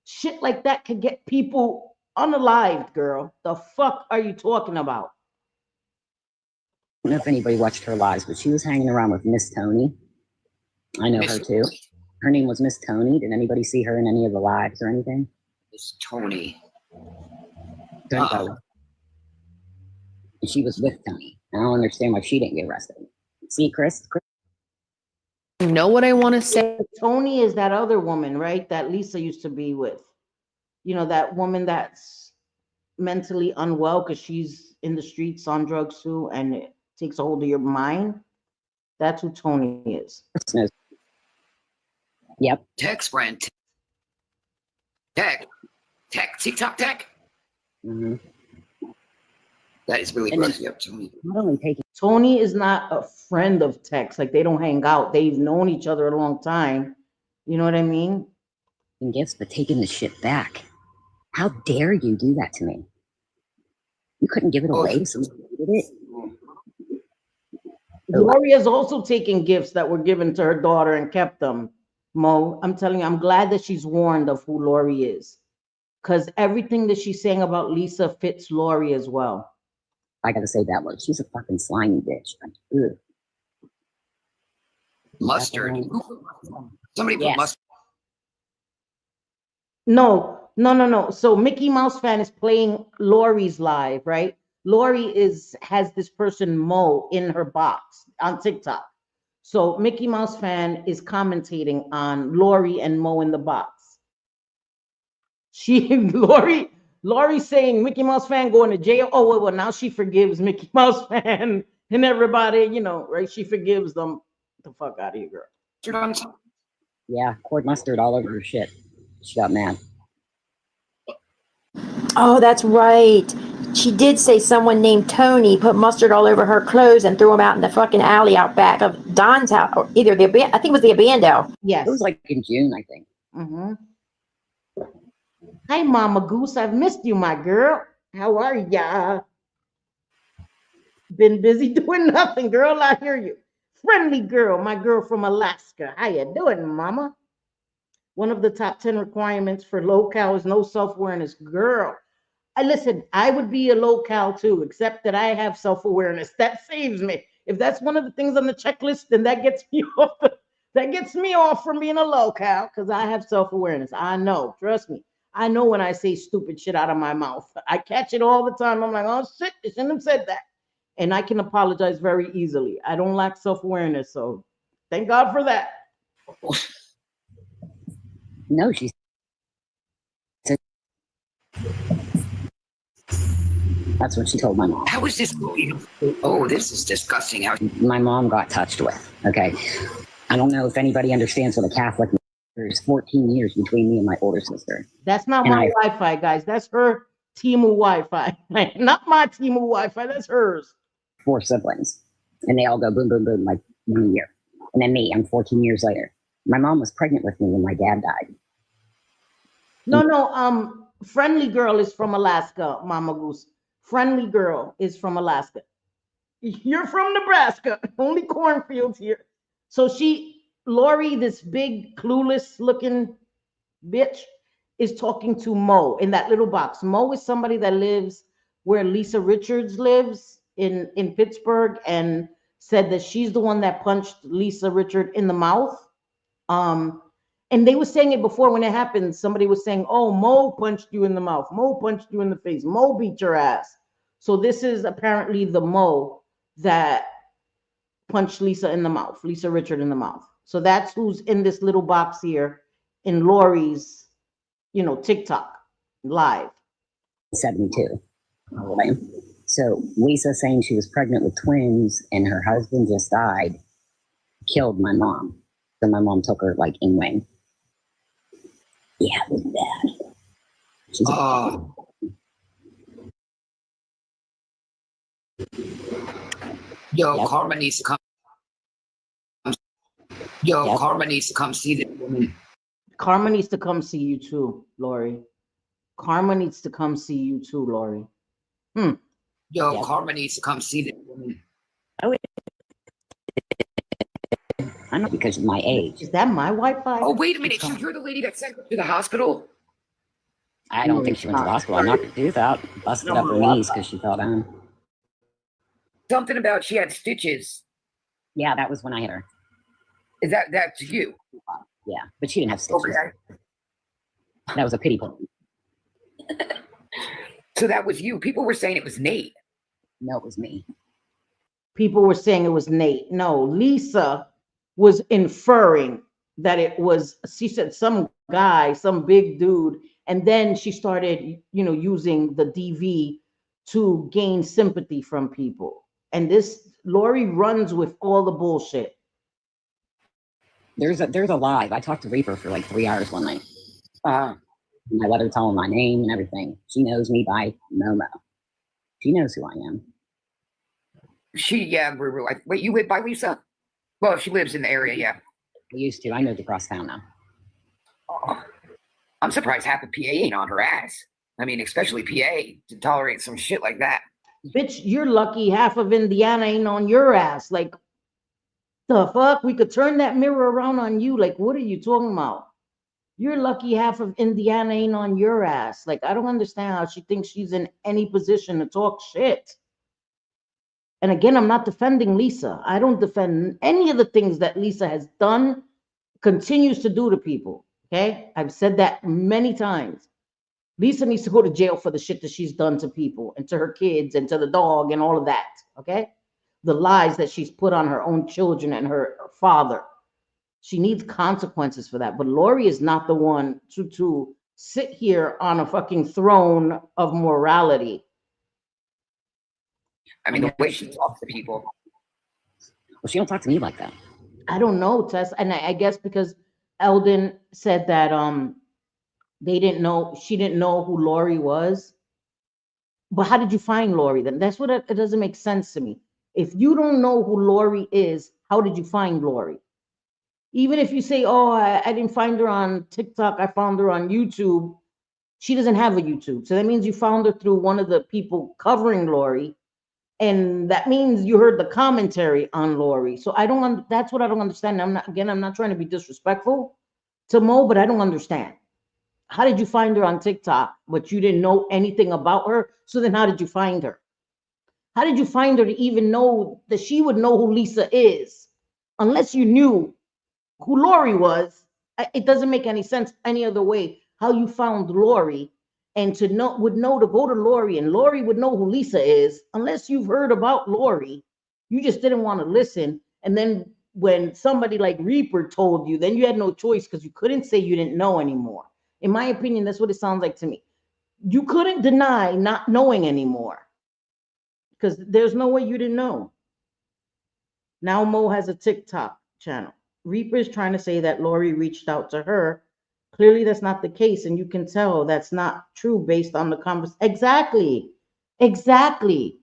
Shit like that could get people unalived, girl. The fuck are you talking about? I don't know if anybody watched her lives, but she was hanging around with Miss Tony. I know her too. Her name was Miss Tony. Did anybody see her in any of the lives or anything? Miss Tony. And she was with Tony. I don't understand why she didn't get arrested. See, Chris? You know what I want to say? Tony is that other woman, right? That Lisa used to be with. That woman that's mentally unwell because she's in the streets on drugs too, and it takes a hold of your mind. That's who Tony is. Yep. Tech's friend. Tech. TikTok Tech. Mm-hmm. That is really And then gross. Yep, Tony. not only taking Tony is not a friend of Tex. Like they don't hang out. They've known each other a long time. You know what I mean? gifts, but taking the shit back. How dare you do that to me? You couldn't give it away to someone who needed it. Lori has also taken gifts that were given to her daughter and kept them. Mo, I'm telling you, I'm glad that she's warned of who Lori is. Because everything that she's saying about Lisa fits Lori as well. I gotta say that word. She's a fucking slimy bitch. Ugh. Mustard. Somebody put mustard. No. So Mickey Mouse fan is playing Lori's live, right? Lori has this person Mo in her box on TikTok. So Mickey Mouse fan is commentating on Lori and Mo in the box. Lori saying Mickey Mouse fan going to jail. Oh well, now she forgives Mickey Mouse fan and everybody, you know, right? She forgives them. Get the fuck out of here, girl. Yeah, poured mustard all over her shit. She got mad. Oh, that's right. She did say someone named Tony put mustard all over her clothes and threw them out in the fucking alley out back of Don's house, or either I think it was the Abando. Yes. It was like in June, I think. Mm-hmm. Hi, Mama Goose. I've missed you, my girl. How are ya? Been busy doing nothing, girl. I hear you. Friendly girl, my girl from Alaska. How you doing, Mama? One of the top 10 requirements for low-cal is no self-awareness. Girl, I would be a low-cal too, except that I have self-awareness. That saves me. If that's one of the things on the checklist, then that gets me off. That gets me off from being a low-cal because I have self-awareness. I know, trust me. I know when I say stupid shit out of my mouth. I catch it all the time. I'm like, oh shit, I shouldn't have said that. And I can apologize very easily. I don't lack self-awareness, so thank God for that. No, she said that's what she told my mom. How is this going? Oh, this is disgusting. How My mom got touched with. Okay. I don't know if anybody understands what a Catholic is. There's 14 years between me and my older sister. That's not my Wi-Fi, guys. That's her Timu Wi-Fi. Not my Timu Wi-Fi. That's hers. 4 siblings. And they all go boom, boom, boom, like 1 year. And then me, I'm 14 years later. My mom was pregnant with me when my dad died. No. Friendly girl is from Alaska, Mama Goose. Friendly girl is from Alaska. You're from Nebraska. Only cornfields here. So Lori, this big clueless looking bitch, is talking to Mo in that little box. Mo is somebody that lives where Lisa Richards lives in Pittsburgh, and said that she's the one that punched Lisa Richard in the mouth. And they were saying it before when it happened. Somebody was saying, oh, Mo punched you in the mouth. Mo punched you in the face. Mo beat your ass. So this is apparently the Mo that punched Lisa in the mouth, Lisa Richard in the mouth. So that's who's in this little box here in Lori's, TikTok live. 72. So Lisa saying she was pregnant with twins and her husband just died killed my mom. So my mom took her like in wing. Yeah, it was bad. She's Yo, yep. Karma needs to come. Karma needs to come see this woman. Karma needs to come see you too, Lori. Karma needs to come see you too, Lori. Karma needs to come see this woman. I know because of my age. Is that my Wi-Fi? Oh, wait a minute. So you're the lady that sent her to the hospital? I don't think she went to the hospital. I'm not going to do that. Busted up her knees because she fell down. Something about she had stitches. Yeah, that was when I hit her. Is that's you? Yeah, but she didn't have stitches. Okay. That was a pity point. So that was you. People were saying it was Nate. No, it was me. People were saying it was Nate. No, Lisa was inferring that it was, she said some guy, some big dude, and then she started, using the DV to gain sympathy from people. And this Lori runs with all the bullshit. There's a live. I talked to Reaper for like 3 hours one night. I let her tell him my name and everything. She knows me by Momo. She knows who I am. Wait, you live by Lisa? Well, she lives in the area, yeah. I used to. I moved across town now. Oh, I'm surprised half of PA ain't on her ass. I mean, especially PA to tolerate some shit like that. Bitch, you're lucky half of Indiana ain't on your ass. Like, the fuck? We could turn that mirror around on you. Like, what are you talking about? You're lucky half of Indiana ain't on your ass. Like, I don't understand how she thinks she's in any position to talk shit. And again, I'm not defending Lisa. I don't defend any of the things that Lisa has done, continues to do to people. Okay? I've said that many times. Lisa needs to go to jail for the shit that she's done to people and to her kids and to the dog and all of that. Okay? The lies that she's put on her own children and her father. She needs consequences for that. But Lori is not the one to sit here on a fucking throne of morality. I mean, the way she talks to people. Well, she don't talk to me like that. I don't know, Tess. And I guess because Eldon said that she didn't know who Lori was. But how did you find Lori then? That's what it doesn't make sense to me. If you don't know who Lori is, how did you find Lori? Even if you say, oh, I didn't find her on TikTok, I found her on YouTube. She doesn't have a YouTube. So that means you found her through one of the people covering Lori. And that means you heard the commentary on Lori. So that's what I don't understand. I'm not trying to be disrespectful to Mo, but I don't understand. How did you find her on TikTok, but you didn't know anything about her? So then how did you find her? How did you find her to even know that she would know who Lisa is? Unless you knew who Lori was, it doesn't make any sense any other way how you found Lori and to go to Lori and Lori would know who Lisa is. Unless you've heard about Lori, you just didn't want to listen. And then when somebody like Reaper told you, then you had no choice because you couldn't say you didn't know anymore. In my opinion, that's what it sounds like to me. You couldn't deny not knowing anymore because there's no way you didn't know. Now Mo has a TikTok channel. Reaper is trying to say that Lori reached out to her. Clearly, that's not the case, and you can tell that's not true based on the conversation. Exactly.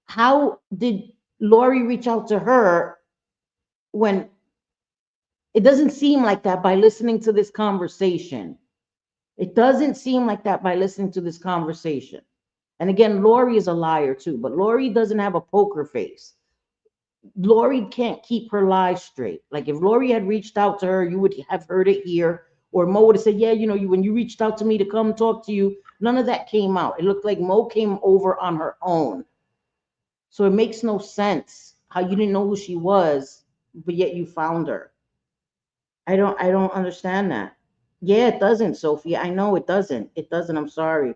How did Lori reach out to her when it doesn't seem like that by listening to this conversation? It doesn't seem like that by listening to this conversation. And again, Lori is a liar too, but Lori doesn't have a poker face. Lori can't keep her lies straight. Like if Lori had reached out to her, you would have heard it here. Or Mo would have said, yeah, when you reached out to me to come talk to you, none of that came out. It looked like Mo came over on her own. So it makes no sense how you didn't know who she was, but yet you found her. I don't understand that. Yeah, it doesn't, Sophie. I know it doesn't. It doesn't. I'm sorry.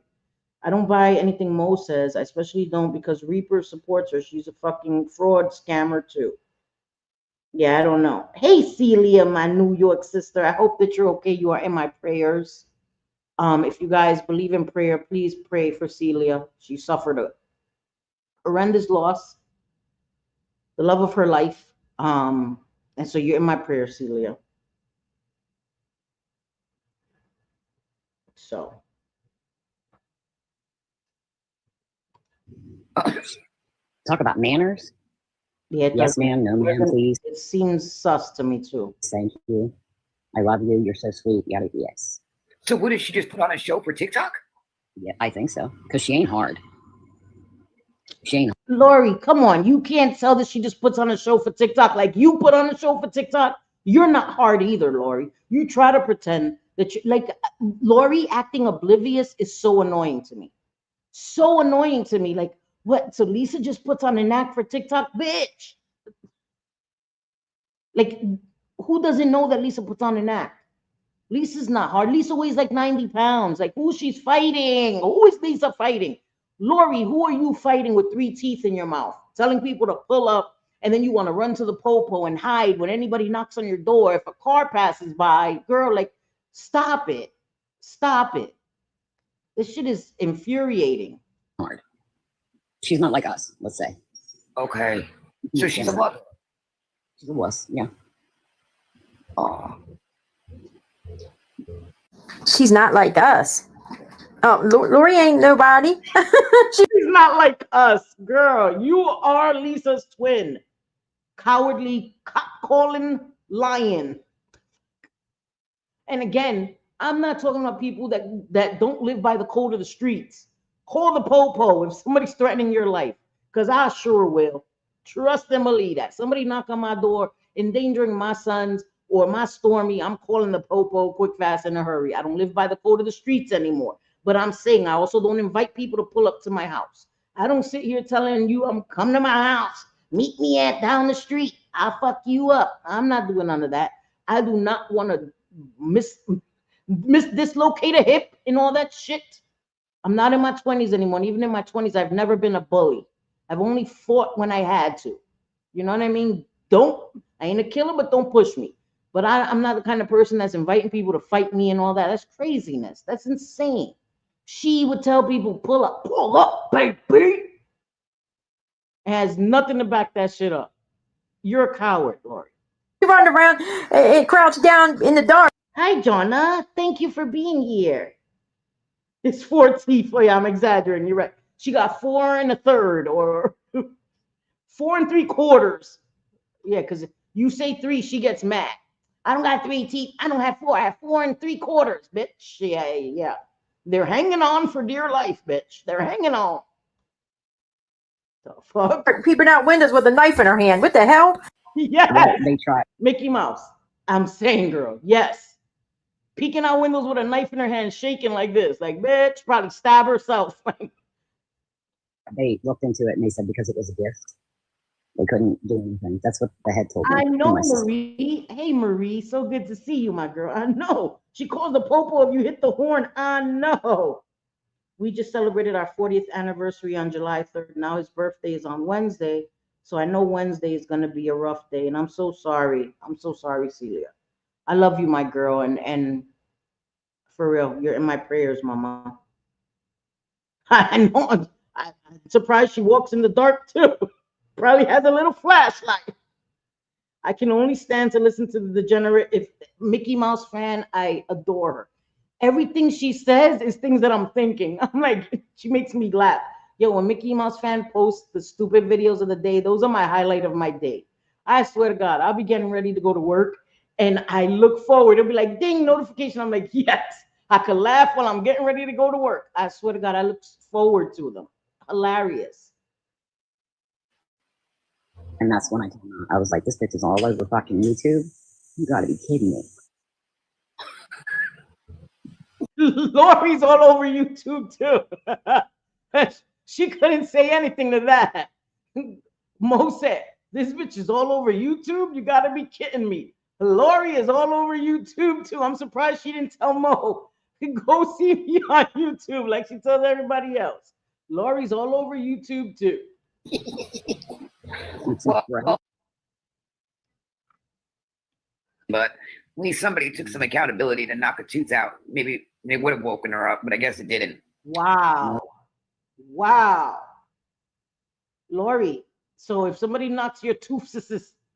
I don't buy anything Mo says. I especially don't because Reaper supports her. She's a fucking fraud scammer too. Yeah, I don't know. Hey, Celia, my New York sister. I hope that you're okay. You are in my prayers. If you guys believe in prayer, please pray for Celia. She suffered a horrendous loss, the love of her life. And so you're in my prayers, Celia. So. Talk about manners. Yeah, yes, ma'am. No, ma'am, please. It seems sus to me too. Thank you. I love you. You're so sweet. Yada, yes. So what did she just put on a show for TikTok? Yeah, I think so. Because she ain't hard. She ain't. Lori, come on. You can't tell that she just puts on a show for TikTok like you put on a show for TikTok. You're not hard either, Lori. You try to pretend that you like Lori acting oblivious is so annoying to me. So annoying to me. Like, what? So Lisa just puts on an act for TikTok? Bitch. Like, who doesn't know that Lisa puts on an act? Lisa's not hard. Lisa weighs like 90 pounds. Like, who she's fighting? Who is Lisa fighting? Lori, who are you fighting with 3 teeth in your mouth? Telling people to pull up, and then you want to run to the popo and hide when anybody knocks on your door. If a car passes by, girl, like, stop it. Stop it. This shit is infuriating. Hard. She's not like us, let's say. Okay. So she's a what? She's a wuss, yeah. Oh. She's not like us. Oh, Lori ain't nobody. She's not like us, girl. You are Lisa's twin. Cowardly, calling lion. And again, I'm not talking about people that don't live by the code of the streets. Call the popo if somebody's threatening your life, because I sure will. Trust and believe that. Somebody knock on my door, endangering my sons or my Stormy, I'm calling the popo quick, fast, in a hurry. I don't live by the code of the streets anymore. But I'm saying I also don't invite people to pull up to my house. I don't sit here telling you I'm come to my house. Meet me at down the street. I'll fuck you up. I'm not doing none of that. I do not want to dislocate a hip and all that shit. I'm not in my 20s anymore. And even in my 20s, I've never been a bully. I've only fought when I had to. You know what I mean? I ain't a killer, but don't push me. But I'm not the kind of person that's inviting people to fight me and all that. That's craziness. That's insane. She would tell people, pull up, baby. It has nothing to back that shit up. You're a coward, Lori. You run around and crouch down in the dark. Hi, Jonna. Thank you for being here. It's 4 teeth. Oh, yeah, I'm exaggerating. You're right. She got 4 1/3 or 4 3/4. Yeah, because you say 3, she gets mad. I don't got 3 teeth. I don't have 4. I have 4 3/4, bitch. Yeah, yeah. They're hanging on for dear life, bitch. They're hanging on. The fuck? Peeping out windows with a knife in her hand. What the hell? Yes. They try. Mickey Mouse. I'm saying, girl, yes. Peeking out windows with a knife in her hand, shaking like this. Like, bitch, probably stab herself. They looked into it and they said because it was a gift, they couldn't do anything. That's what the head told me. I know, My sister. Marie. Hey, Marie. So good to see you, my girl. I know. She calls the popo if you hit the horn. I know. We just celebrated our 40th anniversary on July 3rd. Now his birthday is on Wednesday. So I know Wednesday is going to be a rough day. And I'm so sorry. I'm so sorry, Celia. I love you, my girl. And for real, you're in my prayers, mama. I know. I'm surprised she walks in the dark, too. Probably has a little flashlight. I can only stand to listen to the degenerate. If Mickey Mouse fan, I adore her. Everything she says is things that I'm thinking. I'm like, she makes me laugh. Yo, when Mickey Mouse fan posts the stupid videos of the day, those are my highlight of my day. I swear to God, I'll be getting ready to go to work and I look forward. It'll be like, ding, notification. I'm like, yes, I could laugh while I'm getting ready to go to work. I swear to God, I look forward to them. Hilarious. And that's when I told her, I was like, this bitch is all over fucking YouTube. You gotta be kidding me. Lori's all over YouTube too. She couldn't say anything to that. Mo said, this bitch is all over YouTube? You gotta be kidding me. Lori is all over YouTube too. I'm surprised she didn't tell Mo. Go see me on YouTube like she tells everybody else. Lori's all over YouTube too. Well, but at least somebody took some accountability to knock a tooth out. Maybe they would have woken her up, but I guess it didn't. Wow. Wow. Lori, so if somebody knocks your tooth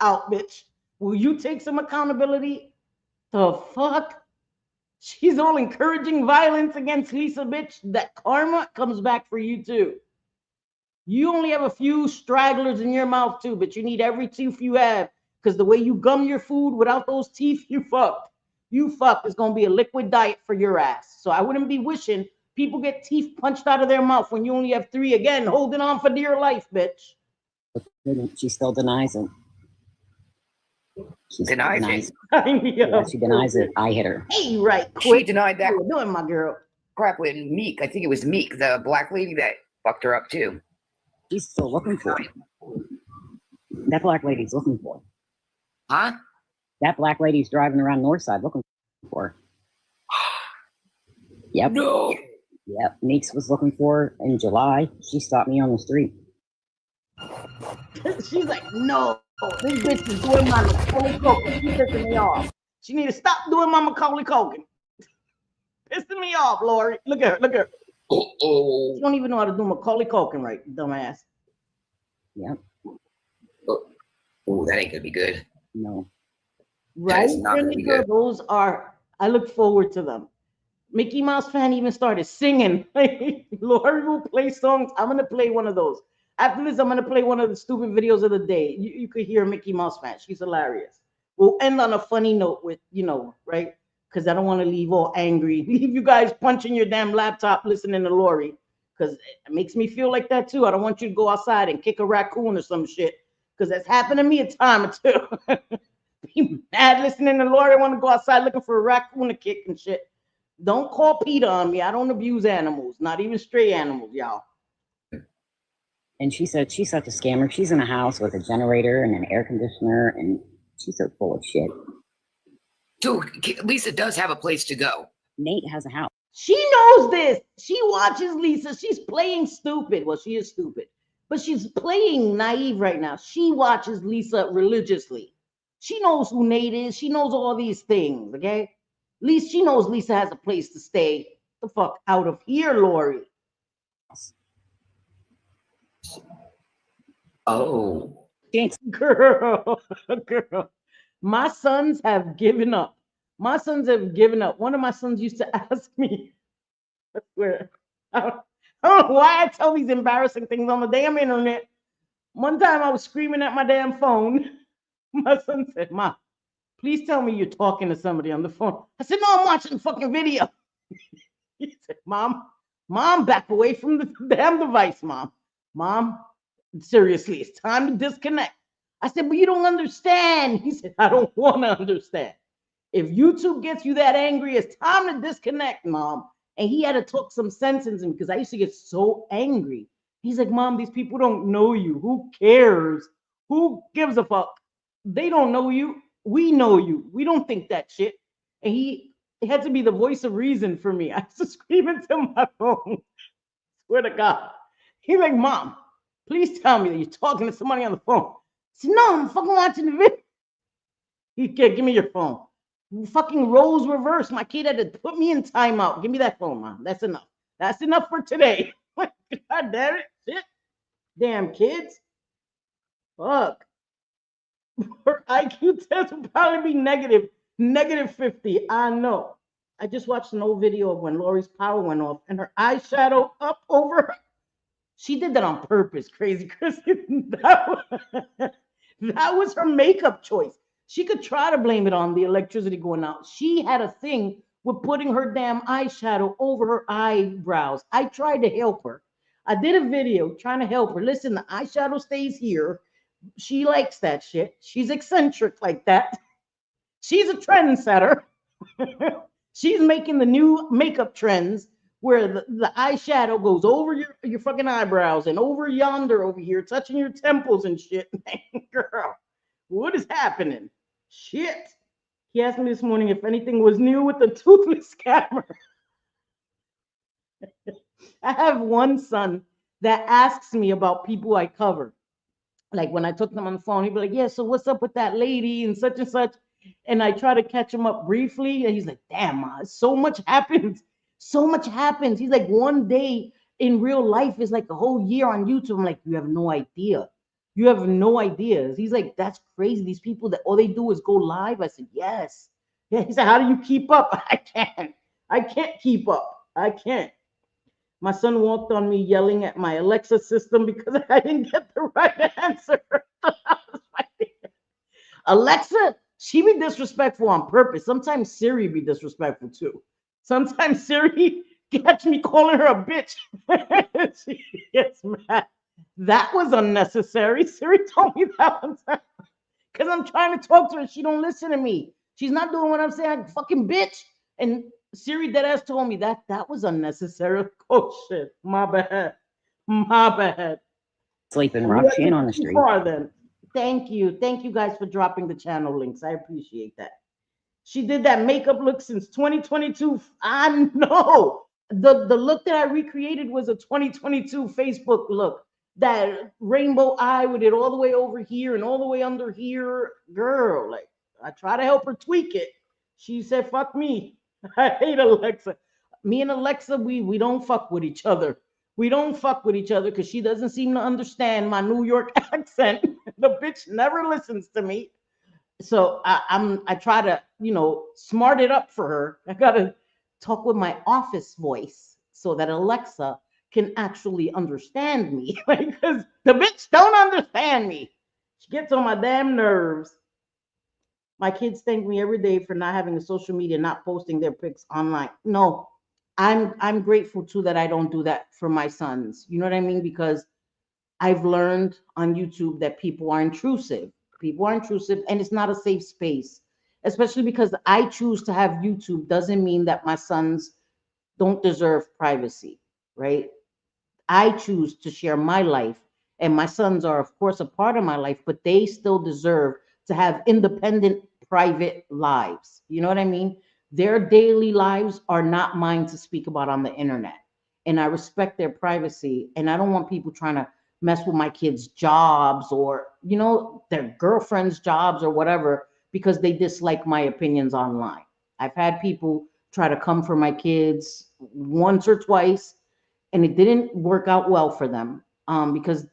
out, bitch, will you take some accountability? The fuck? She's all encouraging violence against Lisa, bitch. That karma comes back for you too. You only have a few stragglers in your mouth too, but you need every tooth you have because the way you gum your food without those teeth, you fucked. You fucked. It's gonna be a liquid diet for your ass. So I wouldn't be wishing people get teeth punched out of their mouth when you only have 3 again, holding on for dear life, bitch. She still denies it. She Denies it. Yeah, she denies it. I hit her. Hey, right, She quick. denied that What you doing, my girl? crap with Meek. I think it was Meek, the black lady that fucked her up too. She's still looking for it. That black lady's looking for it. Huh? That black lady's driving around Northside looking for her. Yep. No. Yep. Meeks was looking for her in July. She stopped me on the street. She's like, no, this bitch is doing my Macaulay Culkin. She's pissing me off. She need to stop doing my Macaulay Culkin. Pissing me off, Lori. Look at her. Look at her. Uh-oh. She don't even know how to do Macaulay Culkin right, dumbass. Yep. Oh, that ain't gonna be good. No. Right? That is not gonna be good. Those are, I look forward to them. Mickey Mouse fan even started singing. Lori will play songs. I'm gonna play one of those. After this, I'm gonna play one of the stupid videos of the day. You could hear Mickey Mouse fan. She's hilarious. We'll end on a funny note with, right? Because I don't want to leave all angry. Leave you guys punching your damn laptop listening to Lori. Because it makes me feel like that too. I don't want you to go outside and kick a raccoon or some shit. Because that's happened to me a time or two. Be mad listening to Lori. I want to go outside looking for a raccoon to kick and shit. Don't call Peter on me. I don't abuse animals, not even stray animals, y'all. And she said she's such a scammer. She's in a house with a generator and an air conditioner, and she's so full of shit. So Lisa does have a place to go. Nate has a house. She knows this. She watches Lisa. She's playing stupid. Well, she is stupid, but she's playing naive right now. She watches Lisa religiously. She knows who Nate is. She knows all these things, okay? At least she knows Lisa has a place to stay. The fuck out of here, Lori. Oh. Girl. My sons have given up. My sons have given up. One of my sons used to ask me, I swear, I don't know why I tell these embarrassing things on the damn internet. One time I was screaming at my damn phone. My son said, "Ma, please tell me you're talking to somebody on the phone." I said, "No, I'm watching fucking video." He said, Mom, back away from the damn device, Mom, seriously, it's time to disconnect. I said, "But you don't understand." He said, "I don't want to understand. If YouTube gets you that angry, it's time to disconnect, Mom." And he had to talk some sense into me because I used to get so angry. He's like, "Mom, these people don't know you. Who cares? Who gives a fuck? They don't know you. We know you. We don't think that shit." And he had to be the voice of reason for me. I used to scream into my phone. Swear to God. He's like, "Mom, please tell me that you're talking to somebody on the phone." I said, "No, I'm fucking watching the video." He can't give me your phone. Fucking roles reverse. My kid had to put me in timeout. Give me that phone, Mom. That's enough. That's enough for today. God damn it. Shit. Damn kids. Fuck. Her IQ test would probably be negative 50. I know. I just watched an old video of when Lori's power went off and her eyeshadow up over her. She did that on purpose, crazy Chrissy. That was her makeup choice. She could try to blame it on the electricity going out. She had a thing with putting her damn eyeshadow over her eyebrows. I tried to help her. I did a video trying to help her. Listen, the eyeshadow stays here. She likes that shit. She's eccentric like that. She's a trendsetter. She's making the new makeup trends where the eyeshadow goes over your fucking eyebrows and over yonder over here, touching your temples and shit. Girl, what is happening? Shit. He asked me this morning if anything was new with the toothless scammer. I have one son that asks me about people I cover. Like when I took them on the phone, he'd be like, "Yeah, so what's up with that lady and such and such?" And I try to catch him up briefly, and he's like, "Damn, Ma, so much happens. So much happens." He's like, "One day in real life is like a whole year on YouTube." I'm like, "You have no idea. You have no idea." He's like, "That's crazy. These people that all they do is go live." I said, "Yes." Yeah, he said, "How do you keep up?" I can't. I can't keep up. I can't. My son walked on me yelling at my Alexa system because I didn't get the right answer. Alexa, she be disrespectful on purpose. Sometimes Siri be disrespectful too. Sometimes Siri catch me calling her a bitch. She gets mad. That was unnecessary. Siri told me that one time because I'm trying to talk to her. She don't listen to me. She's not doing what I'm saying. Fucking bitch. And Siri deadass told me that was unnecessary. Oh shit. My bad. My bad. Sleeping rough. She ain't on the street. Then. Thank you. Thank you guys for dropping the channel links. I appreciate that. She did that makeup look since 2022. I know. The look that I recreated was a 2022 Facebook look. That rainbow eye with it all the way over here and all the way under here. Girl, like I try to help her tweak it. She said, "Fuck me." I hate Alexa. Me and Alexa, we don't fuck with each other. We don't fuck with each other because she doesn't seem to understand my New York accent. The bitch never listens to me. So I try to, smart it up for her. I gotta talk with my office voice so that Alexa can actually understand me. Because the bitch don't understand me. She gets on my damn nerves. My kids thank me every day for not having a social media, not posting their pics online. No, I'm grateful too that I don't do that for my sons. You know what I mean? Because I've learned on YouTube that people are intrusive. People are intrusive, and it's not a safe space. Especially because I choose to have YouTube doesn't mean that my sons don't deserve privacy, right? I choose to share my life, and my sons are, of course, a part of my life, but they still deserve to have independent, private lives. You know what I mean? Their daily lives are not mine to speak about on the internet. And I respect their privacy. And I don't want people trying to mess with my kids' jobs or, their girlfriends' jobs or whatever because they dislike my opinions online. I've had people try to come for my kids once or twice, and it didn't work out well for them, because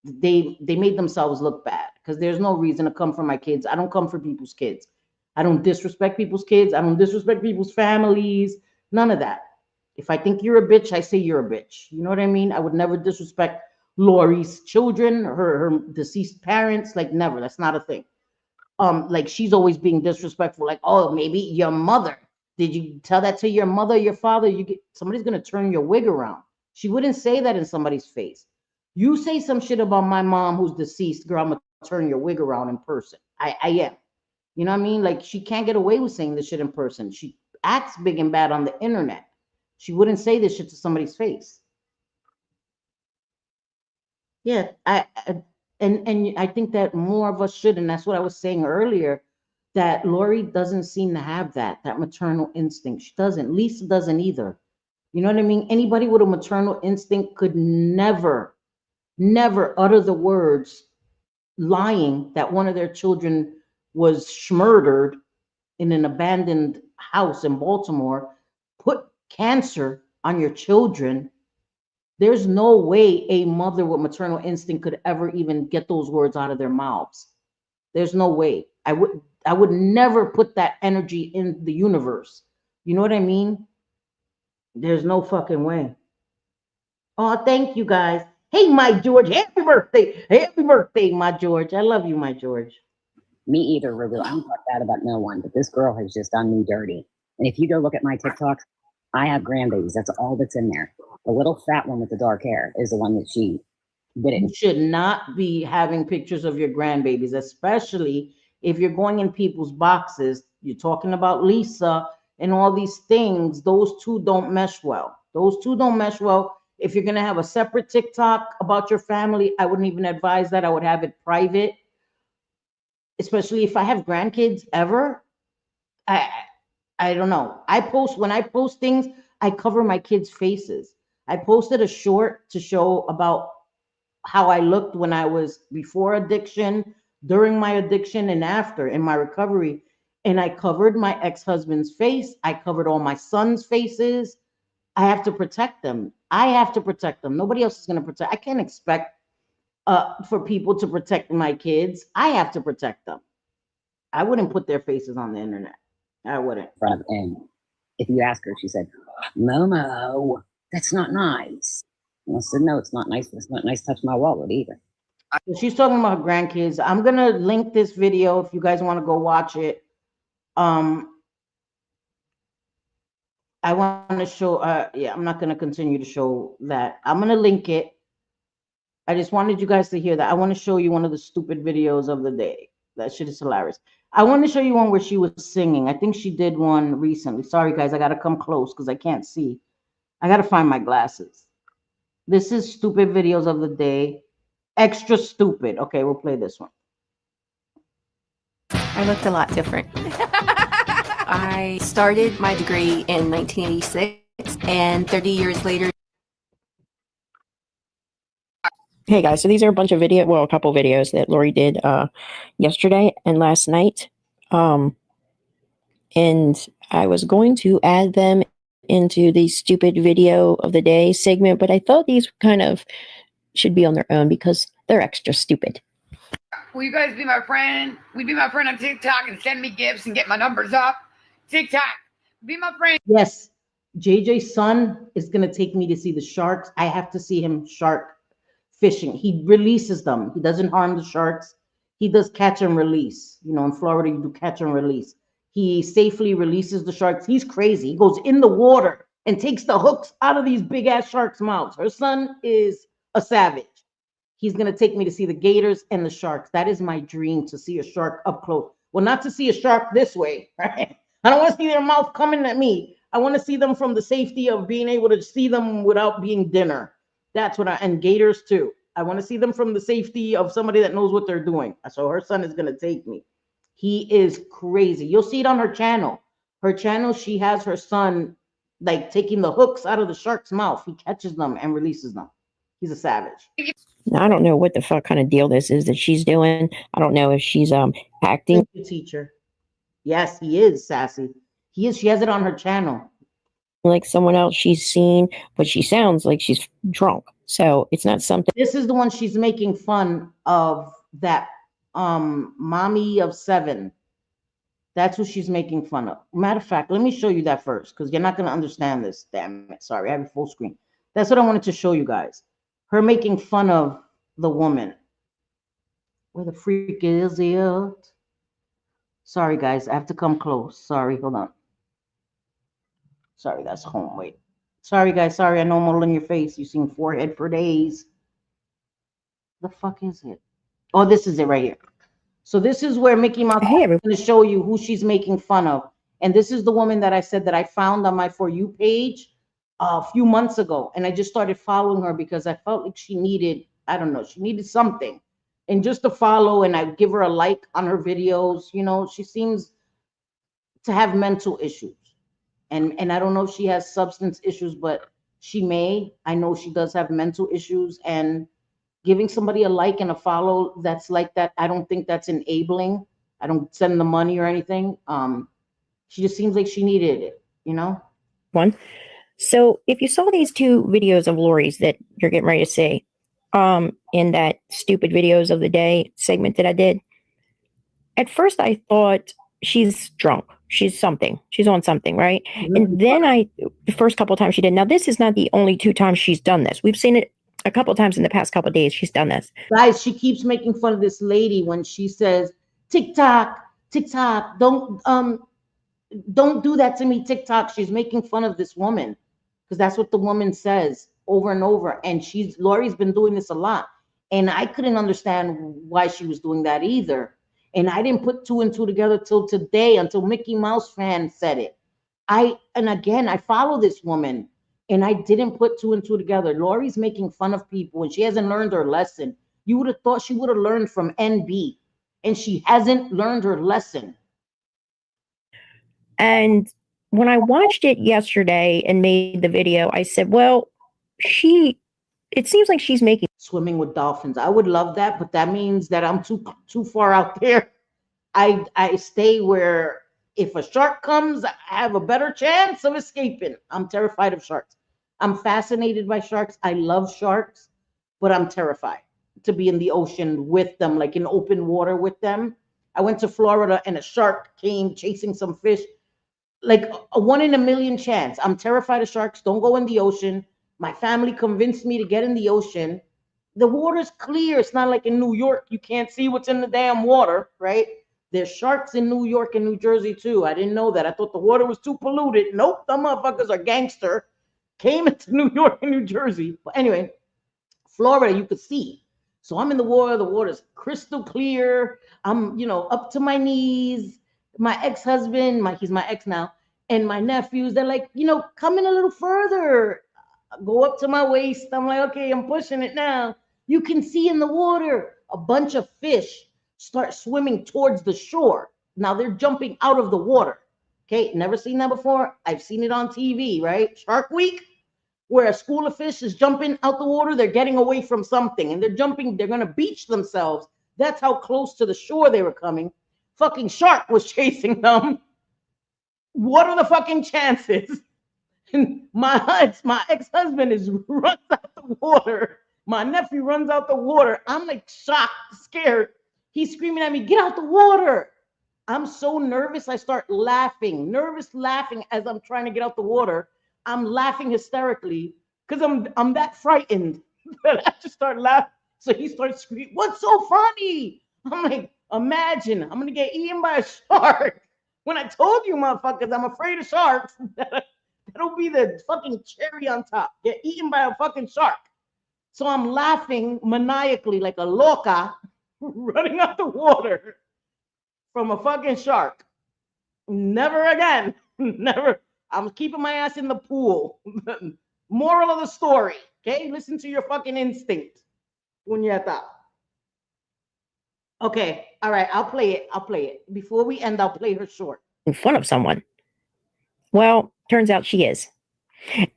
they made themselves look bad. Because there's no reason to come for my kids. I don't come for people's kids. I don't disrespect people's kids. I don't disrespect people's families. None of that. If I think you're a bitch, I say you're a bitch. You know what I mean? I would never disrespect Lori's children, her deceased parents. Like, never. That's not a thing. Like, she's always being disrespectful. Like, oh, maybe your mother. Did you tell that to your mother, your father? Somebody's gonna turn your wig around. She wouldn't say that in somebody's face. You say some shit about my mom who's deceased, girl, I'm gonna turn your wig around in person. I am. You know what I mean? Like, she can't get away with saying this shit in person. She acts big and bad on the internet. She wouldn't say this shit to somebody's face. Yeah, and I think that more of us should, and that's what I was saying earlier, that Lori doesn't seem to have that maternal instinct. She doesn't. Lisa doesn't either. You know what I mean? Anybody with a maternal instinct could never utter the words lying that one of their children was murdered in an abandoned house in Baltimore, put cancer on your children. There's no way a mother with maternal instinct could ever even get those words out of their mouths. There's no way. I would never put that energy in the universe. You know what I mean? There's no fucking way. Oh, thank you guys. Hey, my George, happy birthday. Happy birthday, my George. I love you, my George. Me either, Rubu. I don't talk bad about no one, but this girl has just done me dirty. And if you go look at my TikToks, I have grandbabies. That's all that's in there. The little fat one with the dark hair is the one that she did it. You should not be having pictures of your grandbabies, especially if you're going in people's boxes. You're talking about Lisa and all these things. Those two don't mesh well. Those two don't mesh well. If you're going to have a separate TikTok about your family, I wouldn't even advise that. I would have it private, especially if I have grandkids ever. I don't know. When I post things, I cover my kids' faces. I posted a short to show about how I looked when I was before addiction, during my addiction, and after in my recovery. And I covered my ex-husband's face. I covered all my sons' faces. I have to protect them. I have to protect them. Nobody else is going to protect. I can't expect for people to protect my kids. I have to protect them. I wouldn't put their faces on the internet. I wouldn't. And if you ask her, she said, Momo, that's not nice. And I said, no, it's not nice. It's not nice to touch my wallet either. So she's talking about her grandkids. I'm going to link this video if you guys want to go watch it. I want to show, I'm not going to continue to show that. I'm going to link it. I just wanted you guys to hear that. I want to show you one of the stupid videos of the day. That shit is hilarious. I want to show you one where she was singing. I think she did one recently. Sorry, guys. I got to come close because I can't see. I got to find my glasses. This is stupid videos of the day. Extra stupid. Okay, we'll play this one. I looked a lot different. I started my degree in 1986, and 30 years later. Hey guys, so these are a bunch of a couple videos that Lori did yesterday and last night. And I was going to add them into the stupid video of the day segment, but I thought these kind of should be on their own because they're extra stupid. Will you guys be my friend? Will you be my friend on TikTok and send me gifts and get my numbers up? TikTok, be my friend. Yes, JJ's son is gonna take me to see the sharks. I have to see him shark fishing. He releases them. He doesn't harm the sharks. He does catch and release. You know, in Florida, you do catch and release. He safely releases the sharks. He's crazy. He goes in the water and takes the hooks out of these big ass sharks' mouths. Her son is a savage. He's going to take me to see the gators and the sharks. That is my dream, to see a shark up close. Well, not to see a shark this way, right? I don't want to see their mouth coming at me. I want to see them from the safety of being able to see them without being dinner. That's what and gators too. I want to see them from the safety of somebody that knows what they're doing. So her son is going to take me. He is crazy. You'll see it on her channel. Her channel, she has her son like taking the hooks out of the shark's mouth. He catches them and releases them. He's a savage. Now, I don't know what the fuck kind of deal this is that she's doing. I don't know if she's acting. Thank you, teacher. Yes, he is sassy. He is. She has it on her channel. Like someone else she's seen, but she sounds like she's drunk. So it's not something. This is the one she's making fun of, that mommy of 7. That's who she's making fun of. Matter of fact, let me show you that first, because you're not going to understand this. Damn it. Sorry, I have a full screen. That's what I wanted to show you guys. Her making fun of the woman. Where the freak is it? Sorry, guys. I have to come close. Sorry, hold on. Sorry, that's home. Wait. Sorry, guys. Sorry, I know I'm all in your face. You've seen forehead for days. The fuck is it? Oh, this is it right here. So this is where Mickey Mouse is going to show you who she's making fun of. And this is the woman that I said that I found on my For You page a few months ago. And I just started following her because I felt like she needed, I don't know, she needed something. And just to follow, and I give her a like on her videos. You know, she seems to have mental issues. And I don't know if she has substance issues, but she may. I know she does have mental issues, and giving somebody a like and a follow that's like that, I don't think that's enabling. I don't send the money or anything. She just seems like she needed it, you know? One. So if you saw these 2 videos of Lori's that you're getting ready to see, in that stupid videos of the day segment that I did, at first I thought she's drunk. She's something. She's on something, right? And then the first couple of times she did. Now, this is not the only 2 times she's done this. We've seen it a couple of times in the past couple of days. She's done this. Guys, she keeps making fun of this lady when she says, TikTok, TikTok, don't do that to me, TikTok. She's making fun of this woman because that's what the woman says over and over. And Lori's been doing this a lot. And I couldn't understand why she was doing that either. And I didn't put 2 and 2 together till today, until Mickey Mouse fan said it. And again, I follow this woman, and I didn't put 2 and 2 together. Lori's making fun of people, and she hasn't learned her lesson. You would have thought she would have learned from NB, and she hasn't learned her lesson. And when I watched it yesterday and made the video, I said, well, it seems like she's making swimming with dolphins. I would love that, but that means that I'm too far out there. I stay where if a shark comes, I have a better chance of escaping. I'm terrified of sharks. I'm fascinated by sharks. I love sharks, but I'm terrified to be in the ocean with them, like in open water with them. I went to Florida and a shark came chasing some fish, like a 1 in a million chance. I'm terrified of sharks. Don't go in the ocean. My family convinced me to get in the ocean. The water's clear. It's not like in New York. You can't see what's in the damn water, right? There's sharks in New York and New Jersey too. I didn't know that. I thought the water was too polluted. Nope, them motherfuckers are gangster. Came into New York and New Jersey. But anyway, Florida, you could see. So I'm in the water. The water's crystal clear. I'm, up to my knees. My ex-husband, he's my ex now, and my nephews, they're like, come in a little further. Go up to my waist. I'm like, okay, I'm pushing it now. You can see in the water a bunch of fish start swimming towards the shore. Now they're jumping out of the water. Okay, never seen that before. I've seen it on TV, right? Shark Week, where a school of fish is jumping out the water. They're getting away from something, and they're jumping. They're going to beach themselves. That's how close to the shore they were coming. Fucking shark was chasing them. What are the fucking chances? And my ex-husband runs out the water. My nephew runs out the water. I'm like shocked, scared. He's screaming at me, get out the water. I'm so nervous. I start laughing, nervous laughing as I'm trying to get out the water. I'm laughing hysterically because I'm that frightened that I just start laughing. So he starts screaming, "What's so funny?" I'm like, imagine I'm gonna get eaten by a shark. When I told you, motherfuckers, I'm afraid of sharks. That'll be the fucking cherry on top. Get eaten by a fucking shark. So I'm laughing maniacally like a loca, running out the water from a fucking shark. Never again. Never. I'm keeping my ass in the pool. Moral of the story. Okay, listen to your fucking instinct. Puñeta. Okay, all right, I'll play it. I'll play it. Before we end, I'll play her short. In front of someone. Well, turns out she is.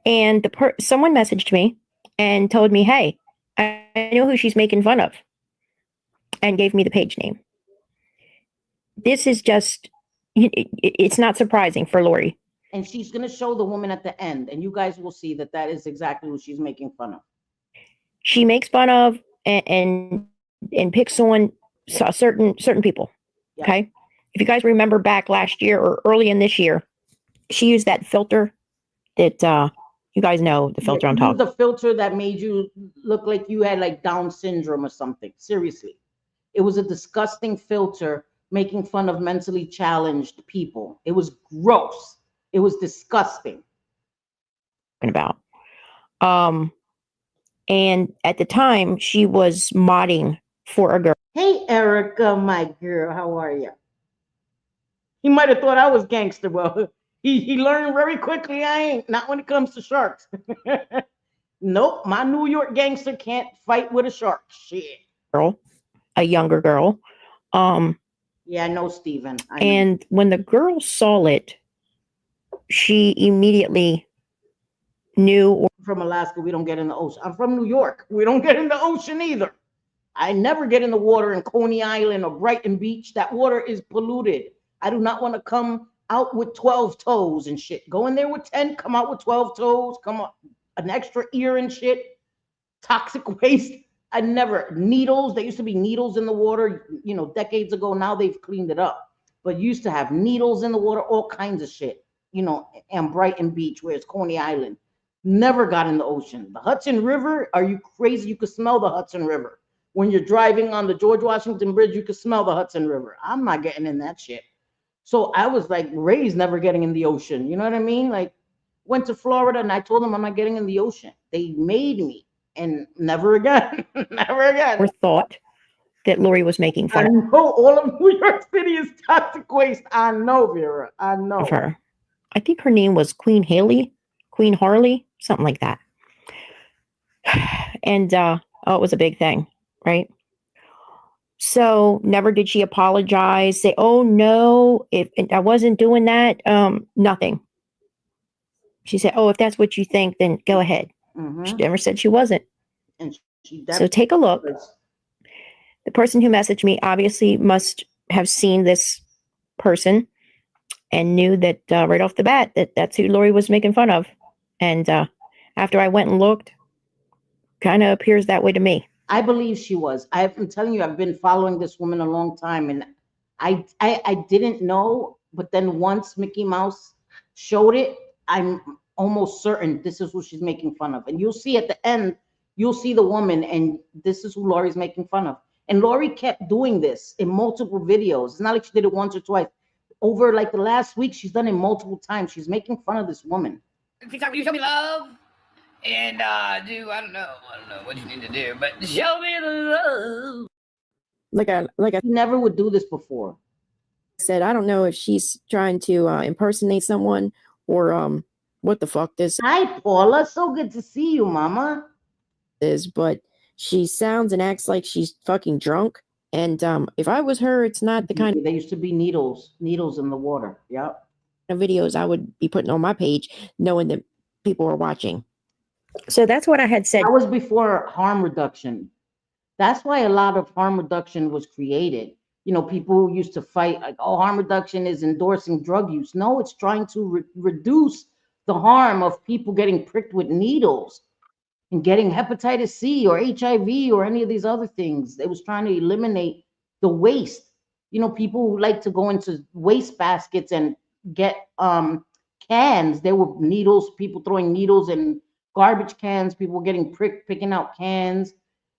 And someone messaged me and told me, hey, I know who she's making fun of, and gave me the page name. This is just, it's not surprising for Lori. And she's going to show the woman at the end, and you guys will see that that is exactly who she's making fun of. She makes fun of and picks on certain people. Yep. Okay. If you guys remember back last year or early in this year, she used that filter that you guys know the filter I'm talking. The filter that made you look like you had like Down syndrome or something. Seriously, it was a disgusting filter making fun of mentally challenged people. It was gross. It was disgusting. About and at the time she was modding for a girl. Hey Erica, my girl, how are you? He might have thought I was gangster. Well, he learned very quickly I ain't. Not when it comes to sharks. Nope, my New York gangster can't fight with a shark. Shit. Girl, a younger girl. Yeah, I know Steven. And when the girl saw it, she immediately knew. From Alaska, we don't get in the ocean. I'm from New York. We don't get in the ocean either. I never get in the water in Coney Island or Brighton Beach. That water is polluted. I do not want to come out with 12 toes and shit. Go in there with 10, come out with 12 toes, come up an extra ear and shit. Toxic waste. I never, needles. There used to be needles in the water, you know, decades ago. Now they've cleaned it up. But used to have needles in the water, all kinds of shit, you know, and Brighton Beach, where it's Coney Island. Never got in the ocean. The Hudson River, are you crazy? You could smell the Hudson River. When you're driving on the George Washington Bridge, you could smell the Hudson River. I'm not getting in that shit. So I was like raised never getting in the ocean. You know what I mean? Like went to Florida and I told them I'm not getting in the ocean. They made me, and never again. Never again. Or thought that Lori was making fun. I know all of New York City is toxic waste. I know, Vera. I know. Of her. I think her name was Queen Harley, something like that. And it was a big thing, right? So never did she apologize, say, oh no, if I wasn't doing that, nothing. She said, oh, if that's what you think, then go ahead. Mm-hmm. She never said she wasn't. And so take a look. The person who messaged me obviously must have seen this person and knew that right off the bat that that's who Lori was making fun of. And after I went and looked, kind of appears that way to me. I believe she was. I've been telling you, I've been following this woman a long time, and I didn't know, but then once Mickey Mouse showed it, I'm almost certain this is who she's making fun of. And you'll see at the end, you'll see the woman, and this is who Lori's making fun of. And Lori kept doing this in multiple videos. It's not like she did it once or twice. Over like the last week, she's done it multiple times. She's making fun of this woman. You show me love. And I don't know what you need to do, but show me the love. Like I never would do this before. Said, I don't know if she's trying to impersonate someone or what the fuck this. Hi, Paula. So good to see you, Mama. Is, but she sounds and acts like she's fucking drunk. And if I was her, it's not the kind of. There used to be needles in the water. Yep. Videos I would be putting on my page, knowing that people were watching. So that's what I had said. That was before harm reduction. That's why a lot of harm reduction was created. You know, people used to fight like, oh, harm reduction is endorsing drug use. No, it's trying to reduce the harm of people getting pricked with needles and getting hepatitis C or HIV or any of these other things. It was trying to eliminate the waste. You know, people who like to go into waste baskets and get cans. There were needles, people throwing needles in garbage cans, people were getting pricked, picking out cans,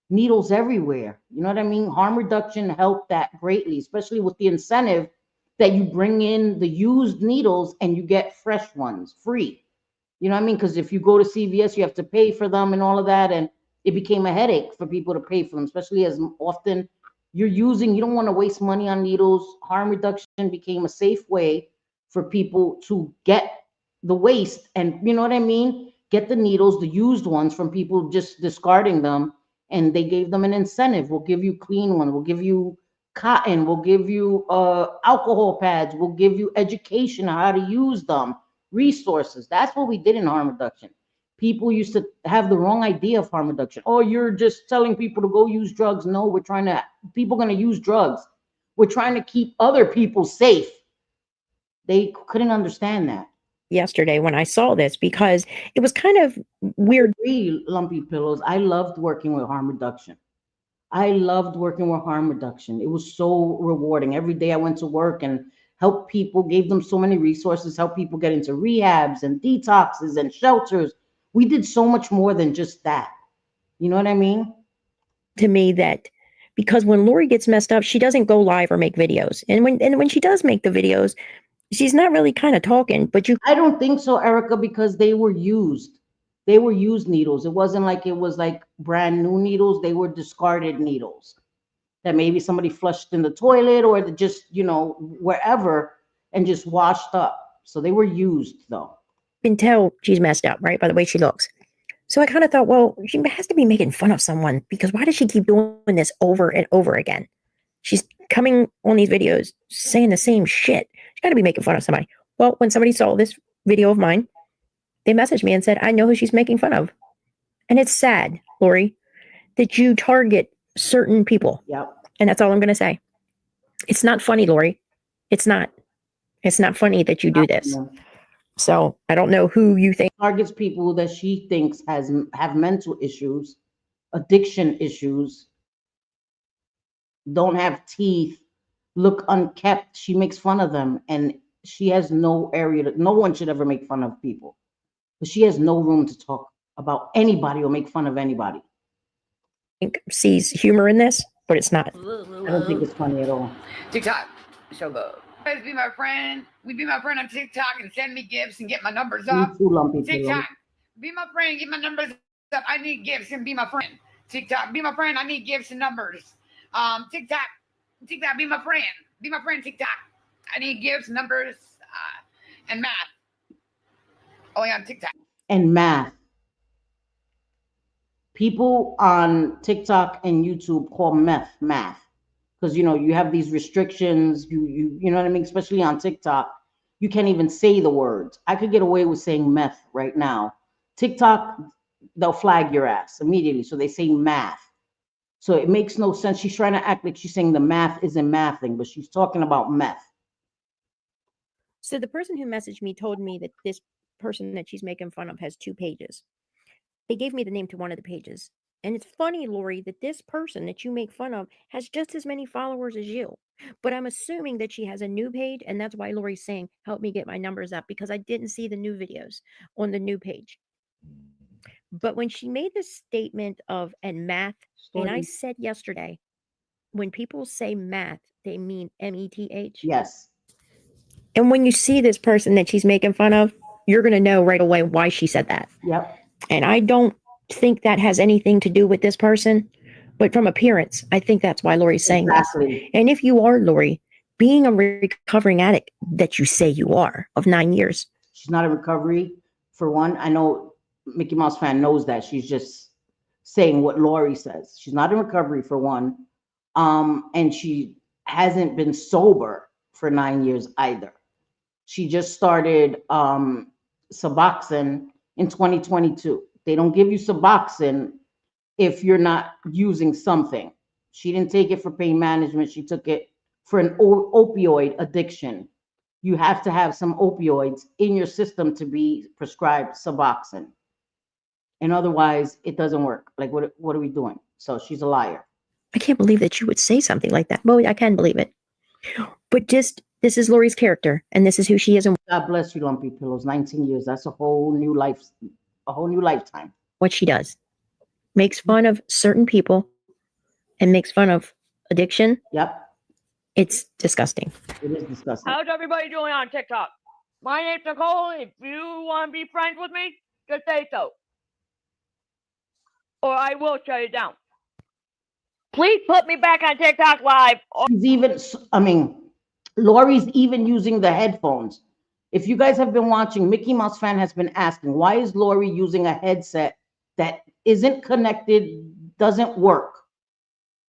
needles everywhere. You know what I mean? Harm reduction helped that greatly, especially with the incentive that you bring in the used needles and you get fresh ones free. You know what I mean? Because if you go to CVS, you have to pay for them and all of that. And it became a headache for people to pay for them, especially as often you're using, you don't want to waste money on needles. Harm reduction became a safe way for people to get the waste and, you know what I mean? Get the needles, the used ones from people just discarding them. And they gave them an incentive. We'll give you clean ones. We'll give you cotton. We'll give you alcohol pads. We'll give you education on how to use them, resources. That's what we did in harm reduction. People used to have the wrong idea of harm reduction. Oh, you're just telling people to go use drugs. No, we're trying to, people are going to use drugs. We're trying to keep other people safe. They couldn't understand that. Yesterday when I saw this, because it was kind of weird. Lumpy pillows. I loved working with harm reduction. I loved working with harm reduction. It was so rewarding. Every day I went to work and helped people, gave them so many resources, helped people get into rehabs and detoxes and shelters. We did so much more than just that. You know what I mean? To me, that because when Lori gets messed up, she doesn't go live or make videos. And when she does make the videos, she's not really kind of talking, but I don't think so, Erica, because they were used. They were used needles. It wasn't like it was like brand new needles. They were discarded needles that maybe somebody flushed in the toilet or just, you know, wherever and just washed up. So they were used though. You can tell she's messed up, right? By the way she looks. So I kind of thought, well, she has to be making fun of someone, because why does she keep doing this over and over again? She's coming on these videos saying the same shit. She's got to be making fun of somebody. Well, when somebody saw this video of mine, they messaged me and said, I know who she's making fun of. And it's sad, Lori, that you target certain people. Yep. And that's all I'm going to say. It's not funny, Lori. It's not. It's not funny that you do this. So I don't know who you think targets people that she thinks have mental issues, addiction issues, don't have teeth, look unkept. She makes fun of them, and she has no area to, no one should ever make fun of people. But she has no room to talk about anybody or make fun of anybody. I think sees humor in this, but it's not. I don't think it's funny at all. TikTok, show love. Guys, be my friend. Be my friend on TikTok and send me gifts and get my numbers up. You too, Lumpy TikTok, be my friend, get my numbers up. I need gifts and be my friend. TikTok, be my friend. I need gifts and numbers. TikTok, be my friend. Be my friend, TikTok. I need gifts, numbers, and math. Only on TikTok. And math. People on TikTok and YouTube call math. Because, you know, you have these restrictions, you know what I mean? Especially on TikTok, you can't even say the words. I could get away with saying meth right now. TikTok, they'll flag your ass immediately. So they say math. So it makes no sense. She's trying to act like she's saying the math isn't mathing, but she's talking about meth. So the person who messaged me told me that this person that she's making fun of has 2 pages. They gave me the name to one of the pages. And it's funny, Lori, that this person that you make fun of has just as many followers as you. But I'm assuming that she has a new page, and that's why Lori's saying, help me get my numbers up, because I didn't see the new videos on the new page. But when she made this statement of, and math, and I said yesterday, when people say math, they mean M-E-T-H. Yes. And when you see this person that she's making fun of, you're going to know right away why she said that. Yep. And I don't think that has anything to do with this person, but from appearance, I think that's why Lori's saying Exactly. this. And if you are, Lori, being a recovering addict that you say you are of 9 years. She's not in recovery, for one. I know Mickey Mouse fan knows that. She's just saying what Lori says. She's not in recovery, for one. And she hasn't been sober for 9 years either. She just started Suboxone in 2022. They don't give you Suboxone if you're not using something. She didn't take it for pain management. She took it for an opioid addiction. You have to have some opioids in your system to be prescribed Suboxone. And otherwise, it doesn't work. Like, what are we doing? So she's a liar. I can't believe that you would say something like that. Well, I can believe it. But just This is Lori's character, and this is who she is and God bless you, Lumpy Pillows. 19 years. That's a whole new life, a whole new lifetime. what she does. Makes fun of certain people and makes fun of addiction. Yep. It's disgusting. It is disgusting. How's everybody doing on TikTok? My name's Nicole. If you want to be friends with me, just say so. Or I will shut it down. Please put me back on TikTok live. He's even, I mean, Lori's even using the headphones. If you guys have been watching, Mickey Mouse fan has been asking, why is Lori using a headset that isn't connected, doesn't work?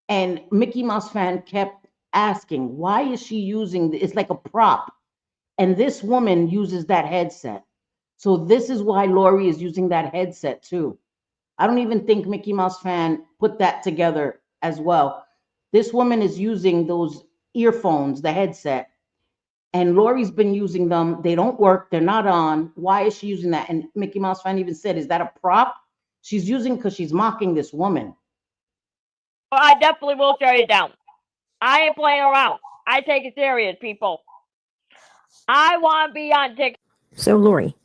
And Mickey Mouse fan kept asking, why is she using, it's like a prop. And this woman uses that headset. So this is why Lori is using that headset too. I don't even think Mickey Mouse fan put that together as well. This woman is using those earphones, the headset, and Lori's been using them. They don't work. They're not on. Why is she using that? And Mickey Mouse fan even said, is that a prop? She's using because she's mocking this woman. I definitely will shut it down. I ain't playing around. I take it serious, people. I want to be on TikTok. So, Lori,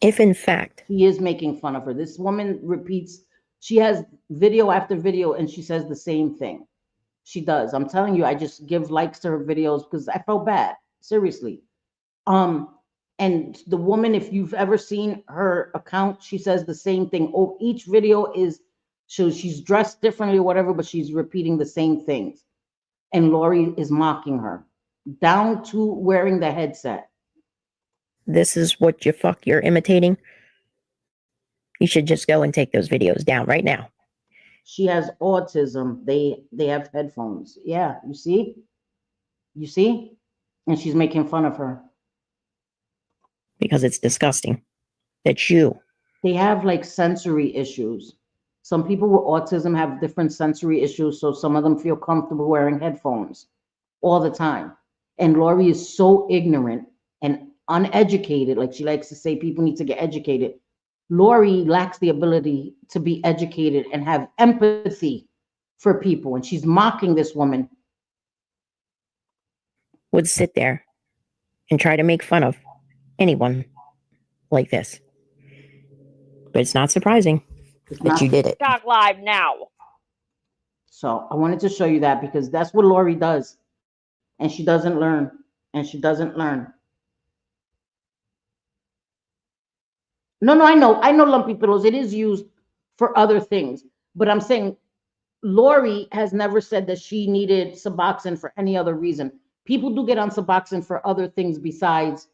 if in fact he is making fun of her, this woman repeats, she has video after video and she says the same thing. She does. I'm telling you, I just give likes to her videos because I felt bad. Seriously. And the woman, if you've ever seen her account, she says the same thing. Oh, each video is, so she's dressed differently or whatever, but she's repeating the same things. And Lori is mocking her down to wearing the headset. This is what you're imitating. You should just go and take those videos down right now. She has autism. They have headphones. Yeah, you see? You see? And she's making fun of her. Because it's disgusting. That's you. They have like sensory issues. Some people with autism have different sensory issues, so some of them feel comfortable wearing headphones all the time. And Lori is so ignorant and uneducated. Like she likes to say, people need to get educated. Lori lacks the ability to be educated and have empathy for people. And she's mocking this woman. Would sit there and try to make fun of anyone like this. But it's not surprising that you did it. TikTok live now. So I wanted to show you that because that's what Lori does. And she doesn't learn. And she doesn't learn. No, I know Lumpy Pillows. It is used for other things. But I'm saying Lori has never said that she needed Suboxone for any other reason. People do get on Suboxone for other things besides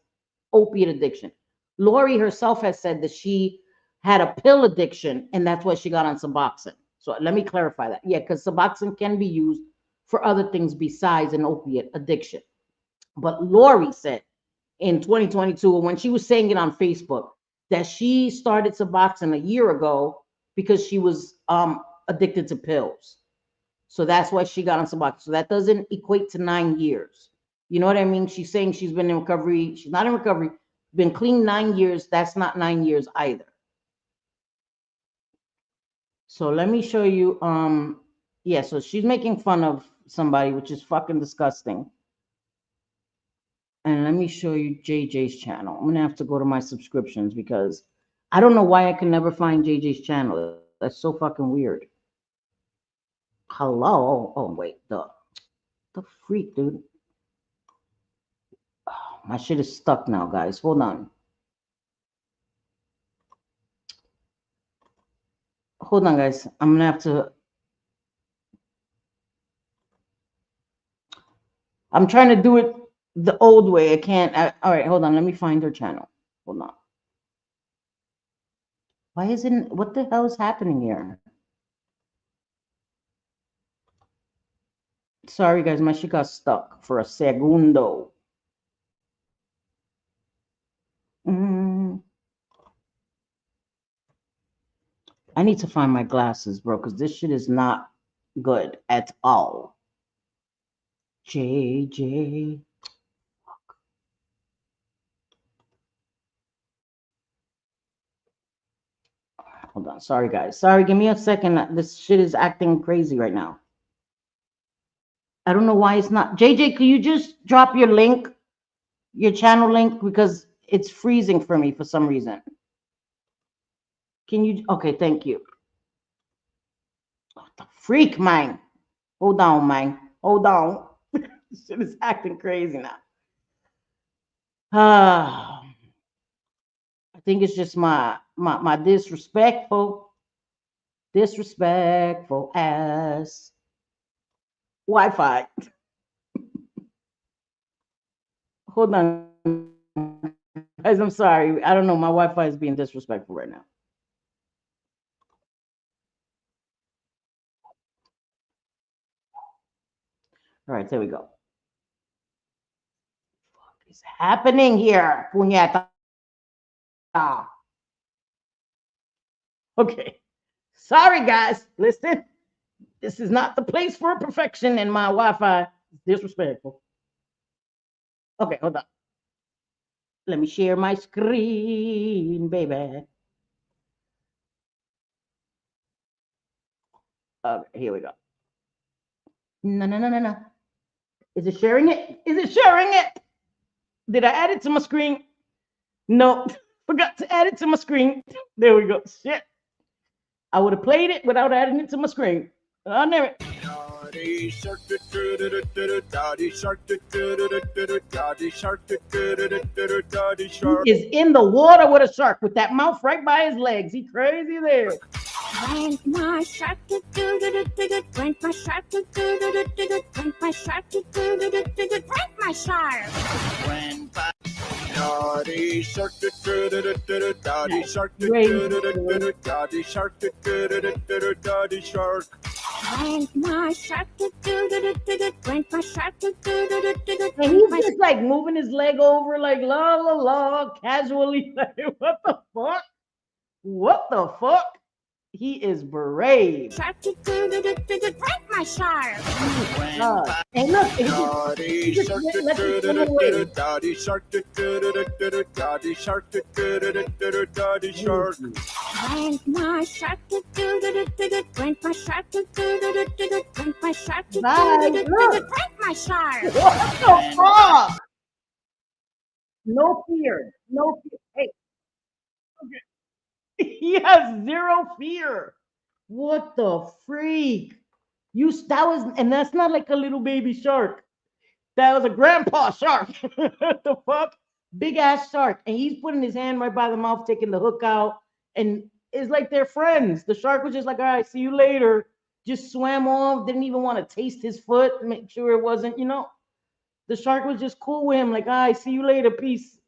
opiate addiction. Lori herself has said that she had a pill addiction and that's why she got on Suboxone. So let me clarify that. Yeah, because Suboxone can be used for other things besides an opiate addiction. But Lori said in 2022, when she was saying it on Facebook, that she started Suboxone a year ago because she was addicted to pills. So that's why she got on Suboxone. So that doesn't equate to 9 years. You know what I mean? She's saying she's been in recovery. She's not in recovery. Been clean 9 years. That's not 9 years either. So let me show you. Yeah, so she's making fun of somebody, which is fucking disgusting. And let me show you JJ's channel. I'm gonna have to go to my subscriptions because I don't know why I can never find JJ's channel. That's so fucking weird. Hello. Oh wait, the freak, dude. Oh, my shit is stuck now, guys. Hold on. Hold on, guys. I'm gonna have to. I'm trying to do it the old way. I can't. All right, hold on. Let me find her channel. Hold on. Why isn't, what the hell is happening here? Sorry, guys. My shit got stuck for a segundo. I need to find my glasses, bro, because this shit is not good at all. JJ. Hold on. Sorry, guys. Sorry, give me a second. This shit is acting crazy right now. I don't know why it's not. JJ, could you just drop your link your channel link because it's freezing for me for some reason. Can you? Okay, thank you. What the freak, man? Hold on, man. Hold on. This shit is acting crazy now. Ah, I think it's just my disrespectful ass Wi-Fi. Hold on, guys. I'm sorry. I don't know. My Wi-Fi is being disrespectful right now. All right, there we go. What is happening here, puñeta? Okay. Sorry, guys. Listen, this is not the place for perfection, and my Wi-Fi is disrespectful. Okay, hold on. Let me share my screen, baby. Okay, here we go. No. Is it sharing it? Is it sharing it? Did I add it to my screen? No, forgot to add it to my screen. There we go. Shit. I would have played it without adding it to my screen. I never. Daddy shark, daddy shark, daddy shark, daddy shark. He is in the water with a shark with that mouth right by his legs. He crazy there. Drink my shark, drink my shark, drink my shark, drink my shark. Daddy shark, daddy shark, daddy shark, daddy shark. Drink my shark, drink my shark, And he's just like moving his leg over, like la la la, casually. Like, what the fuck? What the fuck? He is brave. Shark, drink my shark. And look, Daddy shark, daddy shark, daddy shark, daddy shark. Drink my shark, drink my shark, drink my shark, drink my shark. What the fuck? No fear. No fear. Hey. Okay. He has zero fear. What the freak? That was, and that's not like a little baby shark. That was a grandpa shark. What the fuck? Big ass shark. And he's putting his hand right by the mouth, taking the hook out. And it's like they're friends. The shark was just like, all right, see you later. Just swam off, didn't even want to taste his foot, make sure it wasn't, the shark was just cool with him, like, all right, see you later, peace.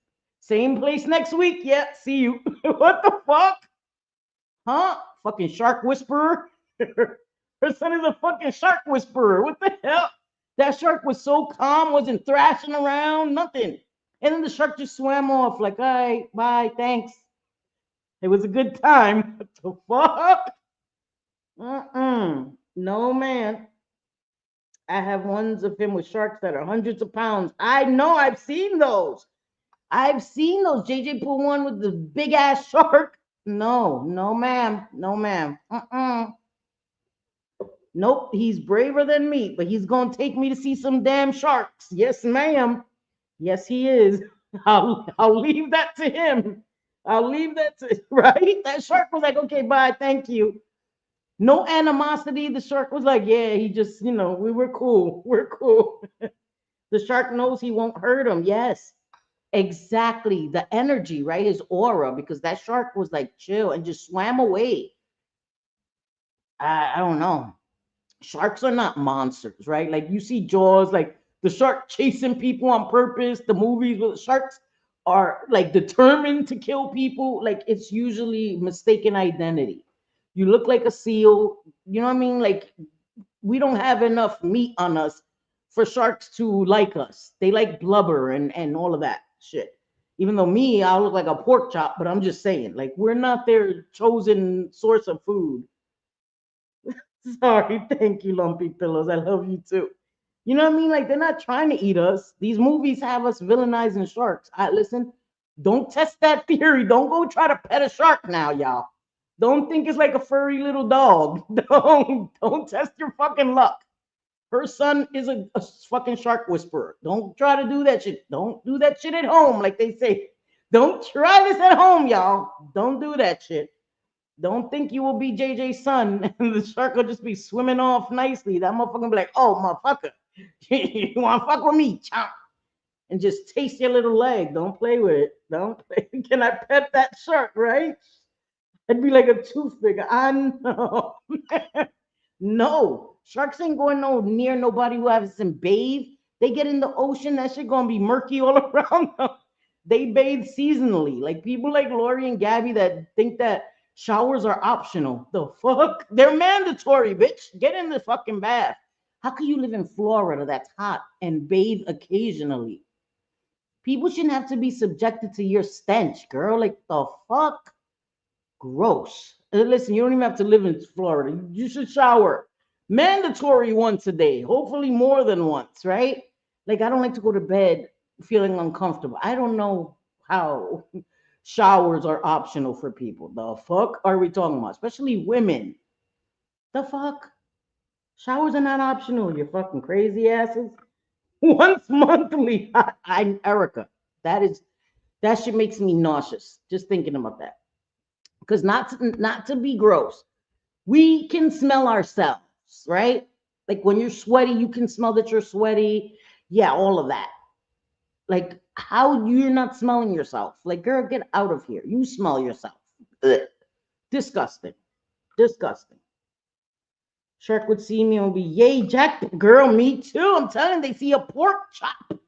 Same place next week. Yeah, see you. What the fuck? Huh? Fucking shark whisperer. Her son is a fucking shark whisperer. What the hell? That shark was so calm, wasn't thrashing around, nothing. And then the shark just swam off, like, all right, bye, thanks. It was a good time. What the fuck? No, man. I have ones of him with sharks that are hundreds of pounds. I know, I've seen those. I've seen those. JJ put one with the big ass shark. No, ma'am. No, ma'am. Nope, he's braver than me, but he's gonna take me to see some damn sharks. Yes, ma'am. Yes, he is. I'll leave that to him. I'll leave that to right. That shark was like, okay, bye, thank you. No animosity. The shark was like, yeah, he just, we were cool. We're cool. The shark knows he won't hurt him. Yes, exactly. The energy, right? His aura, because that shark was like chill and just swam away. I don't know. Sharks are not monsters, right? Like you see Jaws, like the shark chasing people on purpose. The movies with sharks are like determined to kill people. Like it's usually mistaken identity. You look like a seal. You know what I mean? Like we don't have enough meat on us for sharks to like us. They like blubber and all of that shit. Even though me, I look like a pork chop, but I'm just saying, like we're not their chosen source of food. Sorry, thank you, Lumpy Pillows. I love you too. You know what I mean? Like they're not trying to eat us. These movies have us villainizing sharks. Listen, don't test that theory. Don't go try to pet a shark now, y'all. Don't think it's like a furry little dog. Don't test your fucking luck. Her son is a fucking shark whisperer. Don't try to do that shit. Don't do that shit at home, like they say. Don't try this at home, y'all. Don't do that shit. Don't think you will be JJ's son and the shark will just be swimming off nicely. That motherfucker be like, oh, motherfucker, you want to fuck with me? Chomp. And just taste your little leg. Don't play with it. Don't play. Can I pet that shark, right? It'd be like a toothpick. I know. No, sharks ain't going no near nobody who hasn't bathed. They get in the ocean, that shit gonna be murky all around them. They bathe seasonally. Like people like Lori and Gabby that think that showers are optional. The fuck? They're mandatory, bitch. Get in the fucking bath. How can you live in Florida that's hot and bathe occasionally? People shouldn't have to be subjected to your stench, girl. Like the fuck? Gross. Listen, you don't even have to live in Florida. You should shower mandatory once a day, hopefully more than once, right? Like, I don't like to go to bed feeling uncomfortable. I don't know how showers are optional for people. The fuck are we talking about? Especially women. The fuck? Showers are not optional, you fucking crazy asses. Once monthly. I'm Erica. That shit makes me nauseous just thinking about that. Because not to be gross, we can smell ourselves, right? Like when you're sweaty, you can smell that you're sweaty. Yeah, all of that. Like how you're not smelling yourself. Like, girl, get out of here. You smell yourself. Ugh. Disgusting. Disgusting. Shark would see me and be, yay, Jack, girl, me too. I'm telling you, they see a pork chop.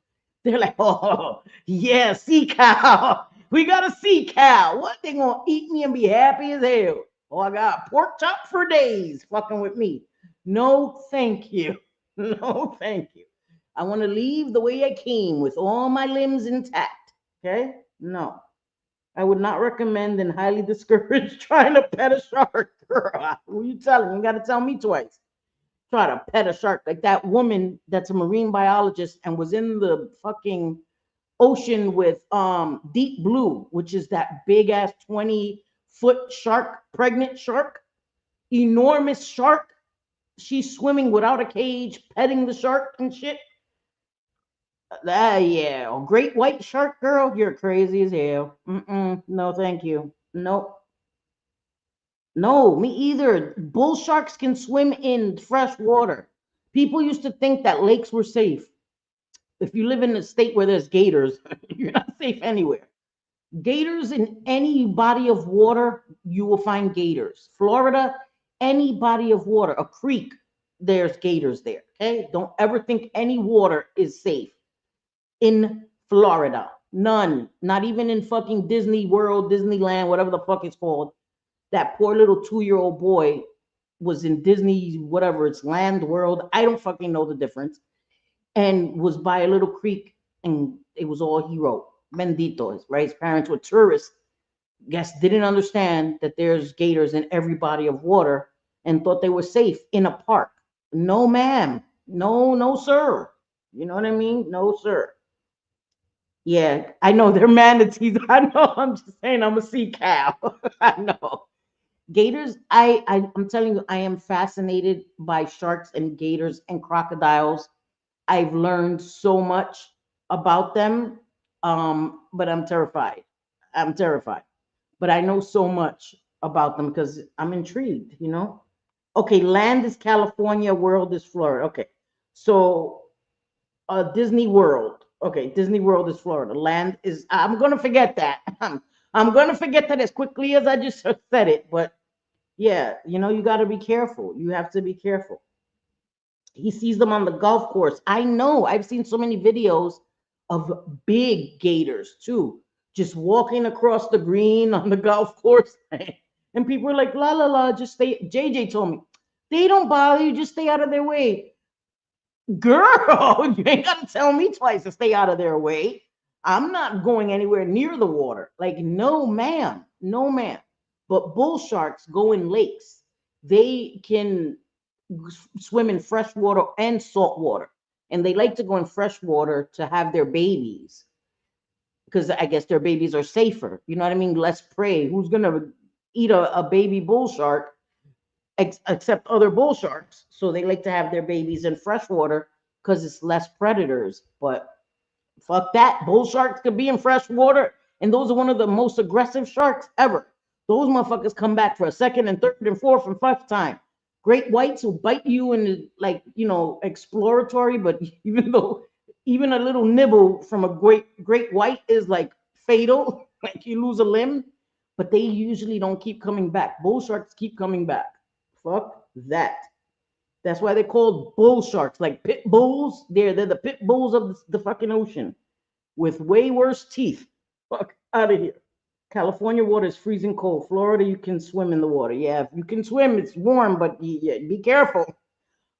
They're like, oh, yeah, sea cow. We got a sea cow. What? They gonna eat me and be happy as hell. Oh, I got pork chop for days fucking with me. No, thank you. No, thank you. I want to leave the way I came with all my limbs intact. Okay? No. I would not recommend and highly discourage trying to pet a shark. Girl, who you telling? You got to tell me twice. Try to pet a shark like that woman that's a marine biologist and was in the fucking ocean with deep blue, which is that big ass 20-foot shark, pregnant shark, enormous shark. She's swimming without a cage, petting the shark and shit. Yeah, a great white shark, girl, you're crazy as hell. No, thank you. Nope. No, me either. Bull sharks can swim in fresh water. People used to think that lakes were safe. If you live in a state where there's gators, you're not safe anywhere. Gators in any body of water, you will find gators. Florida, any body of water, a creek, there's gators there. Okay? Don't ever think any water is safe in Florida. None. Not even in fucking Disney World, Disneyland, whatever the fuck it's called. That poor little 2-year-old boy was in Disney, whatever it's Land World. I don't fucking know the difference. And was by a little creek, and it was all he wrote. Bendito, right? His parents were tourists. Guess didn't understand that there's gators in every body of water and thought they were safe in a park. No, ma'am. No, no, sir. You know what I mean? No, sir. Yeah, I know they're manatees. I know. I'm just saying I'm a sea cow. I know. Gators, I'm telling you, I am fascinated by sharks and gators and crocodiles. I've learned so much about them, but I'm terrified. I'm terrified. But I know so much about them because I'm intrigued, you know? Okay, land is California, world is Florida. Okay, so Disney World. Okay, Disney World is Florida. Land is, I'm going to forget that. I'm going to forget that as quickly as I just said it. But yeah, you know, you got to be careful. You have to be careful. He sees them on the golf course. I know. I've seen so many videos of big gators too, just walking across the green on the golf course. And people are like, la la la, just stay. JJ told me, they don't bother you, just stay out of their way. Girl, you ain't got to tell me twice to stay out of their way. I'm not going anywhere near the water. Like, no, ma'am. No, ma'am. But bull sharks go in lakes. They can swim in fresh water and salt water. And they like to go in fresh water to have their babies because I guess their babies are safer. You know what I mean? Less prey. Who's going to eat a baby bull shark except other bull sharks. So they like to have their babies in freshwater because it's less predators. But fuck that. Bull sharks could be in fresh water, and those are one of the most aggressive sharks ever. Those motherfuckers come back for a second and third and fourth and fifth time. Great whites will bite you in the, like, exploratory, but even though even a little nibble from a great white is like fatal, like you lose a limb, but they usually don't keep coming back. Bull sharks keep coming back. Fuck that. That's why they're called bull sharks, like pit bulls. They're the pit bulls of the fucking ocean with way worse teeth. Fuck out of here. California water is freezing cold. Florida, you can swim in the water. Yeah, if you can swim, it's warm, but yeah, be careful.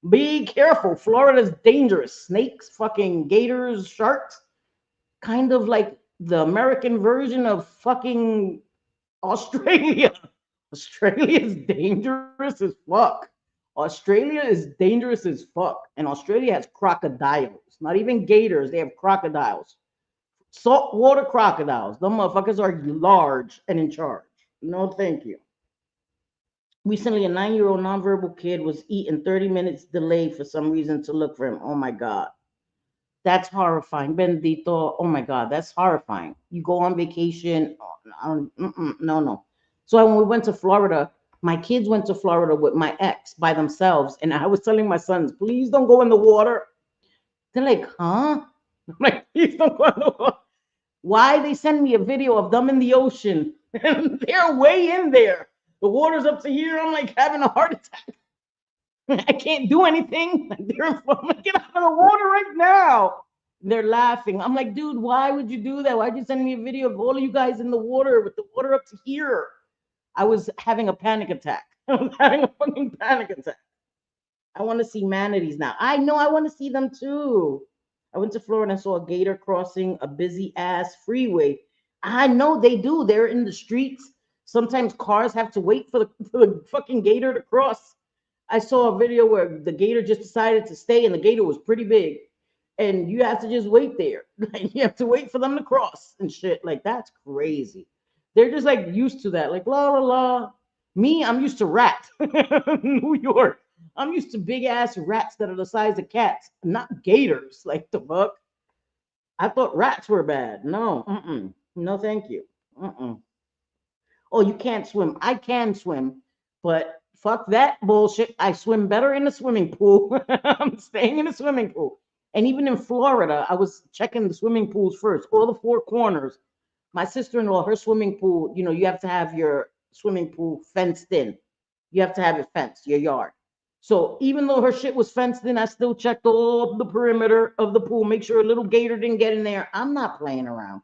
Be careful. Florida's dangerous. Snakes, fucking gators, sharks. Kind of like the American version of fucking Australia. Australia is dangerous as fuck. Australia is dangerous as fuck. And Australia has crocodiles. Not even gators. They have crocodiles. Saltwater crocodiles. Them motherfuckers are large and in charge. No, thank you. Recently, a 9-year-old nonverbal kid was eaten 30 minutes delayed for some reason to look for him. Oh my God. That's horrifying. Bendito. Oh my God. That's horrifying. You go on vacation. No, no. So when we went to Florida, my kids went to Florida with my ex by themselves. And I was telling my sons, please don't go in the water. They're like, huh? I'm like, please don't go in the water. Why? They send me a video of them in the ocean. And they're way in there. The water's up to here. I'm like having a heart attack. I can't do anything. They're like, get out of the water right now. They're laughing. I'm like, dude, why would you do that? Why'd you send me a video of all of you guys in the water with the water up to here? I was having a panic attack. I was having a fucking panic attack. I want to see manatees now. I know I want to see them too. I went to Florida and saw a gator crossing a busy ass freeway. I know they do. They're in the streets. Sometimes cars have to wait for the fucking gator to cross. I saw a video where the gator just decided to stay, and the gator was pretty big. And you have to just wait there. Like, you have to wait for them to cross and shit. Like, that's crazy. They're just like used to that. Like, la la la. Me, I'm used to rats. New York. I'm used to big ass rats that are the size of cats, not gators. Like the fuck. I thought rats were bad. No, no, thank you. Oh, you can't swim. I can swim, but fuck that bullshit. I swim better in a swimming pool. I'm staying in a swimming pool. And even in Florida, I was checking the swimming pools first, all the four corners. My sister-in-law, her swimming pool, you have to have your swimming pool fenced in. You have to have it fenced, your yard. So even though her shit was fenced in, I still checked all the perimeter of the pool, make sure a little gator didn't get in there. I'm not playing around.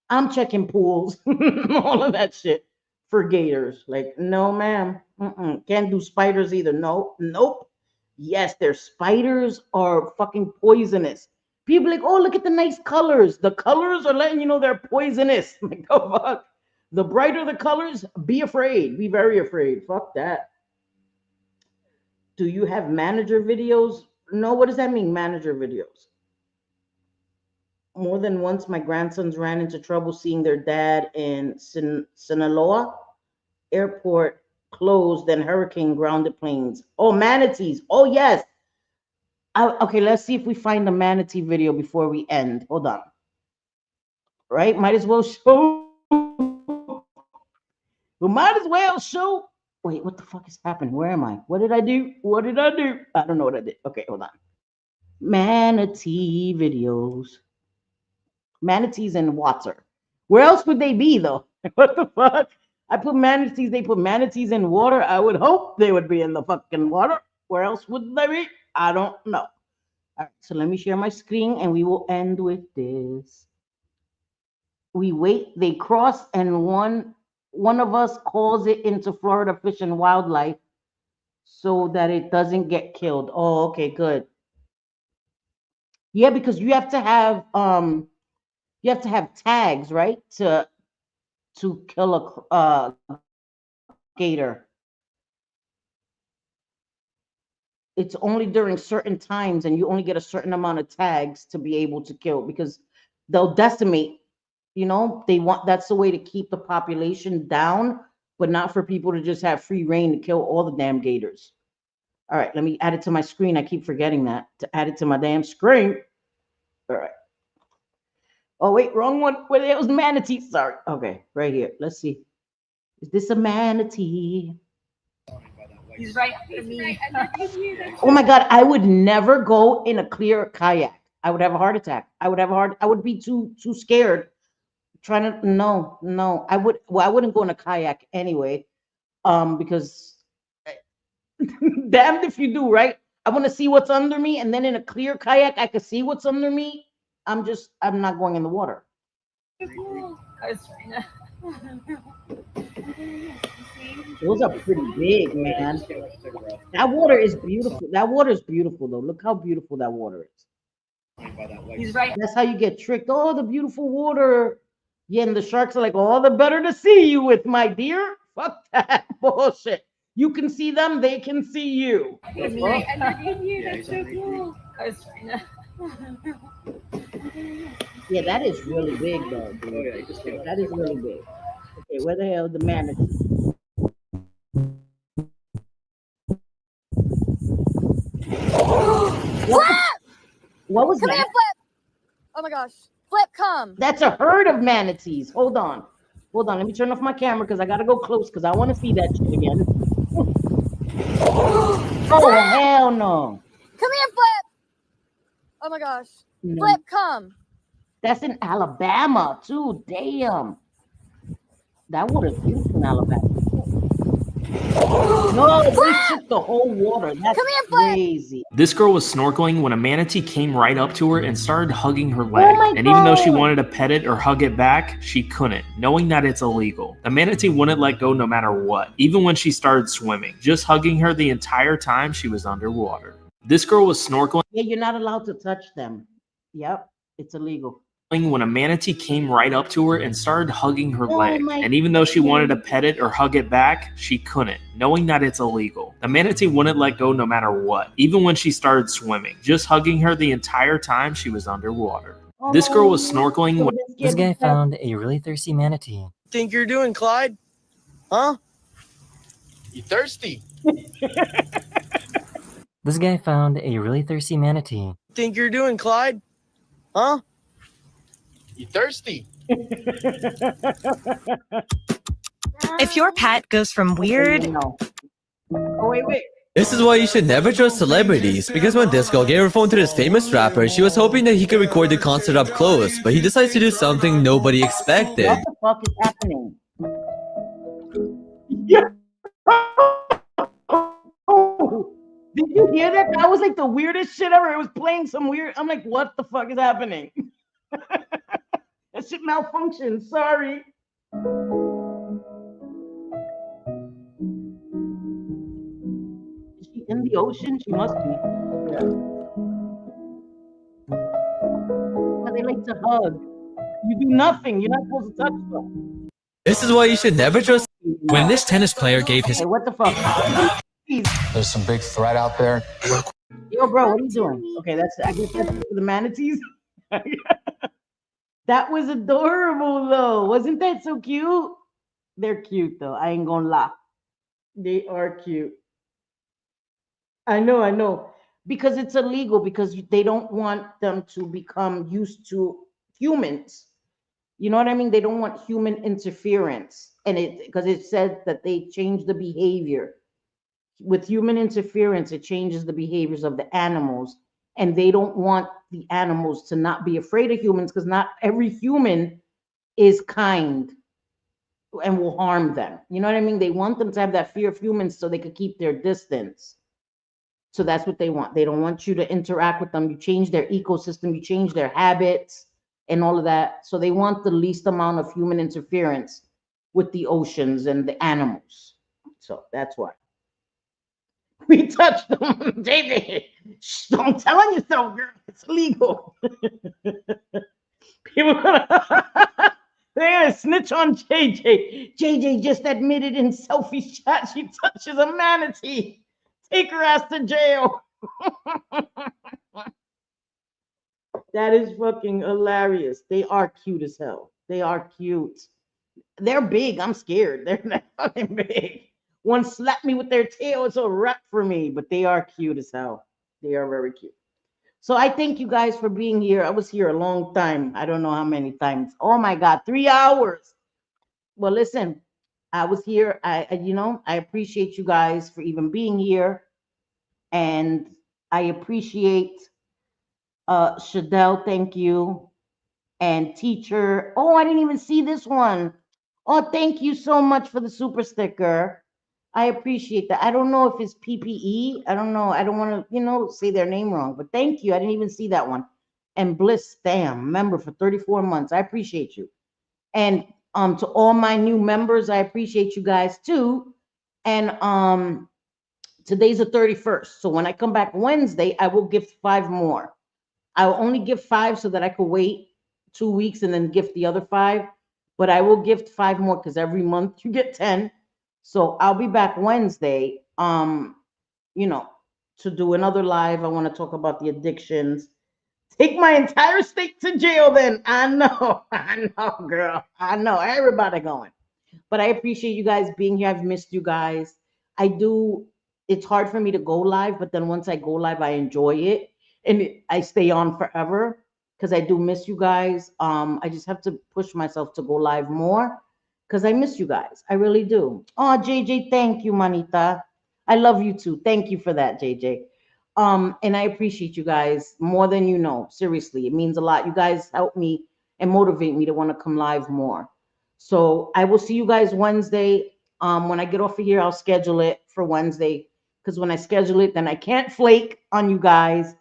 I'm checking pools, all of that shit for gators. Like, no, ma'am. Can't do spiders either. No, nope. Yes, their spiders are fucking poisonous. People like, oh, look at the nice colors. The colors are letting you know they're poisonous. Like, oh, fuck. The brighter the colors, be afraid. Be very afraid. Fuck that. Do you have manager videos? No, what does that mean, manager videos? More than once, my grandsons ran into trouble seeing their dad in Sinaloa airport closed and hurricane grounded planes. Oh, manatees. Oh, yes. Okay, let's see if we find the manatee video before we end. Hold on. Right? Might as well show. We might as well show. Wait, what the fuck is happening? Where am I? What did I do? What did I do? I don't know what I did. Okay, hold on. Manatee videos. Manatees in water. Where else would they be though? What the fuck? I put manatees. They put manatees in water. I would hope they would be in the fucking water. Where else would they be? I don't know. All right, so let me share my screen and we will end with this. We wait. They cross, and one of us calls it into Florida Fish and Wildlife so that it doesn't get killed. Oh, okay, good. Yeah, because you have to have tags, right? To kill a gator. It's only during certain times, and you only get a certain amount of tags to be able to kill, because they'll decimate. They want, that's the way to keep the population down but not for people to just have free reign to kill all the damn gators. All right, let me add it to my screen. I keep forgetting that to add it to my damn screen. All right. Oh wait, wrong one. Where it was manatee. Sorry. Okay, right here. Let's see. Is this a manatee? He's right for me. Oh my god, I would never go in a clear kayak. I would have a heart attack. I would be too scared. Trying to no. I wouldn't go in a kayak anyway. Because damned if you do, right? I want to see what's under me, and then in a clear kayak, I can see what's under me. I'm not going in the water. Those are pretty big, man. That water is beautiful. That water is beautiful, though. Look how beautiful that water is. He's right. That's how you get tricked. Oh, the beautiful water. Yeah, and the sharks are like, oh, the better to see you with, my dear. Fuck that bullshit. You can see them, they can see you. He's right. That's so cool. Yeah, that is really big, though, dude. That is really big. Okay, where the hell the manatee? What was Come that? here, Flip. Oh my gosh. Flip, come. That's a herd of manatees. Hold on. Let me turn off my camera because I gotta go close because I want to see that shit again. Oh hell no! Come here, Flip. Oh my gosh. No. Flip, come. That's in Alabama too. Damn. That water's beautiful in Alabama. No, they took the whole water. That's crazy. This girl was snorkeling when a manatee came right up to her and started hugging her leg. And even though she wanted to pet it or hug it back, she couldn't, knowing that it's illegal. The manatee wouldn't let go no matter what, even when she started swimming, just hugging her the entire time she was underwater. This girl was snorkeling. Yeah, you're not allowed to touch them. Yep, it's illegal. When a manatee came right up to her and started hugging her leg. And even though she wanted to pet it or hug it back, she couldn't, knowing that it's illegal. The manatee wouldn't let go no matter what, even when she started swimming, just hugging her the entire time she was underwater. This girl was snorkeling when this guy found a really thirsty manatee. Think you're doing, Clyde? Huh? You thirsty? This guy found a really thirsty manatee. Think you're doing, Clyde? Huh? You thirsty? If your pet goes from weird. Oh, wait. This is why you should never trust celebrities, because when this girl gave her phone to this famous rapper, she was hoping that he could record the concert up close, but he decides to do something nobody expected. What the fuck is happening? Did you hear that? That was like the weirdest shit ever. It was playing some weird. I'm like, what the fuck is happening? That shit malfunctioned. Sorry. Is she in the ocean? She must be. Yeah. But they like to hug. You do nothing. You're not supposed to touch them. This is why you should never trust. When this tennis player gave his. Hey, what the fuck? There's some big threat out there. Yo, bro, what are you doing? Okay, I guess that's for the manatees. That was adorable, though. Wasn't that so cute? They're cute, though. I ain't gonna lie. They are cute. I know. Because it's illegal, because they don't want them to become used to humans. You know what I mean? They don't want human interference. And because it said that they change the behavior. With human interference, it changes the behaviors of the animals. And they don't want the animals to not be afraid of humans, because not every human is kind and will harm them. You know what I mean? They want them to have that fear of humans so they could keep their distance. So that's what they want. They don't want you to interact with them. You change their ecosystem, you change their habits and all of that. So they want the least amount of human interference with the oceans and the animals. So that's why. We touched them. JJ, shh, don't tell on yourself, girl. It's illegal. People gonna they're gonna snitch on JJ. JJ just admitted in selfie chat she touches a manatee. Take her ass to jail. That is fucking hilarious. They are cute as hell. They are cute. They're big. I'm scared. They're fucking big. One slapped me with their tail. It's a wrap for me, but they are cute as hell. They are very cute. So I thank you guys for being here. I was here a long time. I don't know how many times. Oh my God, 3 hours. Well, listen, I was here. I appreciate you guys for even being here. And I appreciate Shadell, thank you. And teacher. Oh, I didn't even see this one. Oh, thank you so much for the super sticker. I appreciate that. I don't know if it's PPE. I don't know. I don't want to, say their name wrong, but thank you. I didn't even see that one. And Bliss Stam, member for 34 months. I appreciate you. And to all my new members, I appreciate you guys too. And today's the 31st. So when I come back Wednesday, I will gift 5 more. I will only give 5 so that I could wait 2 weeks and then gift the other 5. But I will gift 5 more because every month you get 10. So I'll be back Wednesday, you know, to do another live. I want to talk about the addictions. Take my entire state to jail then. I know, I know, girl. I know. Everybody going. But I appreciate you guys being here. I've missed you guys. I do. It's hard for me to go live, but then once I go live, I enjoy it and I stay on forever because I do miss you guys. I just have to push myself to go live more because I miss you guys. I really do. Oh, JJ, thank you, Manita. I love you too. Thank you for that, JJ. And I appreciate you guys more than you know. Seriously, it means a lot. You guys help me and motivate me to want to come live more. So I will see you guys Wednesday. When I get off of here, I'll schedule it for Wednesday because when I schedule it, then I can't flake on you guys.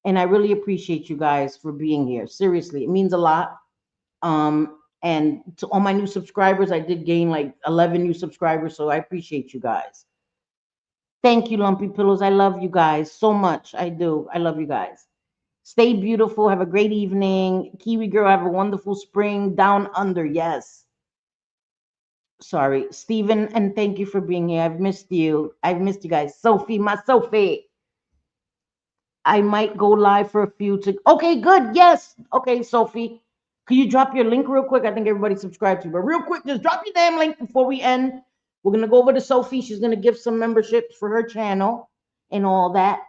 And I really appreciate you guys for being here. Seriously, it means a lot. And to all my new subscribers, I did gain like 11 new subscribers, so I appreciate you guys. Thank you, Lumpy Pillows. I love you guys so much. I do. I love you guys. Stay beautiful. Have a great evening. Kiwi girl, have a wonderful spring down under. Yes. Sorry, Stephen, and thank you for being here. I've missed you. I've missed you guys. Sophie, my Sophie. I might go live for a few to. Okay, good. Yes. Okay, Sophie. Could you drop your link real quick? I think everybody subscribed to you, but real quick, just drop your damn link before we end. We're gonna go over to Sophie. She's gonna give some memberships for her channel and all that.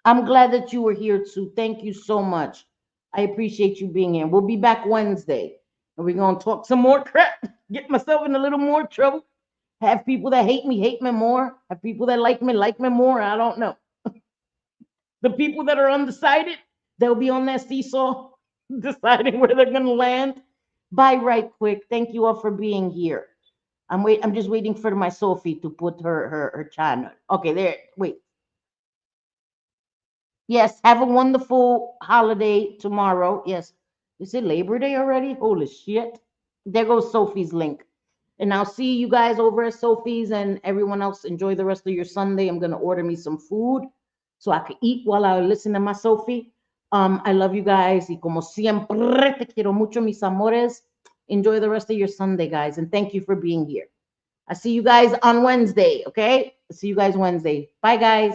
I'm glad that you were here too. Thank you so much. I appreciate you being here. We'll be back Wednesday and we're gonna talk some more crap. Get myself in a little more trouble. Have people that hate me more. Have people that like me more. I don't know. The people that are undecided, they'll be on that seesaw deciding where they're gonna land. Bye right quick. Thank you all for being here. I'm just waiting for my Sophie to put her channel. Okay, there. Wait. Yes, have a wonderful holiday tomorrow. Yes. Is it Labor Day already? Holy shit. There goes Sophie's link. And I'll see you guys over at Sophie's and everyone else enjoy the rest of your Sunday. I'm going to order me some food so I can eat while I listen to my Sophie. I love you guys. Y como siempre, te quiero mucho, mis amores. Enjoy the rest of your Sunday, guys. And thank you for being here. I see you guys on Wednesday, okay? See you guys Wednesday. Bye, guys.